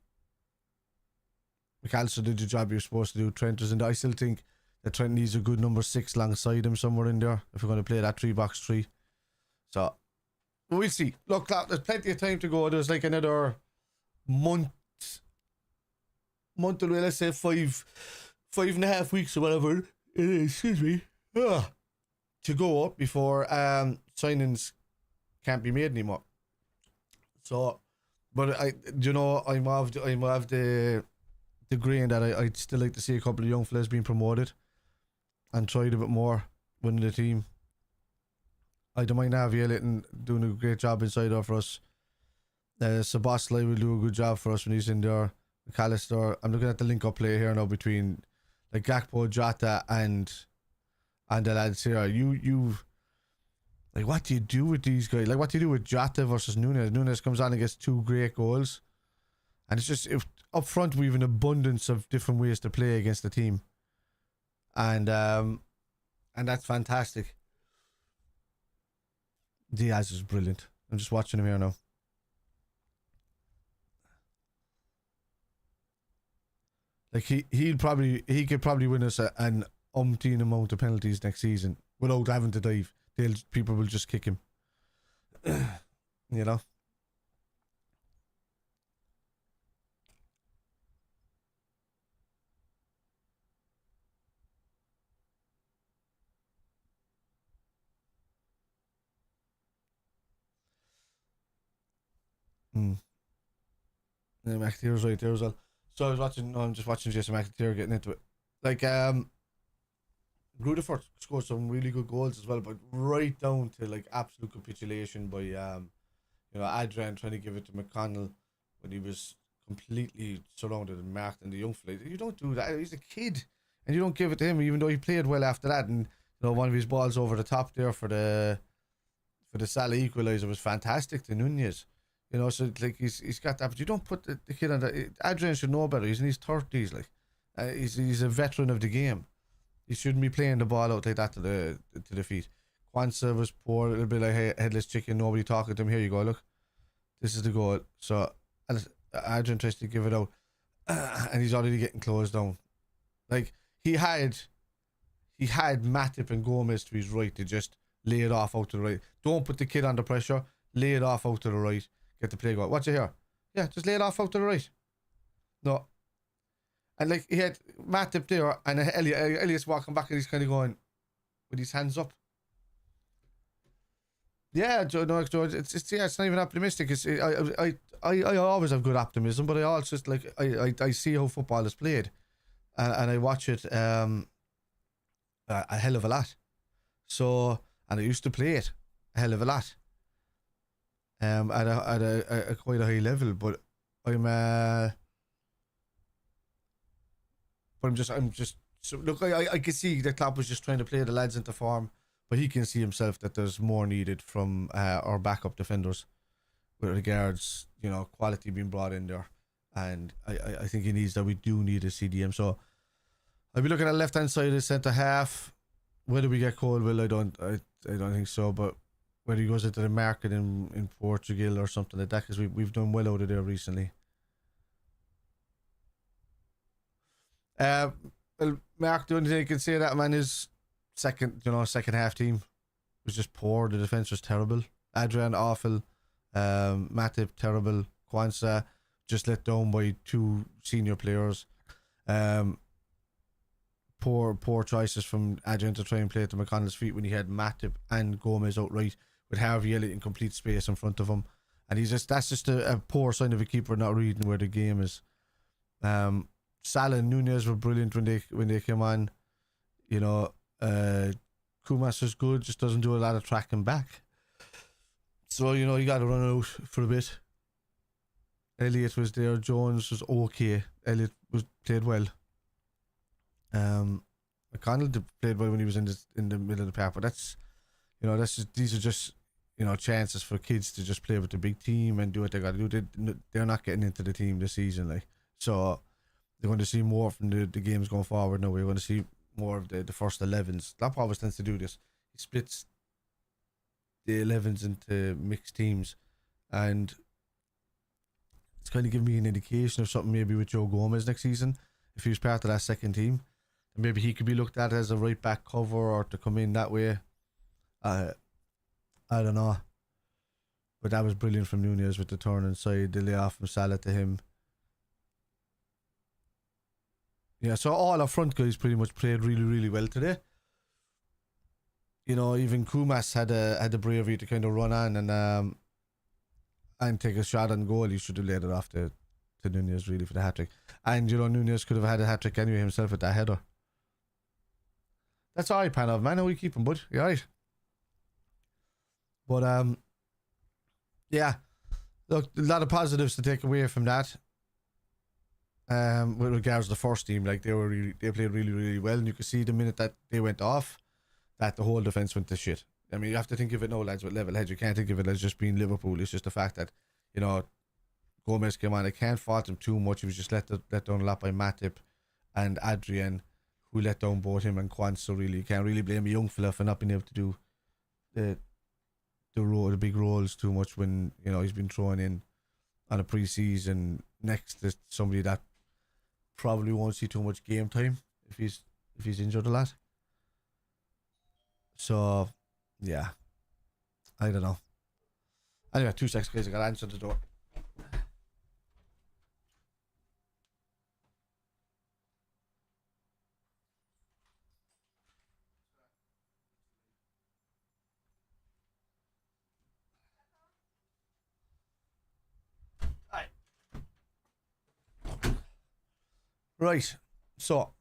did the job he was supposed to do. Trent was in there. I still think that Trent needs a good number 6 alongside him somewhere in there if we're going to play that 3-box-3. So we'll see. Look, there's plenty of time to go. There's like another month or let's say 5.5 weeks or whatever it is, excuse me, to go up before signings can't be made anymore. So, but I'm of the grain that I'd still like to see a couple of young fellas being promoted and tried a bit more winning the team. I don't mind Avi Ellington doing a great job inside there for us. Szoboszlai will do a good job for us when he's in there. McAllister, I'm looking at the link-up play here now between like Gakpo, Jota and the lads here. You like, what do you do with these guys? Like, what do you do with Jota versus Nunes? Nunes comes on and gets 2 great goals, And it's just up front we have an abundance of different ways to play against the team, and that's fantastic. Diaz is brilliant. I'm just watching him here now. Like he could probably win us an umpteen amount of penalties next season without having to dive. People will just kick him. You know. Yeah, McAteer's right there as well. So I'm just watching Jason McAteer getting into it. Like Greuther Furth scored some really good goals as well, but right down to like absolute capitulation by Adrian trying to give it to McConnell when he was completely surrounded and marked in the young fella. You don't do that. He's a kid, and you don't give it to him, even though he played well after that. And one of his balls over the top there for the Salah equaliser was fantastic to Nunez. So like he's got that, but you don't put the kid on the. Adrian should know better. He's in his 30s, like he's a veteran of the game. He shouldn't be playing the ball out like that to the feet. Kwanzaa was poor, a little bit like headless chicken. Nobody talking to him. Here you go. Look, this is the goal. So Adrian tries to give it out, and he's already getting closed down. Like he had Matip and Gomez to his right to just lay it off out to the right. Don't put the kid under pressure. Lay it off out to the right. Get the play going. Watch it here. Yeah, just lay it off out to the right. No. And like he had Matip there, and Elliot's walking back, and he's kind of going with his hands up. Yeah, George. It's not even optimistic. I always have good optimism, but I also just like I see how football is played, and I watch it a hell of a lot. So, and I used to play it a hell of a lot. At a quite a high level, but I'm just so look. I can see that Klopp was just trying to play the lads into form, but he can see himself that there's more needed from our backup defenders with regards, quality being brought in there, and I think he needs that. We do need a CDM. So I'll be looking at the left hand side of the centre half. Whether we get Colville, I don't think so, but whether he goes into the market in Portugal or something like that, because we've done well out of there recently. Well, Mark, the only thing I can say that man is second half team was just poor. The defense was terrible. Adrian awful, Matip terrible, Kwanzaa just let down by two senior players. Poor choices from Adrian to try and play it to McConnell's feet when he had Matip and Gomez outright, with Harvey Elliott in complete space in front of him, and that's just a poor sign of a keeper not reading where the game is. Salah and Nunez were brilliant when they came on. Kumas is good, just doesn't do a lot of tracking back. So you got to run out for a bit. Elliott was there. Jones was okay. Elliott played well. McConnell played well when he was in the middle of the park, but these are just chances for kids to just play with the big team and do what they got to do. They're not getting into the team this season, like, so they're going to see more from the games going forward. Now we're going to see more of the first 11s. Klopp always tends to do this. He splits the 11s into mixed teams, and it's kind of giving me an indication of something maybe with Joe Gomez next season. If he was part of that second team, then maybe he could be looked at as a right back cover or to come in that way. I don't know, but that was brilliant from Nunez with the turn inside, the layoff from Salah to him. Yeah, so all our front guys pretty much played really, really well today. Even Kumas had the bravery to kind of run on and take a shot on goal. He should have laid it off to Nunez really for the hat trick. And Nunez could have had a hat trick anyway himself with that header. That's alright, Panov, man. How we keep him, bud? You alright? But yeah, look, a lot of positives to take away from that. With regards to the first team, like they played really, really well, and you could see the minute that they went off, that the whole defense went to shit. I mean, you have to think of it now, lads, with level heads. You can't think of it as just being Liverpool. It's just the fact that Gomez came on. I can't fault him too much. He was just let down a lot by Matip and Adrian, who let down both him and Quan. So really, you can't really blame a young fella for not being able to do the big roles too much when he's been thrown in on a pre-season next to somebody that probably won't see too much game time if he's injured a lot. So yeah, I don't know. Anyway, 2 seconds, guys. I got to answer the door. Right. So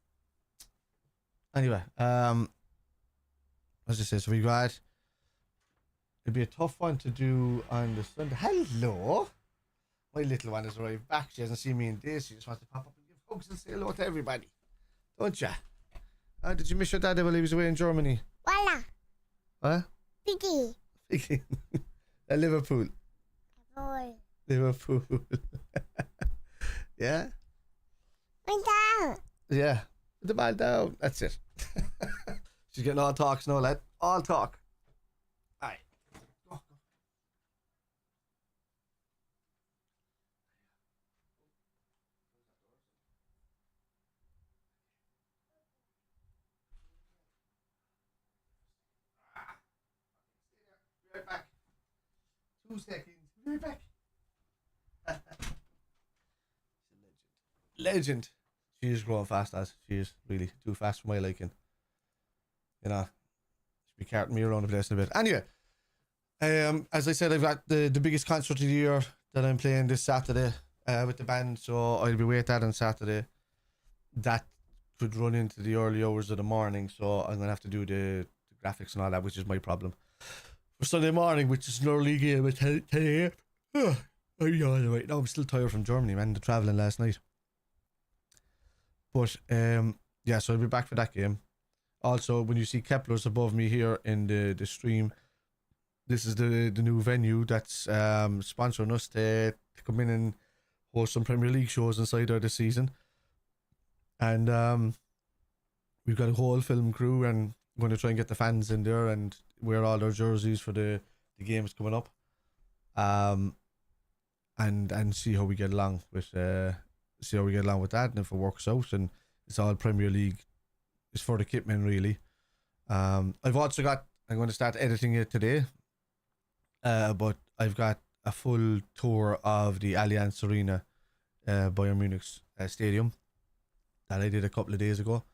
anyway, as I said, so we got. It'd be a tough one to do on the Sunday. Hello, my little one has arrived back. She hasn't seen me in days. She just wants to pop up and give hugs and say hello to everybody, don't ya? Did you miss your daddy while he was away in Germany? Voila. Huh? Piggy. Liverpool. Boy. Liverpool. Yeah. My dad. Yeah. Put the ball down. That's it. She's getting all talks now, lad. All talk. Aye. Go. Be right back. 2 seconds. Be right back. Legend. She is growing fast, as she is really too fast for my liking. She'll be carting me around the place in a bit. Anyway, as I said, I've got the biggest concert of the year that I'm playing this Saturday with the band, so I'll be with that on Saturday. That could run into the early hours of the morning, so I'm gonna have to do the graphics and all that, which is my problem. For Sunday morning, which is an early game at 10 a.m. I'm yawning right now. I'm still tired from Germany, man. The travelling last night. But yeah, so I'll be back for that game. Also, when you see Kepler's above me here in the stream, this is the new venue that's sponsoring us to come in and host some Premier League shows inside there this season. And we've got a whole film crew, and we're going to try and get the fans in there and wear all their jerseys for the games coming up. And see how we get along with that, and if it works out. And it's all Premier League. It's for the kitmen, really. I've also got. I'm going to start editing it today. But I've got a full tour of the Allianz Arena, Bayern Munich's stadium, that I did a couple of days ago.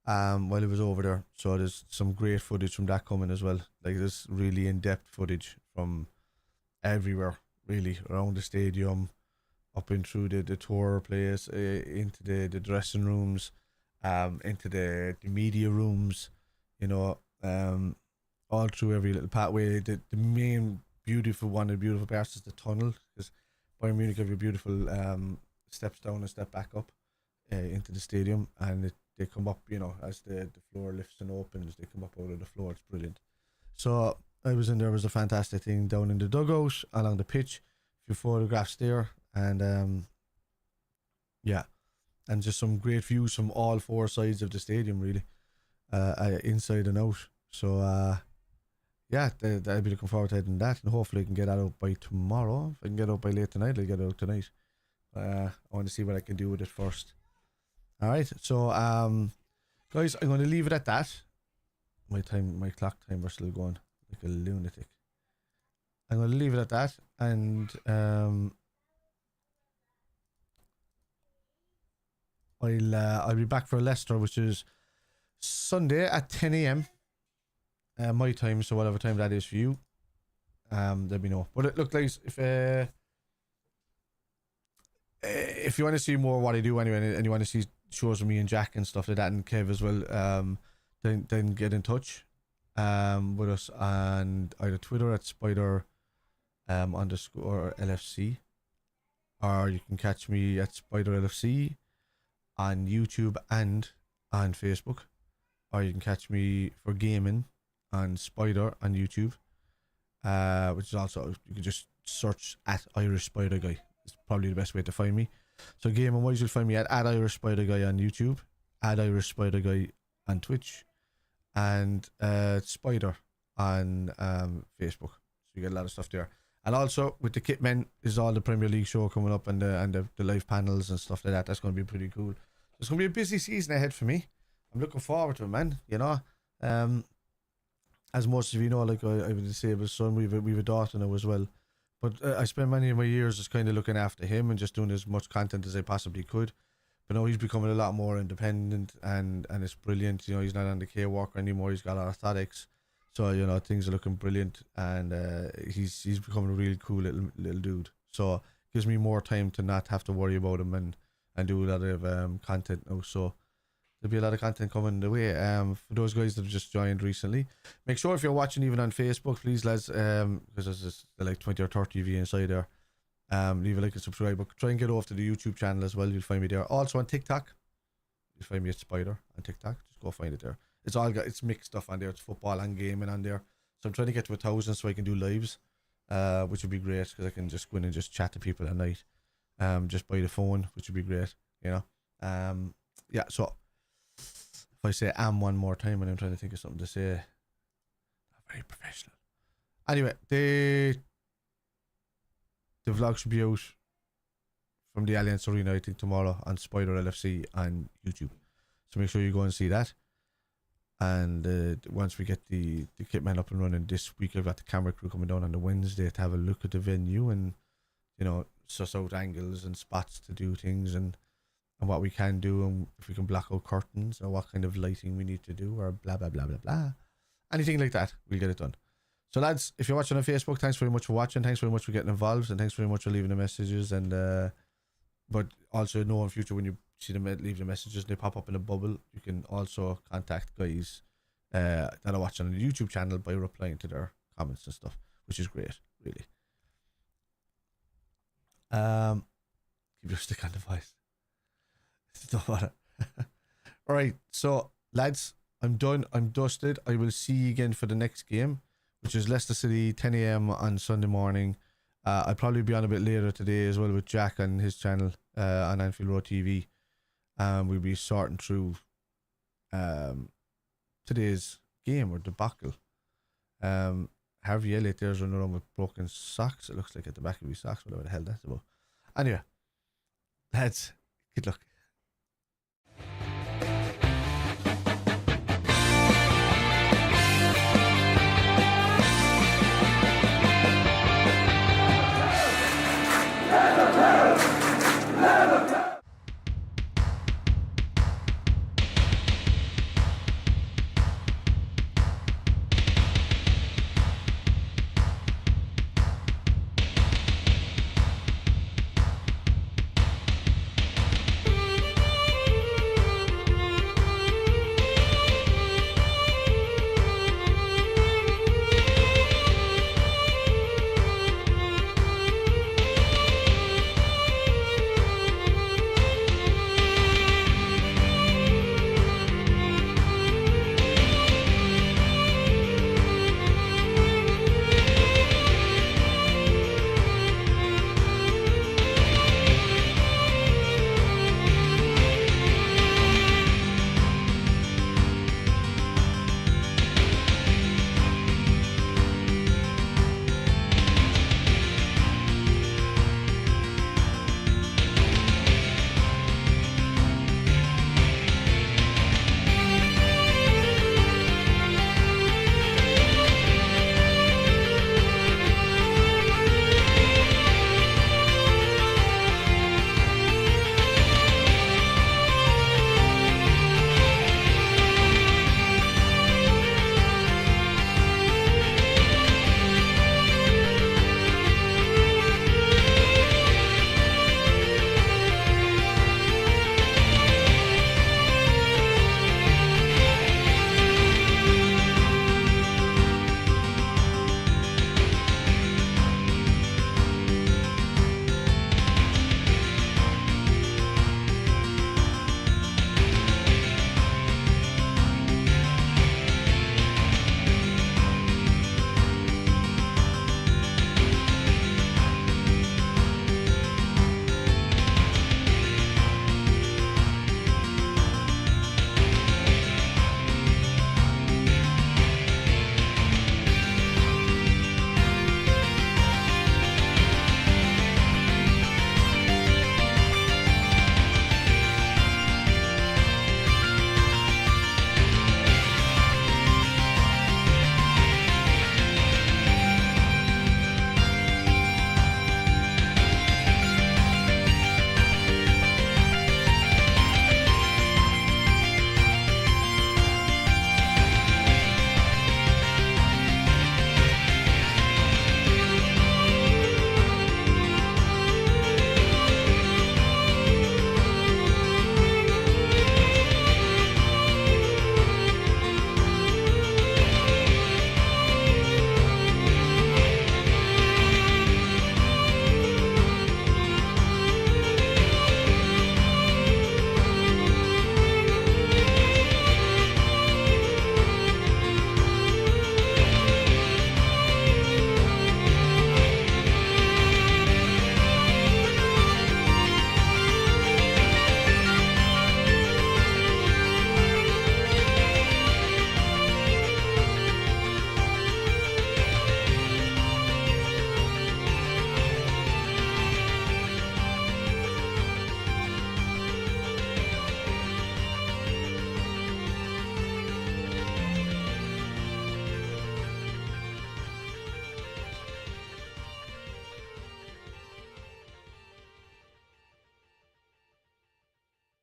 While I was over there, so there's some great footage from that coming as well. Like, there's really in-depth footage from everywhere, really, around the stadium, up and through the tour place, into the dressing rooms, into the media rooms, all through every little pathway. The main beautiful parts is the tunnel, because Bayern Munich have a beautiful steps down and step back up into the stadium, and they come up, as the floor lifts and opens, they come up out of the floor. It's brilliant. So I was in there. It was a fantastic thing down in the dugout, along the pitch, a few photographs there, and yeah, and just some great views from all four sides of the stadium, really, inside and out. So yeah, I'll be looking forward to heading that, and hopefully I can get that out by tomorrow. If I can get out by late tonight, I'll get it out tonight. I want to see what I can do with it first. Alright, so guys, I'm going to leave it at that. My clock timer's still going like a lunatic. I'm going to leave it at that, and I'll be back for Leicester, which is Sunday at 10 a.m. My time, so whatever time that is for you, let me know. But look, guys, if you want to see more of what I do anyway, and you want to see shows with me and Jack and stuff like that, and Kev as well, then get in touch with us on either Twitter at Spider _ LFC, or you can catch me at Spider LFC on YouTube and on Facebook, or you can catch me for gaming on Spider on YouTube, which is also, you can just search at Irish Spider Guy. is probably the best way to find me. So gaming wise, you'll find me at Irish Spider Guy on YouTube, at Irish Spider Guy on Twitch, and Spider on Facebook. So you get a lot of stuff there. And also with the Kitmen is all the Premier League show coming up, and the live panels and stuff like that. That's going to be pretty cool. It's going to be a busy season ahead for me. I'm looking forward to it, man. You know, as most of you know, like I have a disabled son. We've a daughter now as well. But I spent many of my years just kind of looking after him and just doing as much content as I possibly could. But now he's becoming a lot more independent, and it's brilliant. You know, he's not on the care walker anymore. He's got orthotics. So, you know, things are looking brilliant, and he's becoming a really cool little dude. So it gives me more time to not have to worry about him and do a lot of content now. So there'll be a lot of content coming the way. For those guys that have just joined recently, make sure if you're watching even on Facebook, please, lads, because there's just like 20 or 30 of you inside there. Leave a like and subscribe. But try and get over to the YouTube channel as well. You'll find me there. Also on TikTok, you'll find me at Spider on TikTok. Just go find it there. It's mixed stuff on there. It's football and gaming on there. So I'm trying to get to 1,000 so I can do lives, which would be great because I can just go in and just chat to people at night, just by the phone, which would be great. You know, yeah. So if I say one more time and I'm trying to think of something to say, not very professional. Anyway, the vlog should be out from the Alliance Arena, I think, tomorrow on Spider LFC on YouTube. So make sure you go and see that. And once we get the Kitman up and running this week, I've got the camera crew coming down on the Wednesday to have a look at the venue and, you know, suss out angles and spots to do things and what we can do, and if we can block out curtains or what kind of lighting we need to do, or blah, blah, blah, blah, blah. Anything like that, we'll get it done. So lads, if you're watching on Facebook, thanks very much for watching. Thanks very much for getting involved, and thanks very much for leaving the messages. And but also know in future when you see them leave the messages, they pop up in a bubble. You can also contact guys that are watching on the YouTube channel by replying to their comments and stuff, which is great, really. Keep your stick on the voice. Don't matter. All right, so lads, I'm done. I'm dusted. I will see you again for the next game, which is Leicester City, 10 a.m. on Sunday morning. I'll probably be on a bit later today as well with Jack on his channel on Anfield Road TV. We'll be sorting through today's game or debacle. Harvey Elliott there's running around with broken socks. It looks like at the back of his socks, whatever the hell that's about. Anyway, lads, good luck.